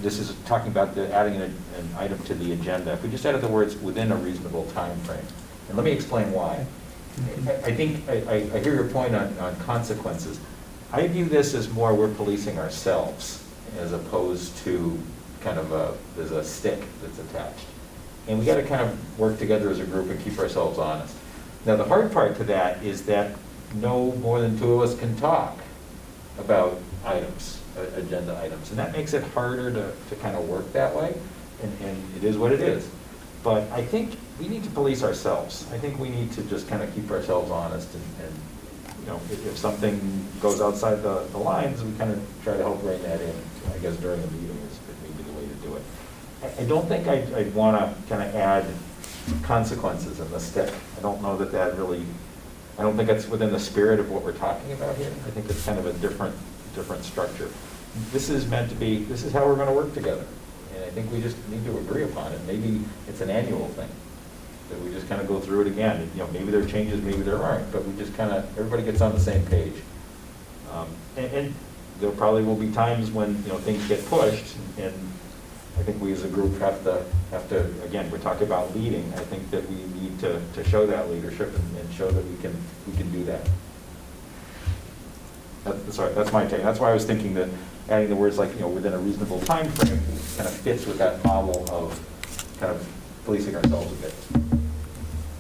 this is talking about adding an item to the agenda, if we just added the words within a reasonable time frame. And let me explain why. I think, I hear your point on consequences. I view this as more we're policing ourselves, as opposed to kind of there's a stick that's attached. And we got to kind of work together as a group and keep ourselves honest. Now, the hard part to that is that no more than 2 of us can talk about items, agenda items. And that makes it harder to kind of work that way. And it is what it is. But I think we need to police ourselves. I think we need to just kind of keep ourselves honest and if something goes outside the lines, we kind of try to help rein that in, I guess, during the meeting is maybe the way to do it. I don't think I'd want to kind of add consequences in the stick. I don't know that really, I don't think that's within the spirit of what we're talking about here. I think it's kind of a different structure. This is meant to be, this is how we're going to work together. And I think we just need to agree upon it. Maybe it's an annual thing, that we just kind of go through it again. Maybe there are changes, maybe there aren't, but we just kind of, everybody gets on the same page. And there probably will be times when, things get pushed, and I think we as a group have to, again, we're talking about leading. I think that we need to show that leadership and show that we can do that. Sorry, that's my take. That's why I was thinking that adding the words like, within a reasonable time frame kind of fits with that model of kind of policing ourselves a bit.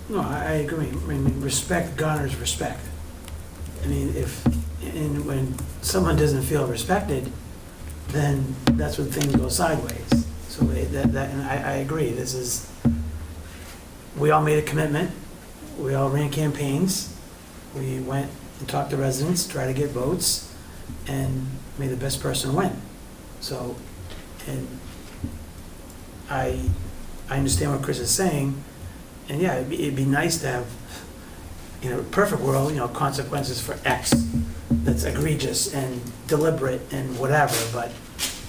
No, I agree. I mean, respect garners respect. I mean, when someone doesn't feel respected, then that's when things go sideways. So and I agree. We all made a commitment. We all ran campaigns. We went and talked to residents, tried to get votes, and made the best person win. So, and I understand what Chris is saying, and yeah, it'd be nice to have, perfect world, consequences for X that's egregious and deliberate and whatever, but,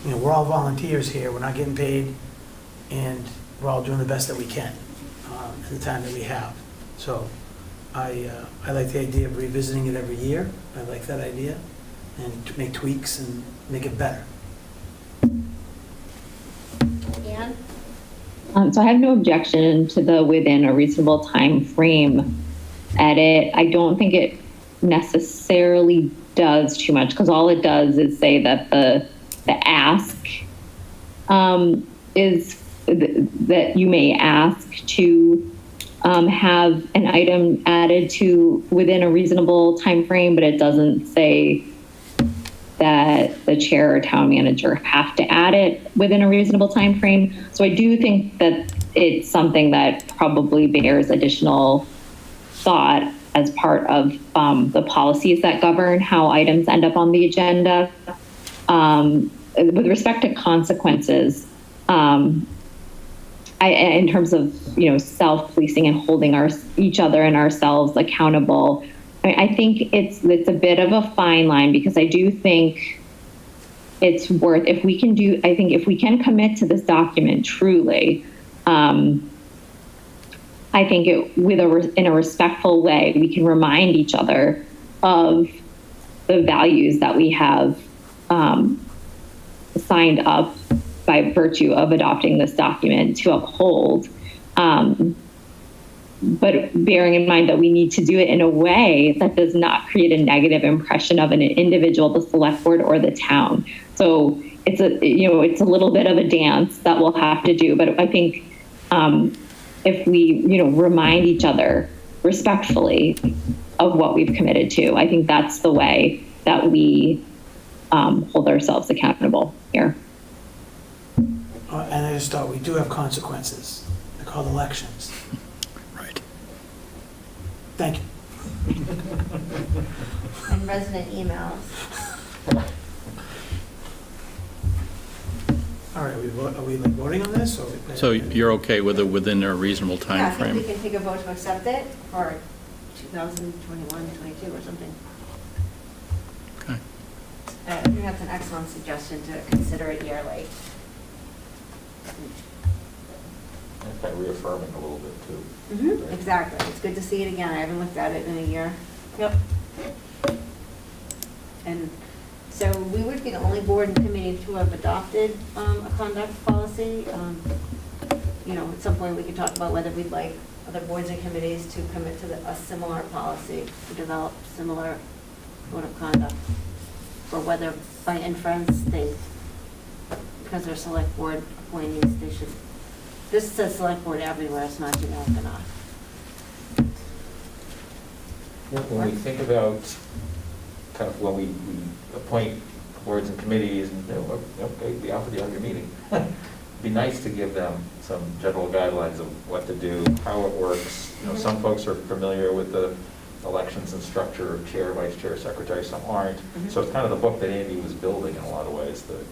we're all volunteers here, we're not getting paid, and we're all doing the best that we can in the time that we have. So I like the idea of revisiting it every year. I like that idea, and to make tweaks and make it better. Ann? So I have no objection to the within a reasonable time frame edit. I don't think it necessarily does too much, because all it does is say that the ask is that you may ask to have an item added to within a reasonable time frame, but it doesn't say that the chair or town manager have to add it within a reasonable time frame. So I do think that it's something that probably bears additional thought as part of the policies that govern how items end up on the agenda. With respect to consequences, in terms of self-policing and holding each other and ourselves accountable, I think it's a bit of a fine line, because I do think it's worth, if we can commit to this document truly, I think in a respectful way, we can remind each other of the values that we have signed up by virtue of adopting this document to uphold. But bearing in mind that we need to do it in a way that does not create a negative impression of an individual, the select board, or the town. So it's a little bit of a dance that we'll have to do. But I think if we, remind each other respectfully of what we've committed to, I think that's the way that we hold ourselves accountable here. And I just thought we do have consequences. They're called elections. Right. Thank you. And resident emails. All right, are we voting on this? Or So you're okay with it within a reasonable Yeah, I time think frame? we can take a vote to accept it for 2021, 22 or something. Okay. I think that's an excellent suggestion to consider it yearly. And kind of reaffirming a little bit too. Mm-hmm. Exactly. It's good to see it again. I haven't looked at it in a year. Yep. And so we would be the only board and committee to have adopted a conduct policy. At some point we could talk about whether we'd like other boards and committees to commit to a similar policy, to develop similar code of conduct, or whether by inference because they're select board appointees, they should. This says select board everywhere. It's not generic enough. When we think about kind of when we appoint boards and committees, and the offer the other meeting, it'd be nice to give them some general guidelines of what to do, how it works. Some folks are familiar with the elections and structure of chair, vice chair, secretary, some aren't. So it's kind of the book that Andy was building in a lot of ways, the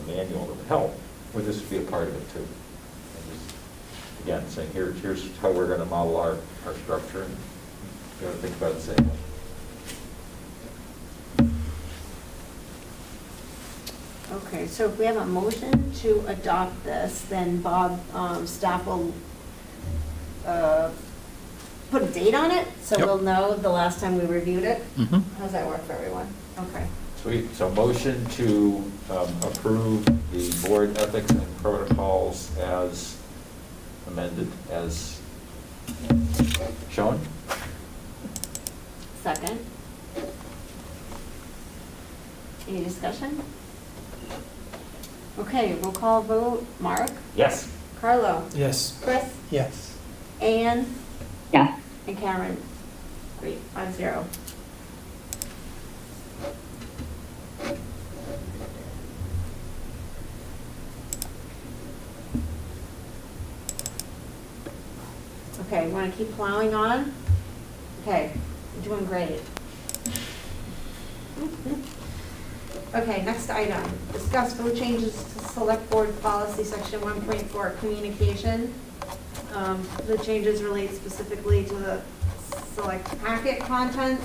manual that would help. Would this be a part of it too? And just, again, saying here's how we're going to model our structure, and you got to think about it the same way. Okay, so if we have a motion to adopt this, then Bob, staff will put a date on it, so Yep. we'll know the last time we reviewed it. Mhm. How's that work for everyone? Okay. Sweet. So motion to approve the board ethics and protocols as amended, as shown. Second. Any discussion? Okay, roll call vote. Mark? Yes. Carlo? Yes. Chris? Yes. Anne? Yes. And Karen? Great, 5-0. Okay, want to keep plowing on? Okay, you're doing great. Okay, next item, discuss vote changes to select board policy section 1.4 communication. The changes relate specifically to the select packet contents.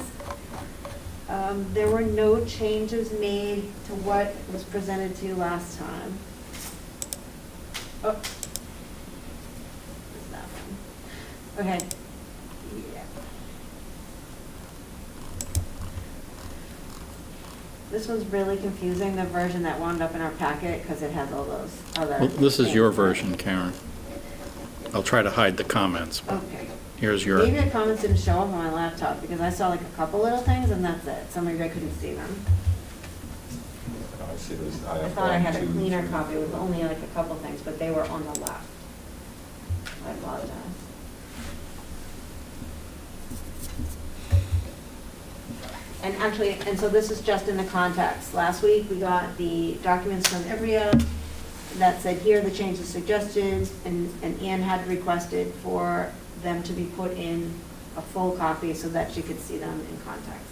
There were no changes made to what was presented to you last time. Oh. What's that one? Okay. Yeah. This was really confusing, the version that wound up in our packet, because it has all those other. Well, this is things. your version, Karen. I'll try to hide the comments. Okay. Here's your, Maybe the comments didn't show up on my laptop, because I saw like a couple little things, and that's it. So maybe I couldn't see them. I see this. I thought I had a cleaner copy with only like a couple things, but they were on the left. I apologize. And actually, and so this is just in the context. Last week, we got the documents from Ivrea that said, here are the changes suggested, and Anne had requested for them to be put in a full copy so that she could see them in context.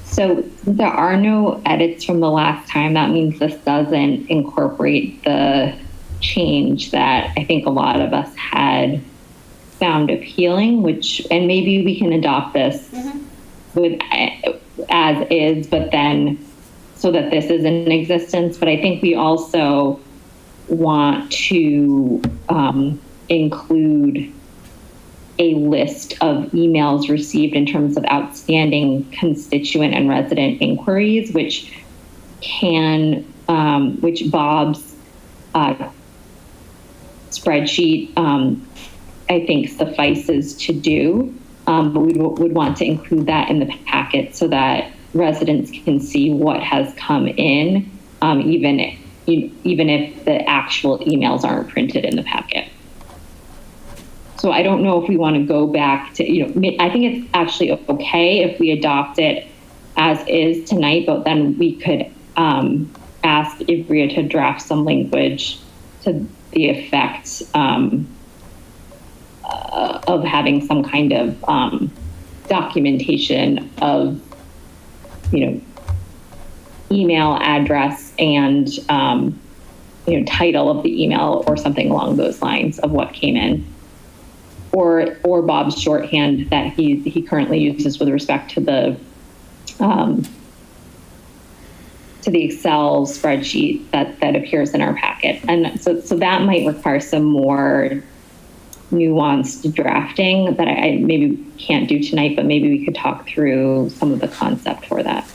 So there are no edits from the last time. That means this doesn't incorporate the change that I think a lot of us had found appealing, and maybe we can adopt this with as is, but then so that this is in existence. But I think we also want to include a list of emails received in terms of outstanding constituent and resident inquiries, which Bob's spreadsheet, I think, suffices to do. But we would want to include that in the packet so that residents can see what has come in, even if the actual emails aren't printed in the packet. So I don't know if we want to go back to, I think it's actually okay if we adopt it as is tonight, but then we could ask Ivrea to draft some language to the effect of having some kind of documentation of, email address and, title of the email or something along those lines of what came in. Or Bob's shorthand that he currently uses with respect to the Excel spreadsheet that appears in our packet. And so that might require some more nuanced drafting that I maybe can't do tonight, but maybe we could talk through some of the concept for that.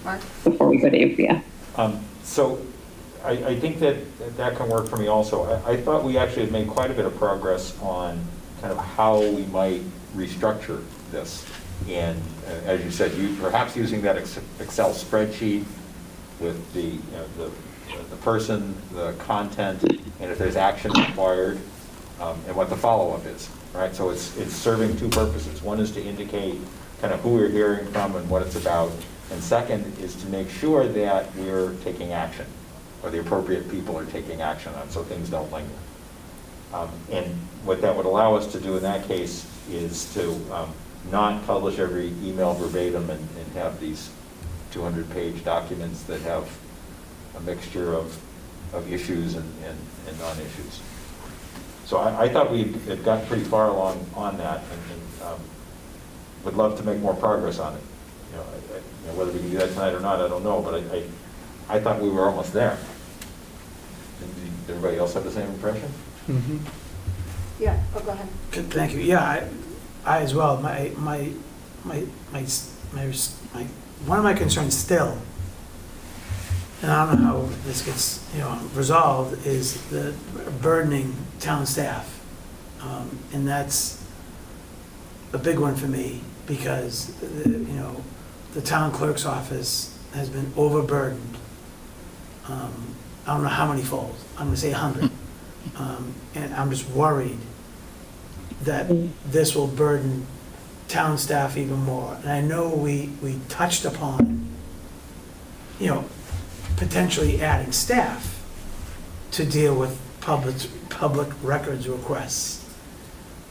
Mark? Before we go to Ivrea. So I think that can work for me also. I thought we actually had made quite a bit of progress on kind of how we might restructure this. And as you said, perhaps using that Excel spreadsheet with the person, the content, and if there's action required, and what the follow-up is, right? So it's serving two purposes. One is to indicate kind of who we're hearing from and what it's about. And second is to make sure that we're taking action, or the appropriate people are taking action on, so things don't linger. And what that would allow us to do in that case is to not publish every email verbatim and have these 200-page documents that have a mixture of issues and non-issues. So I thought we had gotten pretty far along on that, and would love to make more progress on it. Whether we can do that tonight or not, I don't know, but I thought we were almost there. Did everybody else have the same impression? Mm-hmm. Yeah, go ahead. Good, thank you. Yeah, I as well. One of my concerns still and I don't know how this gets, resolved, is the burdening town staff. And that's a big one for me, because, the town clerk's office has been overburdened. I don't know how many folds, I'm gonna say 100. And I'm just worried that this will burden town staff even more. And I know we touched upon, potentially adding staff to deal with public records requests.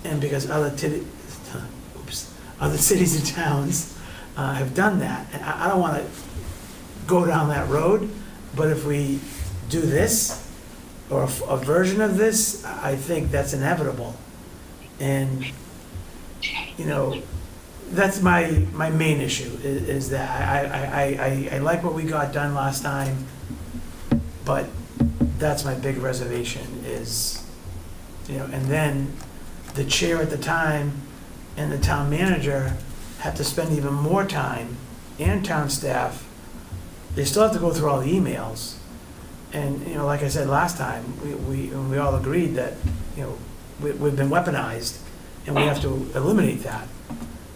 And because other cities and towns have done that. And I don't want to go down that road, but if we do this, or a version of this, I think that's inevitable. And, that's my main issue, is that I like what we got done last time, but that's my big reservation is, and then the chair at the time and the town manager have to spend even more time, and town staff, they still have to go through all the emails. And, like I said last time, we all agreed that, we've been weaponized, and we have to eliminate that.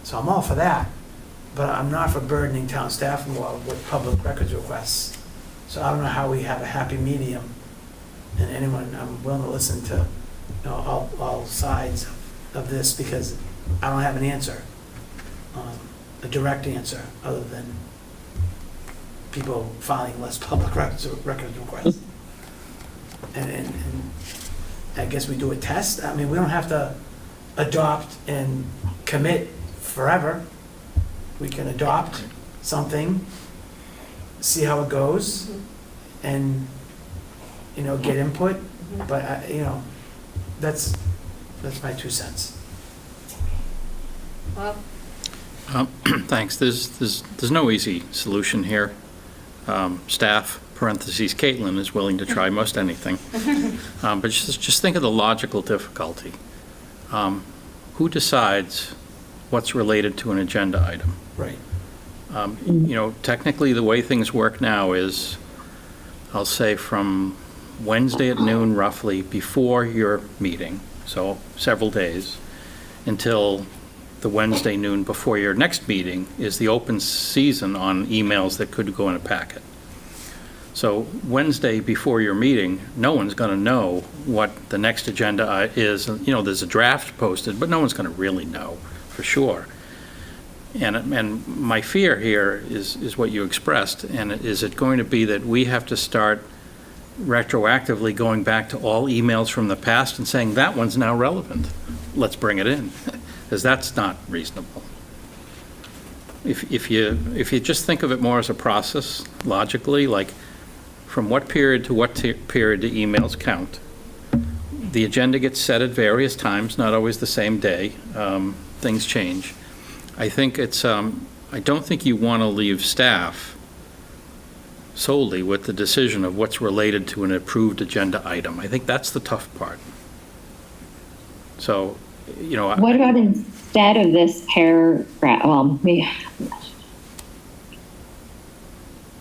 So I'm all for that, but I'm not for burdening town staff more with public records requests. So I don't know how we have a happy medium, and I'm willing to listen to, all sides of this, because I don't have an answer, a direct answer, other than people filing less public records requests. And I guess we do a test. I mean, we don't have to adopt and commit forever. We can adopt something, see how it goes, and, get input. But, that's my 2 cents. Well, Thanks. There's no easy solution here. Staff, parentheses, Caitlin, is willing to try most anything. But just think of the logical difficulty. Who decides what's related to an agenda item? Right. Technically, the way things work now is, I'll say from Wednesday at noon, roughly, before your meeting, so several days, until the Wednesday noon before your next meeting is the open season on emails that could go in a packet. So Wednesday before your meeting, no one's going to know what the next agenda is. There's a draft posted, but no one's going to really know for sure. And my fear here is what you expressed, and is it going to be that we have to start retroactively going back to all emails from the past and saying that one's now relevant, let's bring it in, because that's not reasonable. If you just think of it more as a process, logically, like from what period to what period do emails count? The agenda gets set at various times, not always the same day. Things change. I think I don't think you want to leave staff solely with the decision of what's related to an approved agenda item. I think that's the tough part. So, What about instead of this paragraph,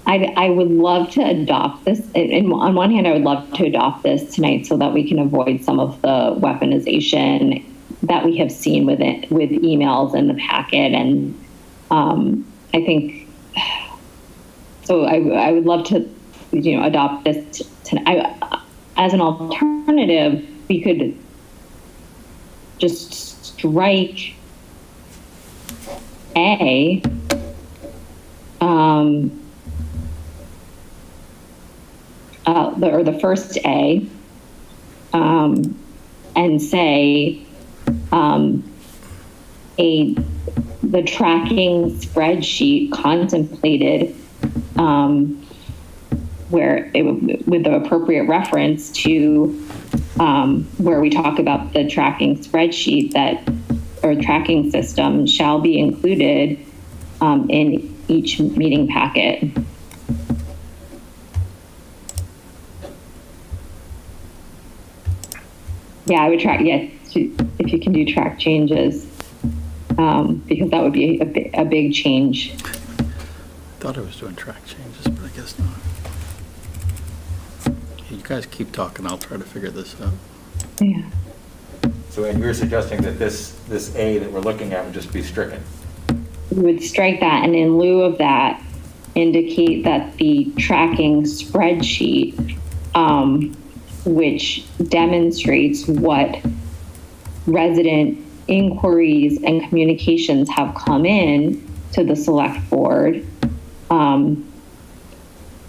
I would love to adopt this. On one hand, I would love to adopt this tonight so that we can avoid some of the weaponization that we have seen with emails in the packet. And I think, so I would love to, adopt this tonight. As an alternative, we could just strike A, or the first A, and say the tracking spreadsheet contemplated where with the appropriate reference to where we talk about the tracking spreadsheet or tracking system shall be included in each meeting packet. Yeah, I would track, if you can do track changes, because that would be a big change. Thought I was doing track changes, but I guess not. You guys keep talking, I'll try to figure this out. Yeah. So, and you're suggesting that this A that we're looking at would just be stricken? We would strike that, and in lieu of that, indicate that the tracking spreadsheet, which demonstrates what resident inquiries and communications have come in to the select board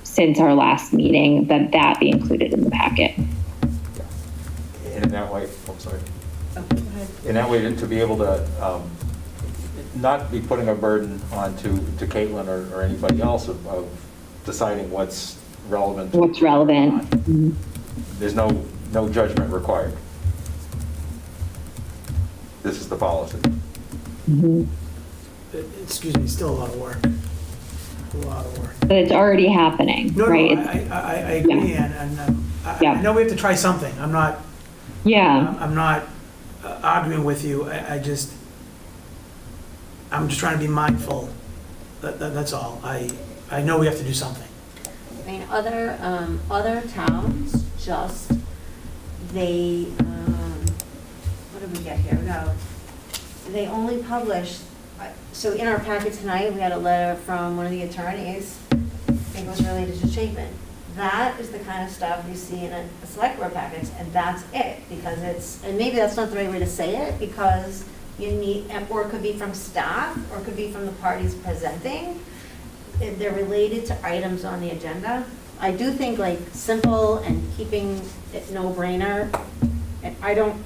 since our last meeting, that be included in the packet. And in that way, I'm sorry. In that way, to be able to not be putting a burden onto Caitlin or anybody else of deciding what's relevant. What's relevant. Mm-hmm. There's no judgment required. This is the policy. Mm-hmm. Excuse me, still a lot of work. A lot of work. But it's already happening, No, right? no, I agree, and I know we have to try something. I'm not arguing with you. I'm just trying to be mindful. That's all. I know we have to do something. I mean, other towns just, they, what did we get here? No. They only publish, so in our packet tonight, we had a letter from one of the attorneys. I think it was related to Chapin. That is the kind of stuff you see in a select board package, and that's it, because it's, and maybe that's not the right way to say it, because you need, or it could be from staff, or it could be from the parties presenting. If they're related to items on the agenda. I do think like simple and keeping it no-brainer, and I don't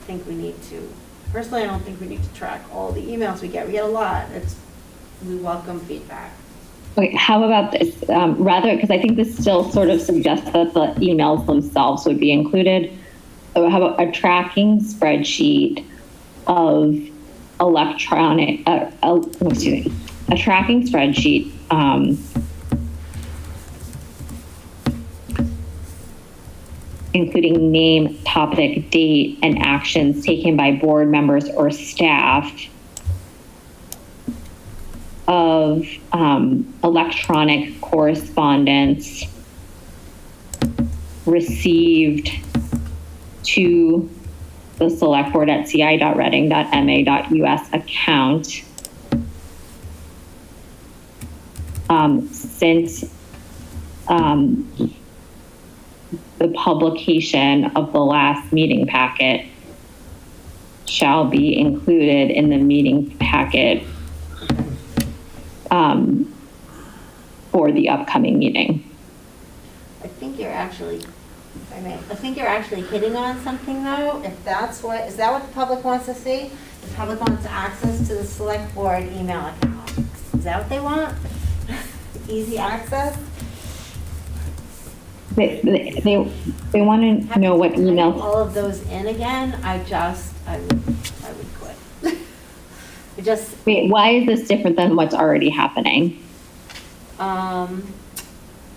think we need to, personally, I don't think we need to track all the emails we get. We get a lot. We welcome feedback. Wait, how about this? Rather, because I think this still sort of suggests that the emails themselves would be included. So how about a tracking spreadsheet of electronic, a tracking spreadsheet including name, topic, date, and actions taken by board members or staff of electronic correspondence received to the select board at ci.reading.ma.us account since the publication of the last meeting packet shall be included in the meeting packet for the upcoming meeting. I think you're actually hitting on something though. If that's what, is that what the public wants to see? The public wants access to the select board email account. Is that what they want? Easy access? They want to know what email. All of those in again, I would quit. Wait, why is this different than what's already happening?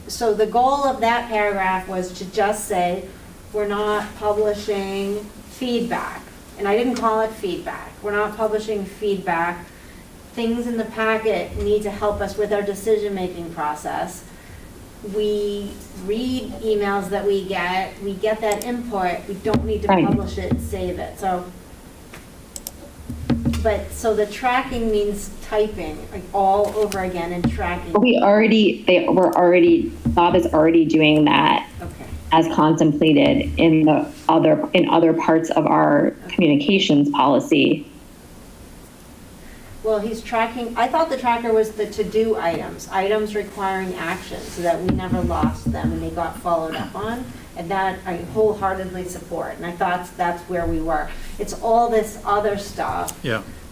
So the goal of that paragraph was to just say, we're not publishing feedback. And I didn't call it feedback. We're not publishing feedback. Things in the packet need to help us with our decision-making process. We read emails that we get that input, we don't need to publish it and save it, so the tracking means typing, like all over again and tracking. Bob is already doing that as contemplated in other parts of our communications policy. Well, he's tracking, I thought the tracker was the to-do items requiring action, so that we never lost them and they got followed up on. And that I wholeheartedly support. And I thought that's where we were. It's all this other stuff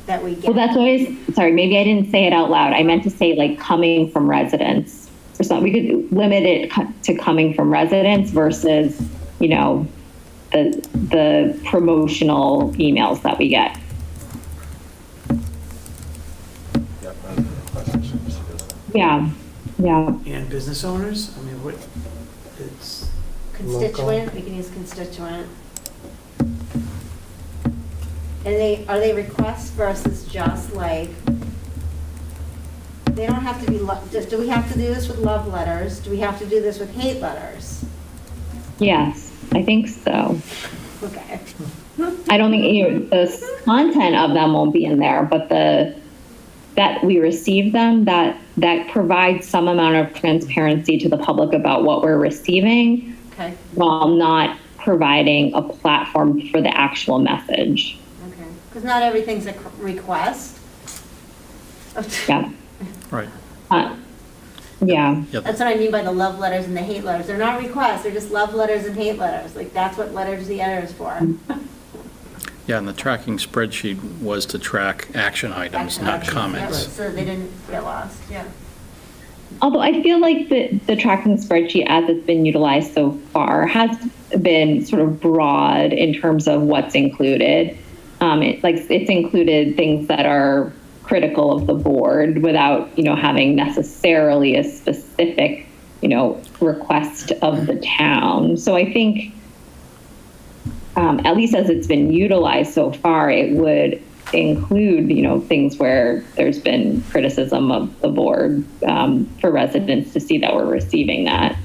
that we get. Well, that's always, sorry, maybe I didn't say it out loud. I meant to say like coming from residents or something. We could limit it to coming from residents versus, the promotional emails that we get. Yeah. And business owners, I mean, it's Constituent, we can use constituent. And are they requests versus just like, they don't have to be, do we have to do this with love letters? Do we have to do this with hate letters? Yes, I think so. Okay. I don't think the content of them won't be in there, but that we receive them, that provides some amount of transparency to the public about what we're receiving, Okay. while not providing a platform for the actual message. Okay. Because not everything's a request. Yeah. Right. Yeah. That's what I mean by the love letters and the hate letters. They're not requests, they're just love letters and hate letters. Like, that's what letters the editor is for. Yeah, and the tracking spreadsheet was to track action items, not Yeah, comments. so they didn't get lost, yeah. Although I feel like the tracking spreadsheet as it's been utilized so far has been sort of broad in terms of what's included. It's included things that are critical of the board without, having necessarily a specific, request of the town. So I think, at least as it's been utilized so far, it would include, things where there's been criticism of the board, for residents to see that we're receiving that.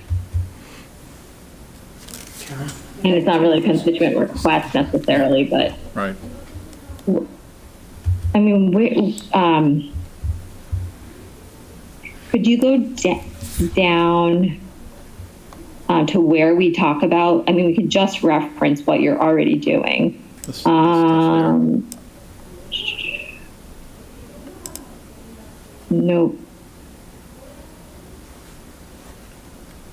And it's not really a constituent request necessarily, but. Right. I mean, could you go down to where we talk about, we could just reference what you're already doing. Nope.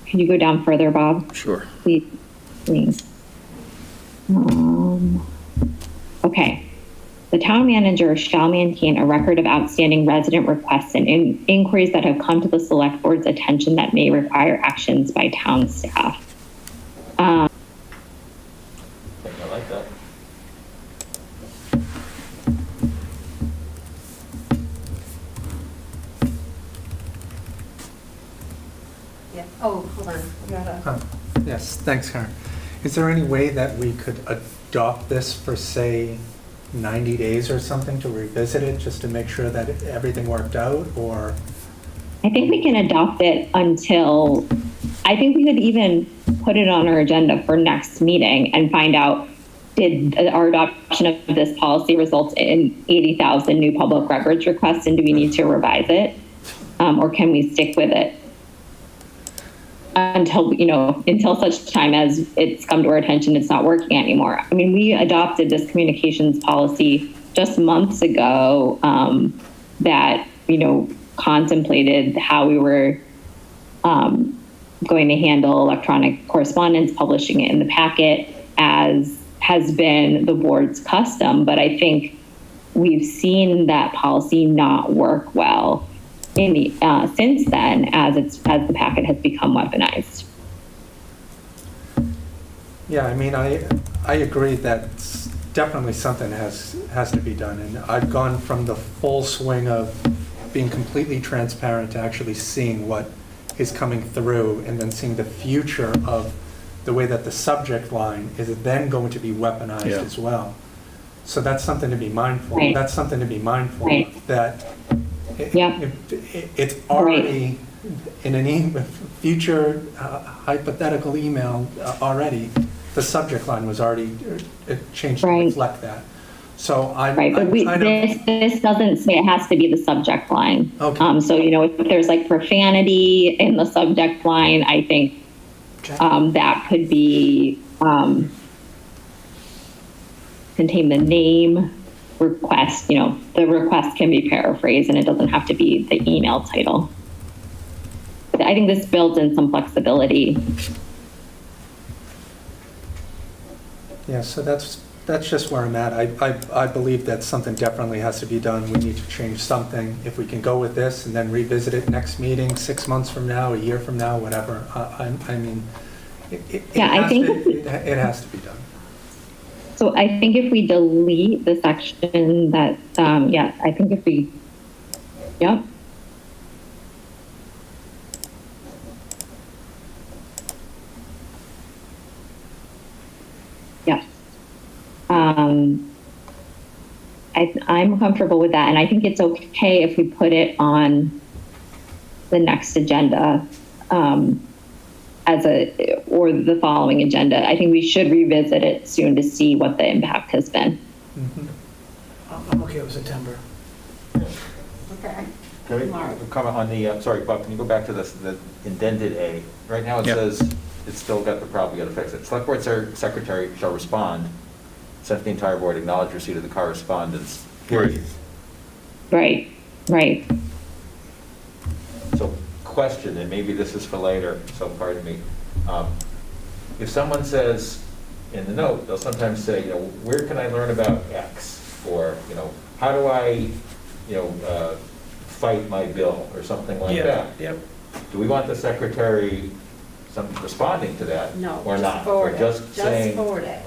Can you go down further, Bob? Sure. Please. Okay. The town manager shall maintain a record of outstanding resident requests and inquiries that have come to the select board's attention that may require actions by town staff. I like that. Yeah. Oh, hold on. We gotta- Yes, thanks, Karen. Is there any way that we could adopt this for, say, 90 days or something to revisit it, just to make sure that everything worked out, or? I think we can adopt it until, I think we could even put it on our agenda for next meeting and find out, did our adoption of this policy result in 80,000 new public records requests, and do we need to revise it? Or can we stick with it until such time as it's come to our attention it's not working anymore? We adopted this communications policy just months ago, that, contemplated how we were going to handle electronic correspondence, publishing it in the packet, as has been the board's custom. But I think we've seen that policy not work well since then, as the packet has become weaponized. Yeah, I agree that definitely something has to be done. And I've gone from the full swing of being completely transparent to actually seeing what is coming through, and then seeing the future of the way that the subject line is then going to be weaponized as well. So that's something to be mindful of. Right. That's something to be mindful Right. of, that Yeah. it's already in a future hypothetical email already, the subject line was already changed to reflect that. So This doesn't say it has to be the subject line. Okay. So, if there's like profanity in the subject line, I think that could be contain the name, request. The request can be paraphrased, and it doesn't have to be the email title. But I think this builds in some flexibility. Yeah, so that's just where I'm at. I believe that something definitely has to be done. We need to change something. If we can go with this and then revisit it next meeting, 6 months from now, a year from now, whatever. It has to be done. So I think if we delete the section that, I think if we, yep. Yeah. I'm comfortable with that, and I think it's okay if we put it on the next agenda. or the following agenda. I think we should revisit it soon to see what the impact has been. I'm okay with September. Okay. Can we Mark. comment on the, sorry, Bob, can you go back to this, the indented A? Right now it Yep. says, it's still got the problem, you gotta fix it. Select Board Secretary shall respond, since the entire board acknowledge receipt of the correspondence, period. Right, right. So question, and maybe this is for later, so pardon me. If someone says in the note, they'll sometimes say, you know, where can I learn about X? Or, you know, how do I, you know, fight my bill or something like that? Yep. Do we want the secretary responding to that? No, or just not? forward Or it. just saying? forward it.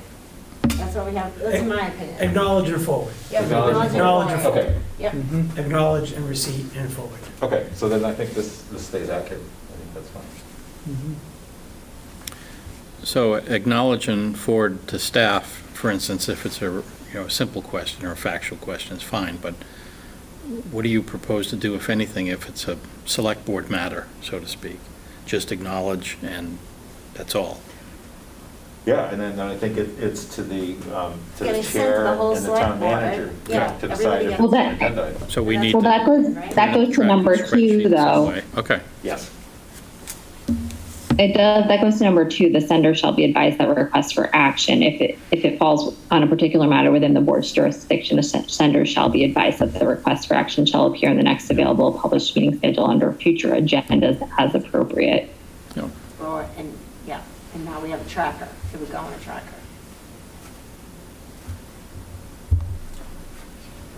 That's what we have, that's my opinion. Acknowledge and forward. Yeah, Acknowledge Acknowledge and forward. Okay, Yep. Acknowledge and receipt and forward. okay, so then I think this stays accurate. I think that's fine. So acknowledge and forward to staff, for instance, if it's a simple question or a factual question, is fine, but what do you propose to do, if anything, if it's a select board matter, so to speak? Just acknowledge and that's all. Yeah, and then I think it's to the Getting sent to chair the whole and the select town board. manager Yeah, to everybody decide if gets- it's Well, an agenda item. So we need Well, to. that goes to number track the 2, spreadsheet some though. way. Okay. Yes. That goes to number 2. The sender shall be advised that request for action, if it falls on a particular matter within the board's jurisdiction, the sender shall be advised that the request for action shall appear in the next available published meeting schedule under future agendas as appropriate. And now we have a tracker. It would go on a tracker.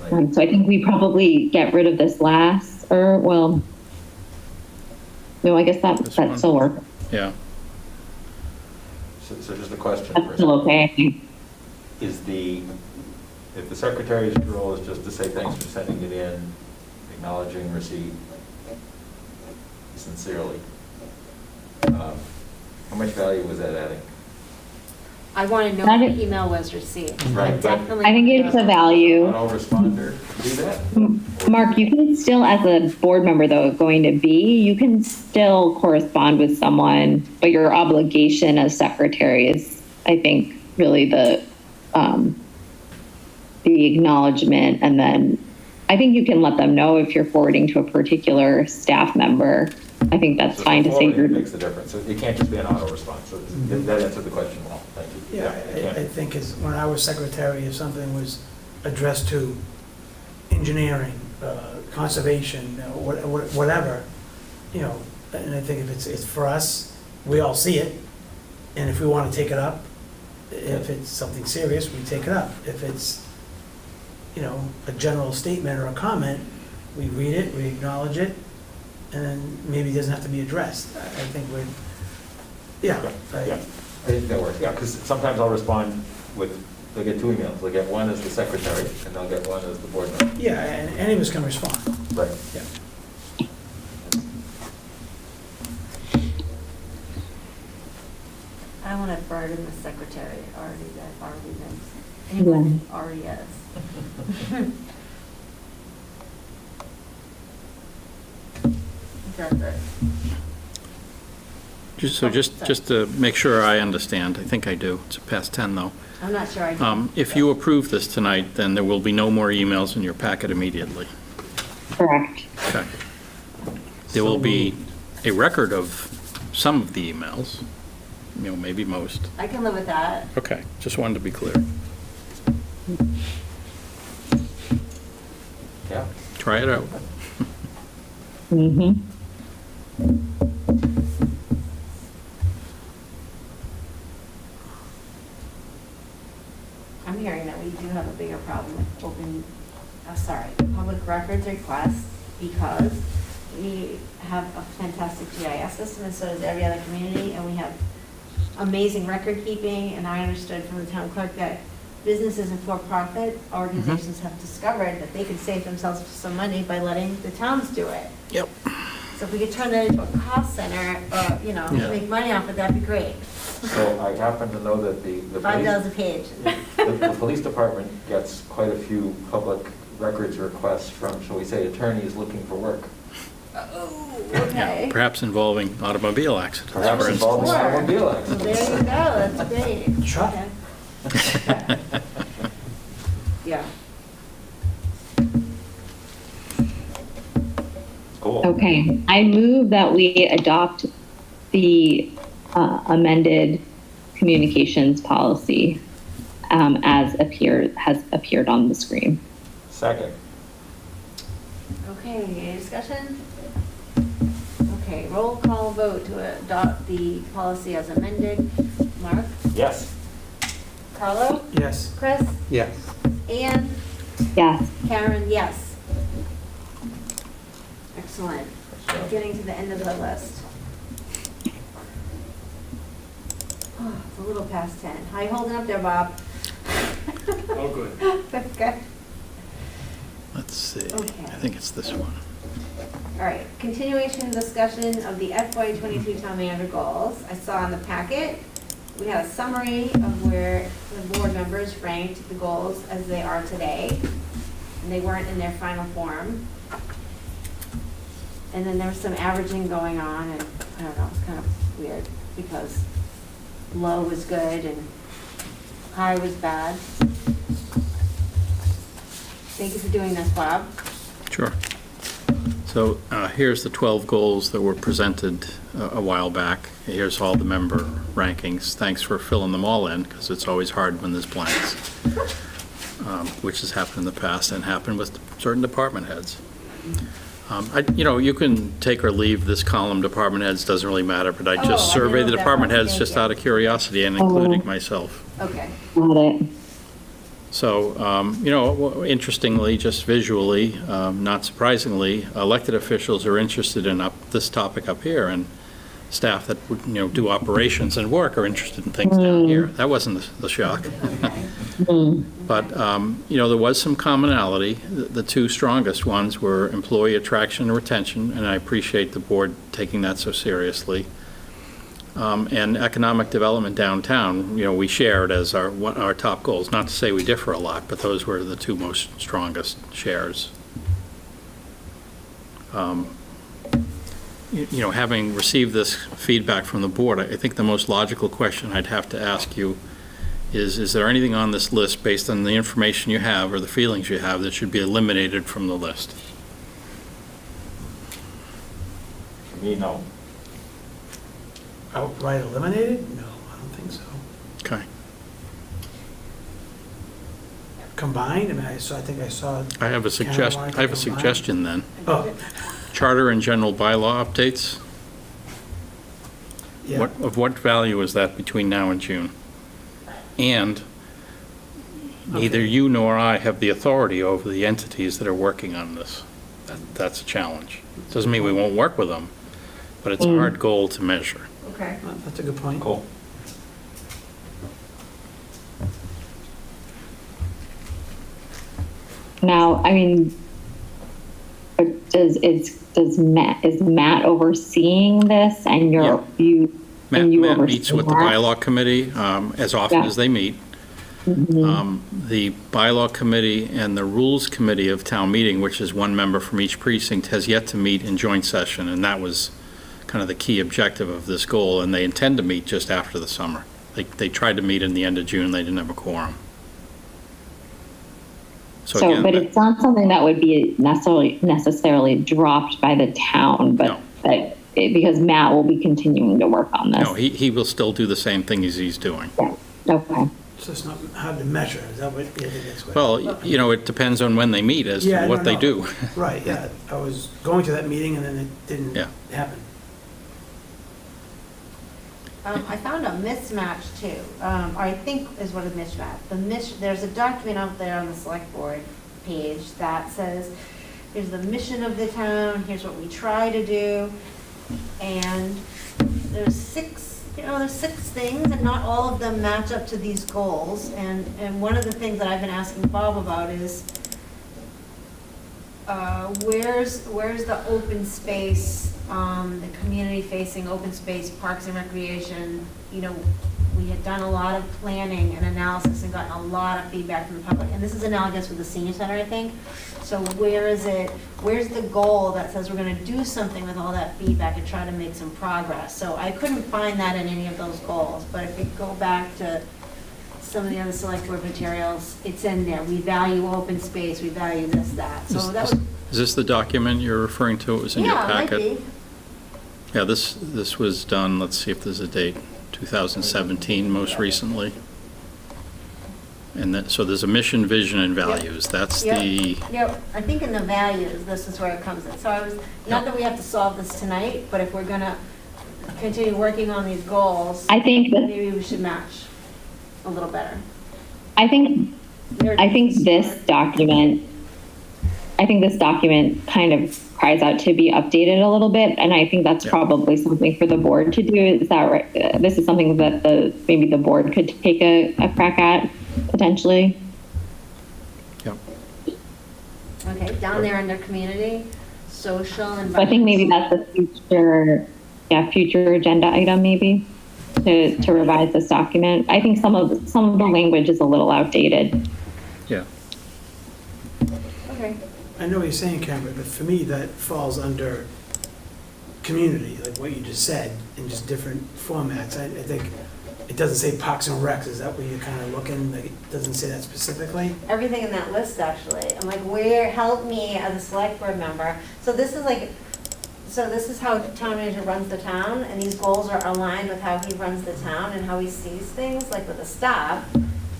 So I think we probably get rid of this last, or, well, no, I guess that still works. Yeah. So just a question. That's still okay, I think. If the secretary's role is just to say thanks for sending it in, acknowledging receipt sincerely, how much value was that adding? I want to know That what is- email was received. Right, but- Definitely. I think it's a value. Autoresponder do that? Mark, you can still, as a board member, though, going to be, you can still correspond with someone, but your obligation as secretary is, I think, really the acknowledgement, and then I think you can let them know if you're forwarding to a particular staff member. I think that's So fine to say. forwarding makes the difference. So it can't just be an auto-response. So that answered the question well. Thank you. Yeah, it can't I be. think when I was secretary, if something was addressed to engineering, conservation, whatever, and I think if it's for us, we all see it, and if we want to take it up, if it's something serious, we take it up. If it's, a general statement or a comment, we read it, we acknowledge it, and then maybe it doesn't have to be addressed. I think Yeah, I think that works. Yeah, because sometimes I'll respond they'll get 2 emails. They'll get one as the secretary, and they'll get one as the board member. Yeah, and any of us can respond. Right. Yeah. I want to burden the secretary anyone already is. That's it. Just to make sure I understand, I think I do. It's past 10, though. I'm not sure I do. If you approve this tonight, then there will be no more emails in your packet immediately. Correct. Okay. There will be a record of some of the emails, maybe most. I can live with that. Okay, just wanted to be clear. Yeah. Try it out. Mm-hmm. I'm hearing that we do have a bigger problem with public records requests, because we have a fantastic GIS system, and so does every other community, and we have amazing record keeping, and I understood from the town clerk that businesses and for-profit organizations have discovered that they could save themselves some money by letting the towns do it. Yep. So if we could turn that into a cost center, Yeah. make money off it, that'd be great. So I happen to know that the $5 a page. the police department gets quite a few public records requests from, shall we say, attorneys looking for work. Oh, Yeah, okay. perhaps involving automobile accidents, Perhaps for involving Sure. automobile Well, accidents. there you go, that's great. Try. Okay. Yeah. Cool. Okay, I move that we adopt the amended communications policy as has appeared on the screen. Second. Okay, any discussion? Okay, roll call vote to adopt the policy as amended. Mark? Yes. Carlo? Yes. Chris? Yes. Anne? Yes. Karen, yes. Excellent. We're getting to the end of the list. Oh, it's a little past 10. How you holding up there, Bob? Oh, good. Okay. Let's see, Okay. I think it's this one. All right, continuation discussion of the FY '22 town manager goals. I saw in the packet, we had a summary of where the board members ranked the goals as they are today, and they weren't in their final form. And then there was some averaging going on, and I don't know, it's kind of weird, because low was good and high was bad. Thank you for doing this, Bob. Sure. So here's the 12 goals that were presented a while back. Here's all the member rankings. Thanks for filling them all in, because it's always hard when there's blanks, which has happened in the past and happened with certain department heads. You can take or leave this column, department heads, doesn't really matter, but I Oh, just I surveyed know the that department one. heads Thank just you. out of curiosity and including myself. Okay. Got it. So, interestingly, just visually, not surprisingly, elected officials are interested in this topic up here, and staff that would, do operations and work are interested in things down here. That wasn't the shock. But, there was some commonality. The two strongest ones were employee attraction and retention, and I appreciate the board taking that so seriously. And economic development downtown, we shared as our top goals. Not to say we differ a lot, but those were the two most strongest shares. Having received this feedback from the board, I think the most logical question I'd have to ask you is there anything on this list based on the information you have or the feelings you have that should be eliminated from the list? For me, no. Outright eliminated? No, I don't think so. Okay. Combined? I mean, I think I saw. I have a suggestion then. Oh, Charter and general bylaw updates. yeah. Of what value is that between now and June? And neither Okay. you nor I have the authority over the entities that are working on this. That's a challenge. Doesn't mean we won't work with them, but it's a hard goal to measure. Okay. That's a good point. Cool. Now, I mean, is Matt overseeing this, and Matt you meets with the bylaw committee as often Yeah. as they meet. The bylaw committee and the rules committee of town meeting, which is one member from each precinct, has yet to meet in joint session, and that was kind of the key objective of this goal, and they intend to meet just after the summer. They tried to meet in the end of June, they didn't have a quorum. So, again, but it's not something that would be necessarily dropped by the town, but because Matt will be continuing to work on this. No, he will still do the same thing as he's doing. Yeah. Okay. So it's not hard to measure, is that what, yeah, that's what? Well, it depends on when they meet as to Yeah, what no, they no. do. Right, yeah. I was going to that meeting and then it didn't Yeah. happen. I found a mismatch too, or I think is what a mismatch. There's a document out there on the select board page that says, here's the mission of the town, here's what we try to do, and there's six things, and not all of them match up to these goals. And one of the things that I've been asking Bob about is, where's the open space, the community-facing open space, parks and recreation, we had done a lot of planning and analysis and gotten a lot of feedback from the public. And this is analogous with the senior center, I think. So where's the goal that says we're gonna do something with all that feedback and try to make some progress? So I couldn't find that in any of those goals, but if we go back to some of the other select board materials, it's in there. We value open space, we value this, that. So that was, Is this the document you're referring to? It was in your yeah, it might packet? be. Yeah, this was done, let's see if there's a date, 2017 most recently. And that, so there's a mission, vision, and values. That's the, Yep, I think in the values, this is where it comes in. So I was, not that we have to solve this tonight, but if we're gonna continue working on these goals, I think that- maybe we should match a little better. I think this document kind of cries out to be updated a little bit, and I think that's probably something for the board to do. Is that right? This is something that maybe the board could take a crack at potentially. Yep. Okay, down there under community, social and. So I think maybe that's a future agenda item maybe to revise this document. I think some of the language is a little outdated. Yeah. Okay. I know what you're saying, Cameron, but for me, that falls under community, like what you just said, in just different formats. I think it doesn't say Parks and Recs. Is that where you're kind of looking? Like, it doesn't say that specifically? Everything in that list, actually. I'm like, help me as a select board member. So this is how town manager runs the town, and these goals are aligned with how he runs the town and how he sees things, like with the staff.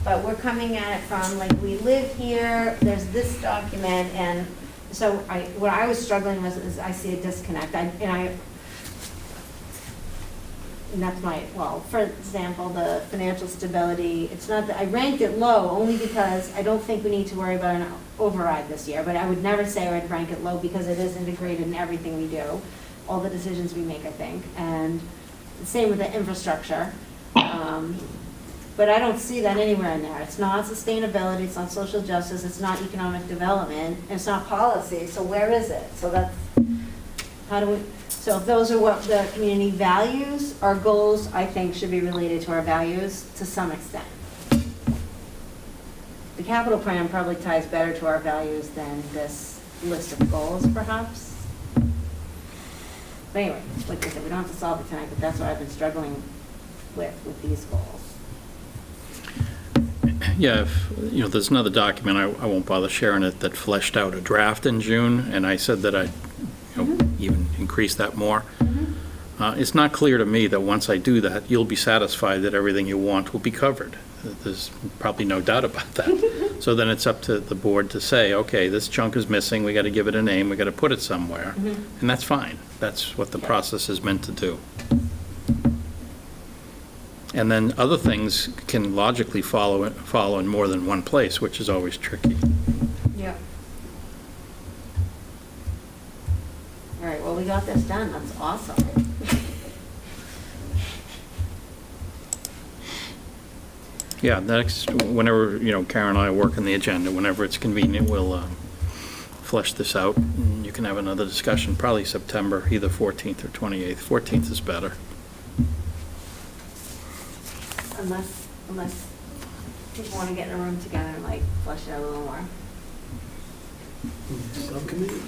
But we're coming at it from, like, we live here, there's this document, and so what I was struggling with is I see a disconnect. And that's for example, the financial stability, it's not that, I ranked it low only because I don't think we need to worry about an override this year, but I would never say I'd rank it low because it is integrated in everything we do, all the decisions we make, I think, and the same with the infrastructure. But I don't see that anywhere in there. It's not sustainability, it's not social justice, it's not economic development, it's not policy, so where is it? So if those are what the community values, our goals, I think, should be related to our values to some extent. The capital plan probably ties better to our values than this list of goals, perhaps. But anyway, like I said, we don't have to solve it tonight, but that's what I've been struggling with these goals. Yeah, if, there's another document, I won't bother sharing it, that fleshed out a draft in June, and I said that I'd even increase that more. It's not clear to me that once I do that, you'll be satisfied that everything you want will be covered. There's probably no doubt about that. So then it's up to the board to say, okay, this chunk is missing, we got to give it a name, we got to put it somewhere, and that's fine. That's what the process is meant to do. And then other things can logically follow in more than one place, which is always tricky. Yeah. All right, well, we got this done. That's awesome. Yeah, next, whenever, Karen and I work on the agenda, whenever it's convenient, we'll flesh this out, and you can have another discussion, probably September, either 14th or 28th. 14th is better. Unless people want to get in a room together and like flesh it out a little more. Subcommittee?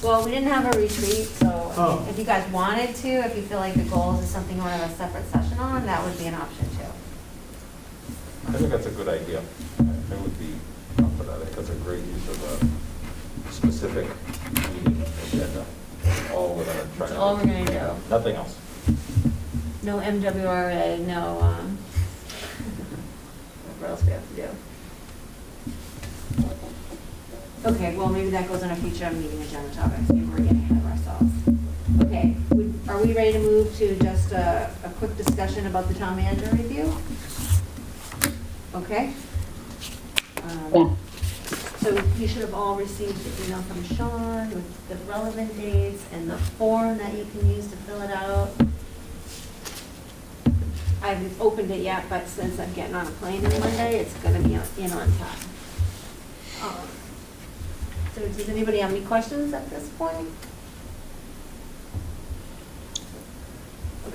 Well, we didn't have a retreat, so if you guys wanted to, if you feel like the goals is something you want to have a separate session on, that would be an option too. I think that's a good idea. I would be up for that. I think that's a great use of a specific meeting agenda. All we're going to try. That's all we're going to do. Nothing else. No MWRA, no, what else we have to do? Okay, well, maybe that goes on a future meeting agenda topic, maybe we're getting ahead of ourselves. Okay, are we ready to move to just a quick discussion about the town manager review? Okay. So you should have all received the email from Sean with the relevant dates and the form that you can use to fill it out. I haven't opened it yet, but since I'm getting on a plane on Monday, it's gonna be in on time. So does anybody have any questions at this point?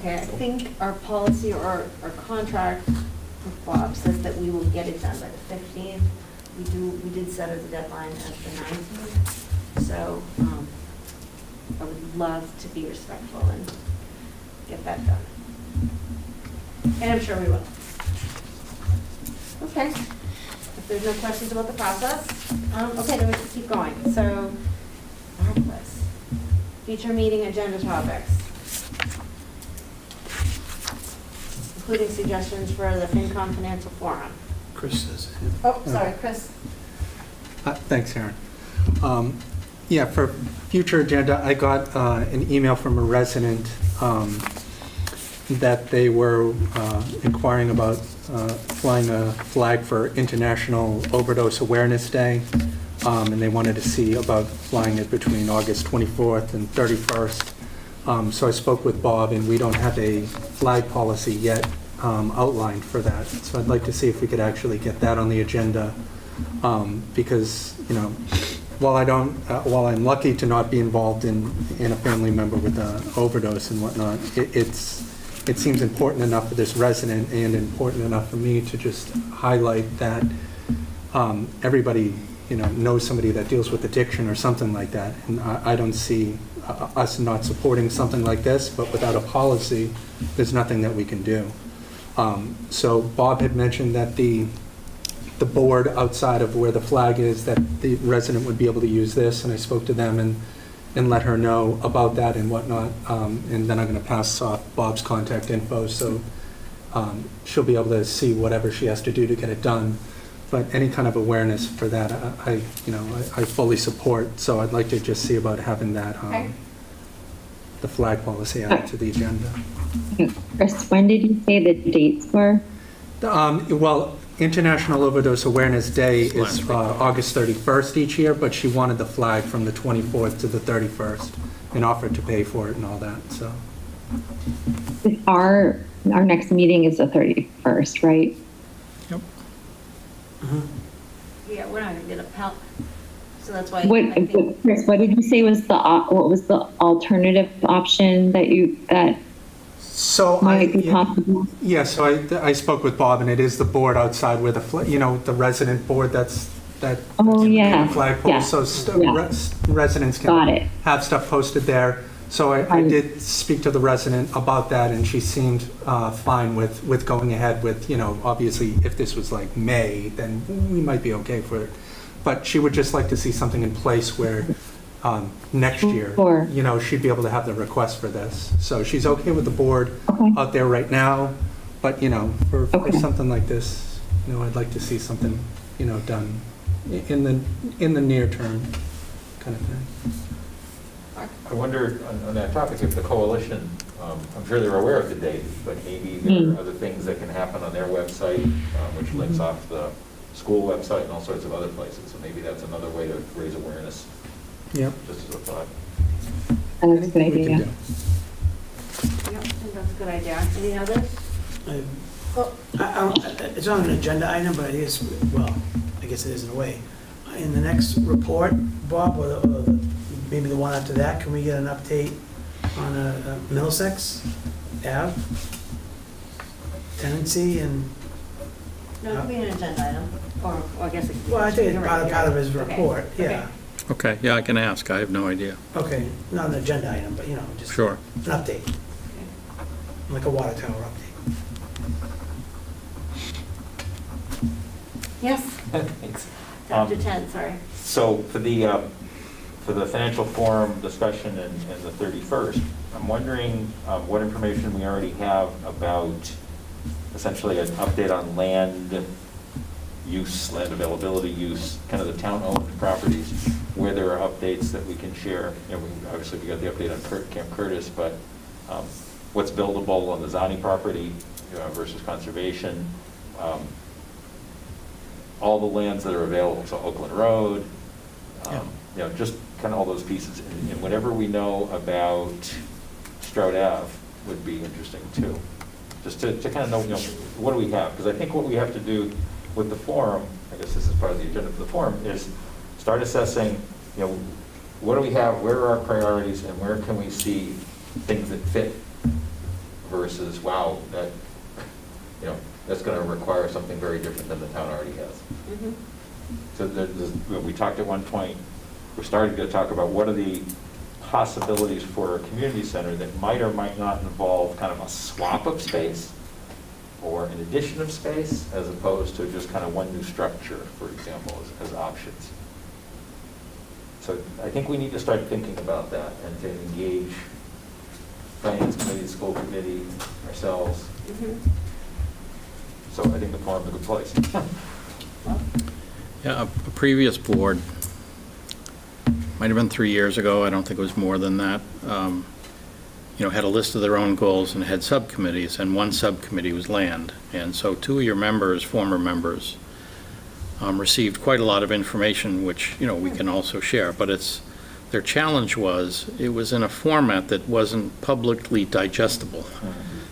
Okay, I think our policy or our contract with Bob says that we will get it done by the 15th. We did set a deadline at the 19th, so I would love to be respectful and get that done. And I'm sure we will. Okay, if there's no questions about the process, okay, then we can keep going. So, marvelous. Future meeting agenda topics, including suggestions for the FinCom Financial Forum. Chris says. Oh, sorry, Chris. Thanks, Aaron. Yeah, for future agenda, I got an email from a resident that they were inquiring about flying a flag for International Overdose Awareness Day, and they wanted to see about flying it between August 24th and 31st. So I spoke with Bob, and we don't have a flag policy yet outlined for that. So I'd like to see if we could actually get that on the agenda, because, you know, while I'm lucky to not be involved in a family member with an overdose and whatnot, it seems important enough for this resident and important enough for me to just highlight that everybody, you know, knows somebody that deals with addiction or something like that. And I don't see us not supporting something like this, but without a policy, there's nothing that we can do. So Bob had mentioned that the board outside of where the flag is, that the resident would be able to use this, and I spoke to them and let her know about that and whatnot, and then I'm going to pass off Bob's contact info, so she'll be able to see whatever she has to do to get it done. But any kind of awareness for that, I fully support, so I'd like to just see about having that, the flag policy added to the agenda. Chris, when did you say the dates were? Well, International Overdose Awareness Day is August 31st each year, but she wanted the flag from the 24th to the 31st and offered to pay for it and all that, so. Our next meeting is the 31st, right? Yep. Yeah, we're not gonna get a pal, so that's why. Chris, what did you say was what was the alternative option that might be possible? Yeah, so I spoke with Bob, and it is the board outside where the the resident board that's flagpole. Yeah. So residents can have stuff posted there. So I did speak to the resident about that, and she seemed fine with going ahead with, obviously if this was like May, then we might be okay for it. But she would just like to see something in place where next year, she'd be able to have the request for this. So she's okay with the board out there right now, but, for something like this, I'd like to see something, done in the near term kind of thing. I wonder, on that topic, if the coalition, I'm sure they're aware of the date, but maybe there are other things that can happen on their website, which links off the school website and all sorts of other places. So maybe that's another way to raise awareness. Yep. Just as a thought. That's a good idea. Yep, I think that's a good idea. Any others? It's not an agenda item, but it is, well, I guess it is in a way. In the next report, Bob, or maybe the one after that, can we get an update on Middlesex Ave tenancy and? No, it could be an agenda item, or I guess it could be. Well, I think it's part of his report, yeah. Okay, yeah, I can ask. I have no idea. Okay, not an agenda item, but, just Sure. an update. Like a water tower update. Yes, Thanks. Dr. Ted, sorry. So for the financial forum discussion and the 31st, I'm wondering what information we already have about essentially an update on land use, land availability use, kind of the town-owned properties, where there are updates that we can share. Obviously we got the update on Camp Curtis, but what's buildable on the Zani property versus conservation, all the lands that are available, so Oakland Road, just kind of all those pieces. And whatever we know about Stroud Ave would be interesting too. Just to kind of know, what do we have? Because I think what we have to do with the forum, I guess this is part of the agenda for the forum, is start assessing, what do we have, where are our priorities, and where can we see things that fit versus, wow, that, you know, that's going to require something very different than the town already has. Mhm. So we talked at one point, we're starting to talk about what are the possibilities for a community center that might or might not involve kind of a swap of space or an addition of space, as opposed to just kind of one new structure, for example, as options. So I think we need to start thinking about that and to engage finance committee, school committee, ourselves. Mhm. So I think the forum's a good place. Yeah, a previous board, might have been 3 years ago, I don't think it was more than that, you know, had a list of their own goals and had subcommittees, and one subcommittee was land. And so 2 of your members, former members, received quite a lot of information, which, you know, we can also share, but their challenge was, it was in a format that wasn't publicly digestible.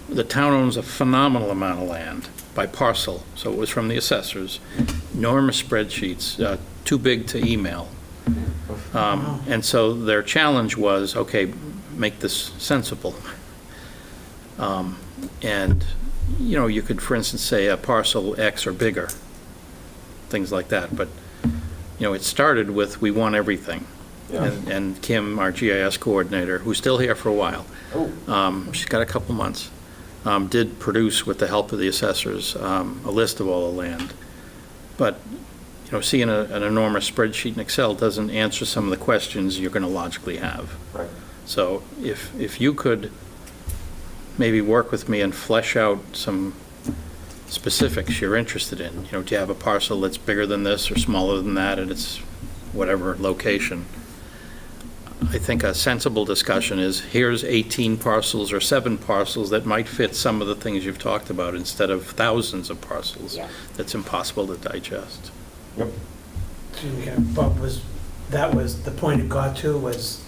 The town owns a phenomenal amount of land by parcel, so it was from the assessors, enormous spreadsheets, too big to email. And so their challenge was, okay, make this sensible. And, you know, you could, for instance, say a parcel X or bigger, things like that. But, you know, it started with, we want everything. Yeah. And Kim, our GIS coordinator, who's still here for a while, she's got a couple months, did produce, with the help of the assessors, a list of all the land. But, you know, seeing an enormous spreadsheet in Excel doesn't answer some of the questions you're going to logically have. Right. So if you could maybe work with me and flesh out some specifics you're interested in, you know, do you have a parcel that's bigger than this or smaller than that, and it's whatever location? I think a sensible discussion is, here's 18 parcels or 7 parcels that might fit some of the things you've talked about, instead of thousands of parcels. Yeah. That's impossible to digest. Yep. Bob, that was the point it got to, was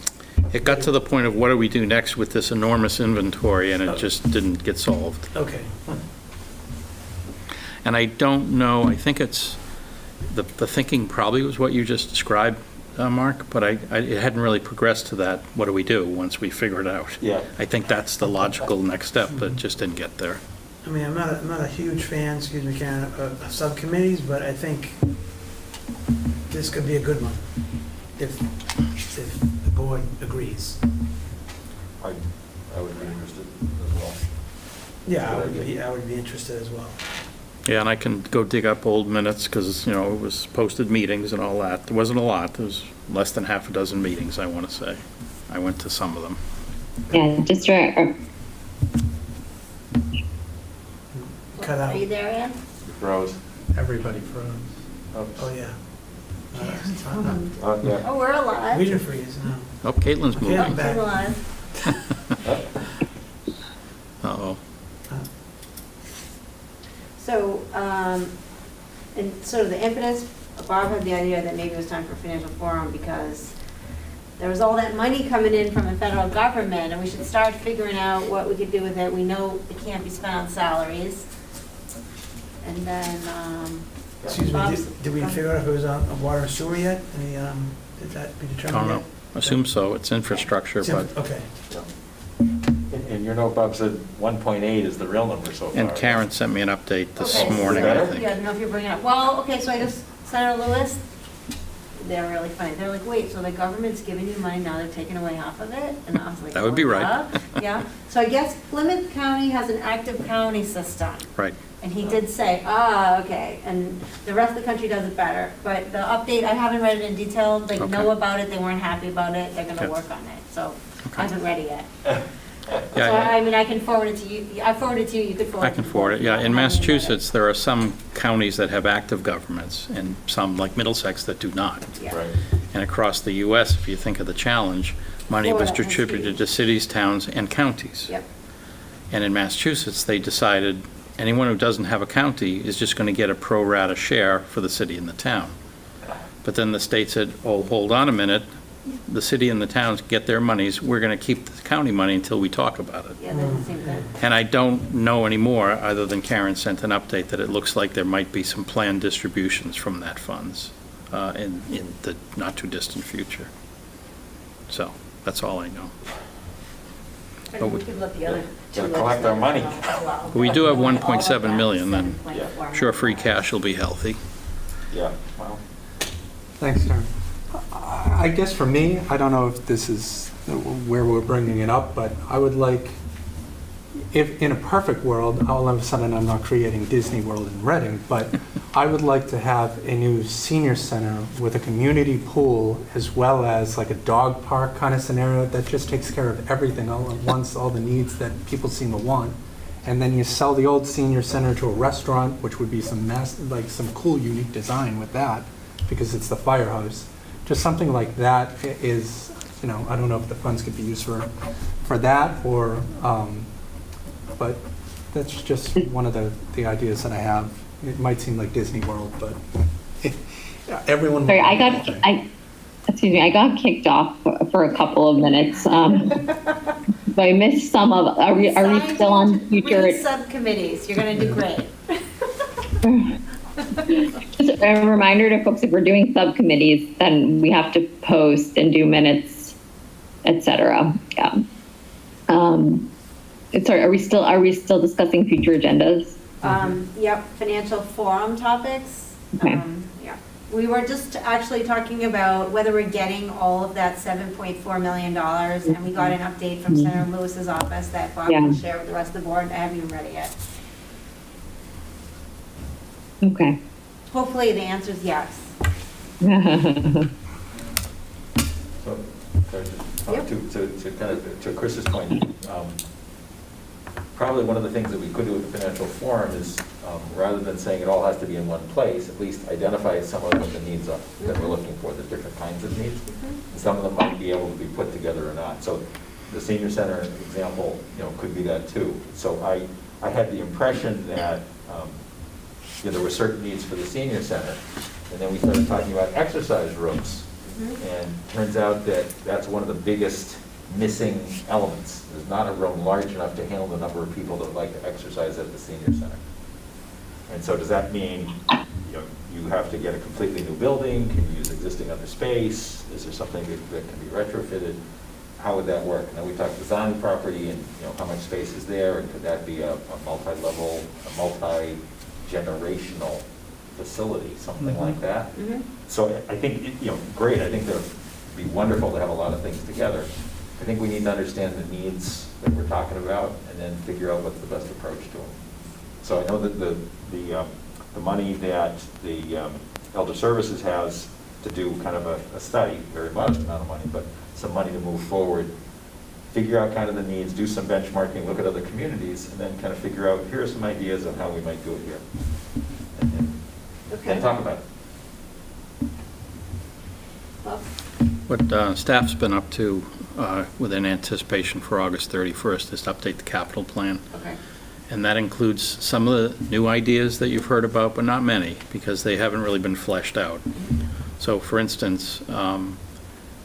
It got to the point of what do we do next with this enormous inventory, and it just didn't get solved. okay. And I don't know, I think it's, the thinking probably was what you just described, Mark, but it hadn't really progressed to that, what do we do once we figure it out? Yeah. I think that's the logical next step, but just didn't get there. I mean, I'm not a huge fan, excuse me, Karen, of subcommittees, but I think this could be a good one, if the board agrees. I would be interested as well. Yeah, I would be interested as well. Yeah, and I can go dig up old minutes, because, you know, it was posted meetings and all that. There wasn't a lot, there was less than half a dozen meetings, I want to say. I went to some of them. Yeah, just Cut out. Are you there, Ann? Rose. Everybody froze. Oh, yeah. Yeah. Oh, we're alive. We didn't freeze, no. Oh, Caitlin's Okay, moving. I'm back. We're alive. Uh-oh. So, and sort of the impetus, Barb had the idea that maybe it was time for a financial forum because there was all that money coming in from the federal government, and we should start figuring out what we could do with it. We know it can't be spent on salaries. And then, Excuse me, Bob's- did we figure out if it was on water and sewer yet? Any, did that be I determined don't know. yet? Assume so, it's infrastructure, but, Okay. And your note, Bob, said 1.8 is the real number so far. and Karen sent me an update this Okay, so morning, I better? think. Yeah, I don't know if you're bringing it up. Well, okay, so I just sent out a list. They're really funny. They're like, wait, so the government's giving you money, now they're taking away half of it? And I was like, That would be oh, right. yeah. Yeah, so I guess Plymouth County has an active county system. Right. And he did say, okay, and the rest of the country does it better. But the update, I haven't read it in detail, they Okay. know about it, they weren't happy about it, they're gonna Okay. work on it, so I haven't read it yet. So, Yeah, I mean, I can forward it to you, I forwarded it to you, you could forward it. I can to the forward it, board. yeah. I In haven't read it. Massachusetts, there are some counties that have active governments, and some, like Middlesex, that do not. Yeah. Right. And across the US, if you think of the challenge, money was Florida has distributed to cities, towns, and counties. Yep. And in Massachusetts, they decided anyone who doesn't have a county is just going to get a pro rata share for the city and the town. But then the state said, oh, hold on a minute, the city and the towns get their monies, we're going to keep the county money until we talk about it. Yeah, that doesn't seem good. And I don't know anymore, other than Karen sent an update, that it looks like there might be some planned distributions from that funds in the not-too-distant future. So, that's all I know. But we could let the other two Gotta collect our money. legislators know as well. But we do have All of 1.7 that million, then 7.4 I'm sure free cash will be healthy. Yeah, well, Thanks, Darren. I guess for me, I don't know if this is where we're bringing it up, but I would like, if in a perfect world, all of a sudden I'm not creating Disney World in Reading, but I would like to have a new senior center with a community pool as well as like a dog park kind of scenario that just takes care of everything all at once, all the needs that people seem to want. And then you sell the old senior center to a restaurant, which would be some like some cool, unique design with that, because it's the firehouse. Just something like that is, you know, I don't know if the funds could be used for that or, but that's just one of the ideas that I have. It might seem like Disney World, but everyone. Sorry, I got kicked off for a couple of minutes. But I missed some of, are we still on future? Three subcommittees, you're gonna do great. Just a reminder to folks, if we're doing subcommittees, then we have to post and do minutes, et cetera. Yeah. Sorry, are we still discussing future agendas? Yep, financial forum topics. Okay. Yeah, we were just actually talking about whether we're getting all of that $7.4 million, and we got an update from Senator Lewis's office that Bob will share with the rest of the board. I haven't even read it yet. Okay. Hopefully the answer is yes. so, to kind of, to Chris's point, probably one of the things that we could do with the financial forum is, rather than saying it all has to be in one place, at least identify some of what the needs are that we're looking for, the different kinds of needs. And some of them might be able to be put together or not. So the senior center example, you know, could be that too. So I had the impression that there were certain needs for the senior center, and then we started talking about exercise rooms. And turns out that that's one of the biggest missing elements. There's not a room large enough to handle the number of people that would like to exercise at the senior center. And so does that mean, you know, you have to get a completely new building? Can you use existing other space? Is there something that can be retrofitted? How would that work? Now we talked the Zani property and, you know, how much space is there, and could that be a multi-level, a multi-generational facility, something like that? So I think, you know, great. I think that would be wonderful to have a lot of things together. I think we need to understand the needs that we're talking about and then figure out what's the best approach to them. So I know that the money that the Elder Services has to do kind of a study, very modest amount of money, but some money to move forward, figure out kind of the needs, do some benchmarking, look at other communities, and then kind of figure out, here are some ideas of how we might do it here. And talk about it. What staff's been up to within anticipation for August 31st is to update the capital plan. Okay. And that includes some of the new ideas that you've heard about, but not many, because they haven't really been fleshed out. So for instance,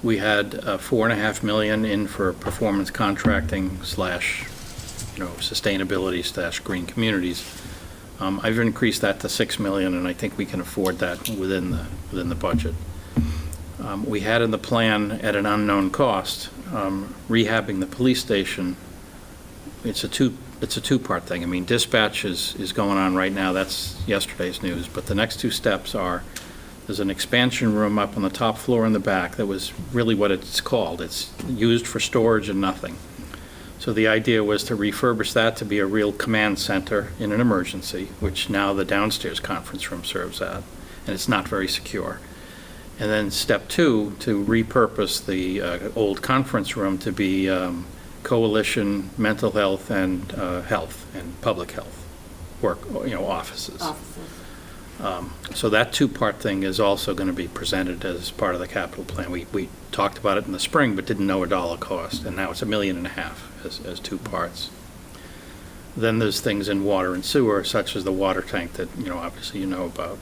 we had $4.5 million in for performance contracting / sustainability / green communities. I've increased that to $6 million, and I think we can afford that within the budget. We had in the plan at an unknown cost, rehabbing the police station. It's a two-part thing. I mean, dispatch is going on right now. That's yesterday's news. But the next two steps are, there's an expansion room up on the top floor in the back that was really what it's called. It's used for storage and nothing. So the idea was to refurbish that to be a real command center in an emergency, which now the downstairs conference room serves at, and it's not very secure. And then step two, to repurpose the old conference room to be coalition, mental health, and public health work, offices. So that two-part thing is also going to be presented as part of the capital plan. We talked about it in the spring, but didn't know a dollar cost, and now it's $1.5 million as two parts. Then there's things in water and sewer, such as the water tank that obviously you know about.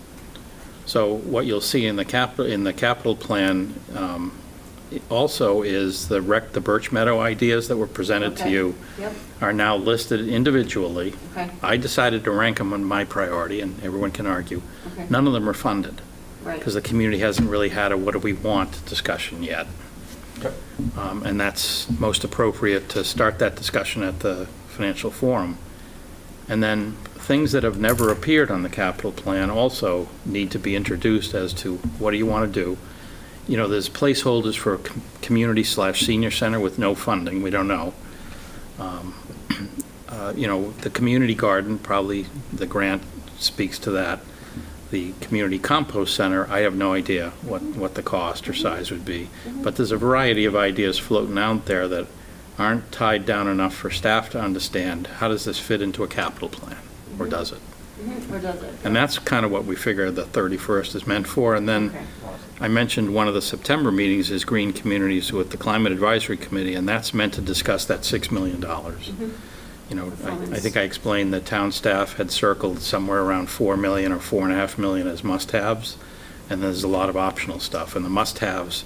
So what you'll see in the capital plan also is the Birch Meadow ideas that were presented to you are now listed individually. Okay. I decided to rank them on my priority, and everyone can argue. Okay. None of them are funded. Right. Because the community hasn't really had a what do we want discussion yet. And that's most appropriate to start that discussion at the financial forum. And then things that have never appeared on the capital plan also need to be introduced as to what do you want to do. You know, there's placeholders for a community/senior center with no funding, we don't know. You know, the community garden, probably the grant speaks to that. The community compost center, I have no idea what the cost or size would be. But there's a variety of ideas floating out there that aren't tied down enough for staff to understand, how does this fit into a capital plan, or does it? Or does it? And that's kind of what we figure the 31st is meant for. And then I mentioned one of the September meetings is Green Communities with the Climate Advisory Committee, and that's meant to discuss that $6 million. You know, I think I explained that town staff had circled somewhere around 4 million or 4.5 million as must-haves, and there's a lot of optional stuff. And the must-haves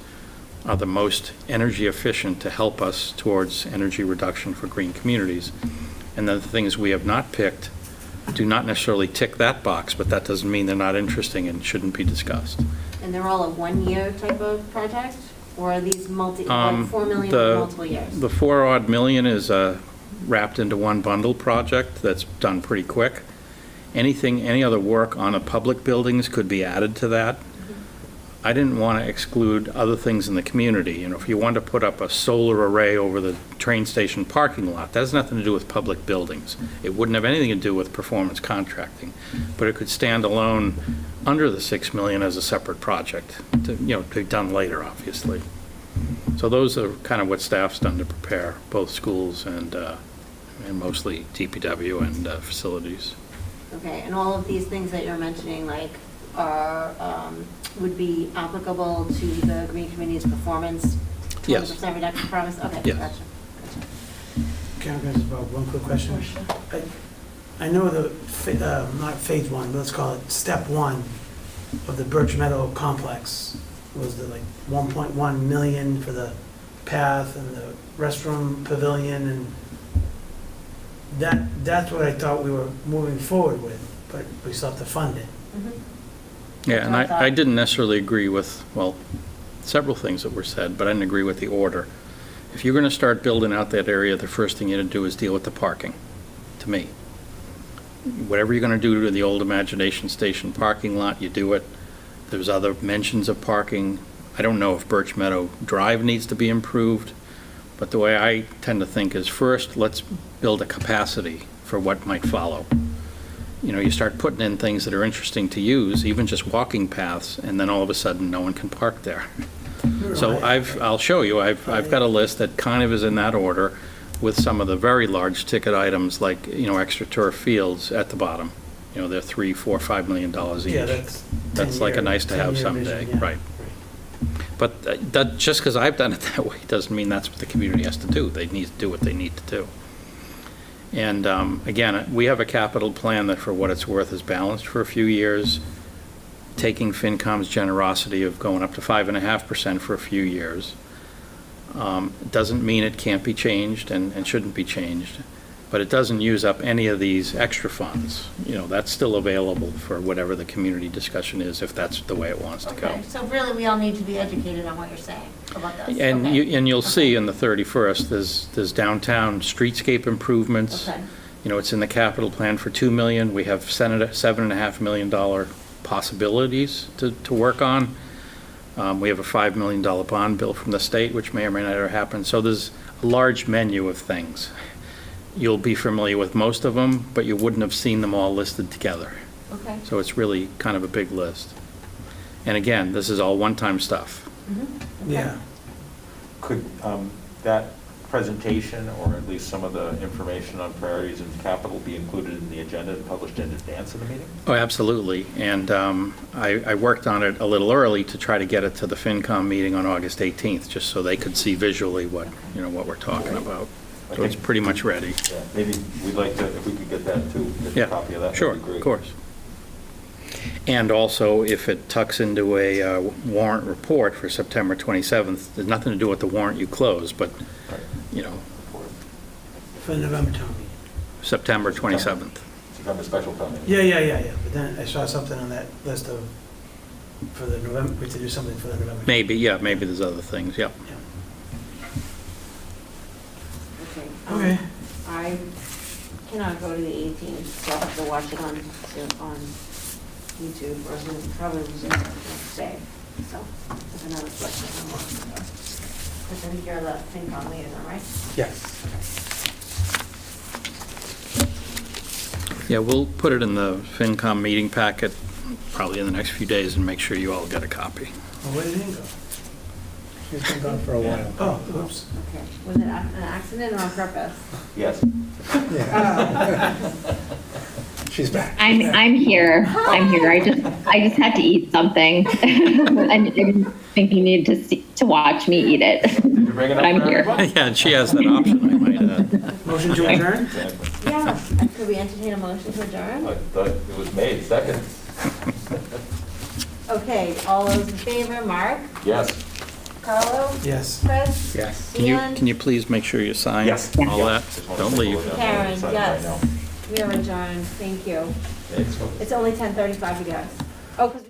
are the most energy efficient to help us towards energy reduction for green communities. And then the things we have not picked do not necessarily tick that box, but that doesn't mean they're not interesting and shouldn't be discussed. And they're all a one-year type of project? Or are these like 4 million for multiple years? The 4-odd million is wrapped into one bundle project that's done pretty quick. Any other work on the public buildings could be added to that. I didn't want to exclude other things in the community. You know, if you wanted to put up a solar array over the train station parking lot, that has nothing to do with public buildings. It wouldn't have anything to do with performance contracting, but it could stand alone under the 6 million as a separate project to, you know, to be done later, obviously. So those are kind of what staff's done to prepare both schools and mostly DPW and facilities. Okay, and all of these things that you're mentioning, like, are, would be applicable to the Green Community's performance? Yes. 20% reduction promise? Okay, Yes. gotcha. Karen, can I just about one quick question? I know not phase one, but let's call it step one of the Birch Meadow complex was the like 1.1 million for the path and the restroom pavilion, and that's what I thought we were moving forward with, but we still have to fund it. Yeah, and I didn't necessarily agree with, well, several things that were said, but I didn't agree with the order. If you're going to start building out that area, the first thing you have to do is deal with the parking, to me. Whatever you're going to do to the old Imagination Station parking lot, you do it. There's other mentions of parking. I don't know if Birch Meadow Drive needs to be improved, but the way I tend to think is first, let's build a capacity for what might follow. You know, you start putting in things that are interesting to use, even just walking paths, and then all of a sudden, no one can park there. So I'll show you, I've got a list that kind of is in that order with some of the very large ticket items like, you know, extra turf fields at the bottom. You know, they're $3, $4, $5 million each. Yeah, that's like a nice to have someday, vision, yeah. right? But that, just because I've done it that way doesn't mean that's what the community has to do. They need to do what they need to do. And again, we have a capital plan that, for what it's worth, is balanced for a few years, taking FinCom's generosity of going up to 5.5% for a few years. Doesn't mean it can't be changed and shouldn't be changed, but it doesn't use up any of these extra funds. You know, that's still available for whatever the community discussion is, if that's the way it wants to go. Okay, so really, we all need to be educated on what you're saying about this. And Okay. you'll see in the 31st, there's downtown streetscape improvements. Okay. You know, it's in the capital plan for $2 million. We have $7.5 million possibilities to work on. We have a $5 million bond bill from the state, which may or may not ever happen. So there's a large menu of things. You'll be familiar with most of them, but you wouldn't have seen them all listed together. Okay. So it's really kind of a big list. And again, this is all one-time stuff. Yeah. Could that presentation, or at least some of the information on priorities and capital, be included in the agenda and published in advance of the meeting? Oh, absolutely. And I worked on it a little early to try to get it to the FinCom meeting on August 18th, just so they could see visually what we're talking about. So it's pretty much ready. Yeah, maybe we'd like to, if we could get that too, get Yeah, a copy of that. sure, that'd be great. of course. And also, if it tucks into a warrant report for September 27th, there's nothing to do with the warrant you close, but, you know, For the November town meeting. September 27th. September special town meeting. Yeah. But then I saw something on that list of, for the November, we have to do something for the November. Maybe, yeah, maybe there's other things, yep. Okay. Okay. I cannot go to the 18th, so I'll have to watch it on YouTube or Zoom, probably Zoom next day. So that's another question I'm looking for. Because I think you're the FinCom liaison, right? Yes. Yeah, we'll put it in the FinCom meeting packet probably in the next few days and make sure you all get a copy. Oh, where did Ann go? She's been gone for a while. Oh, oops. Okay. Was it an accident or on purpose? Yes. She's back. I'm here. I'm here. I just had to eat something, and I didn't think you needed to watch me eat it. Bring it But up I'm for here. everybody? Yeah, and she has that option, I might add. Motion to adjourn? Yeah. Could we entertain a motion to adjourn? I thought it was made, second. Okay, all those in favor, Mark? Yes. Carlo? Yes. Chris? Yes. Can you please make sure you sign Yes. all that? Don't leave. Karen, yes. We are adjourned. Thank you. Thanks. It's only 10:35, you guys. Oh, 'cause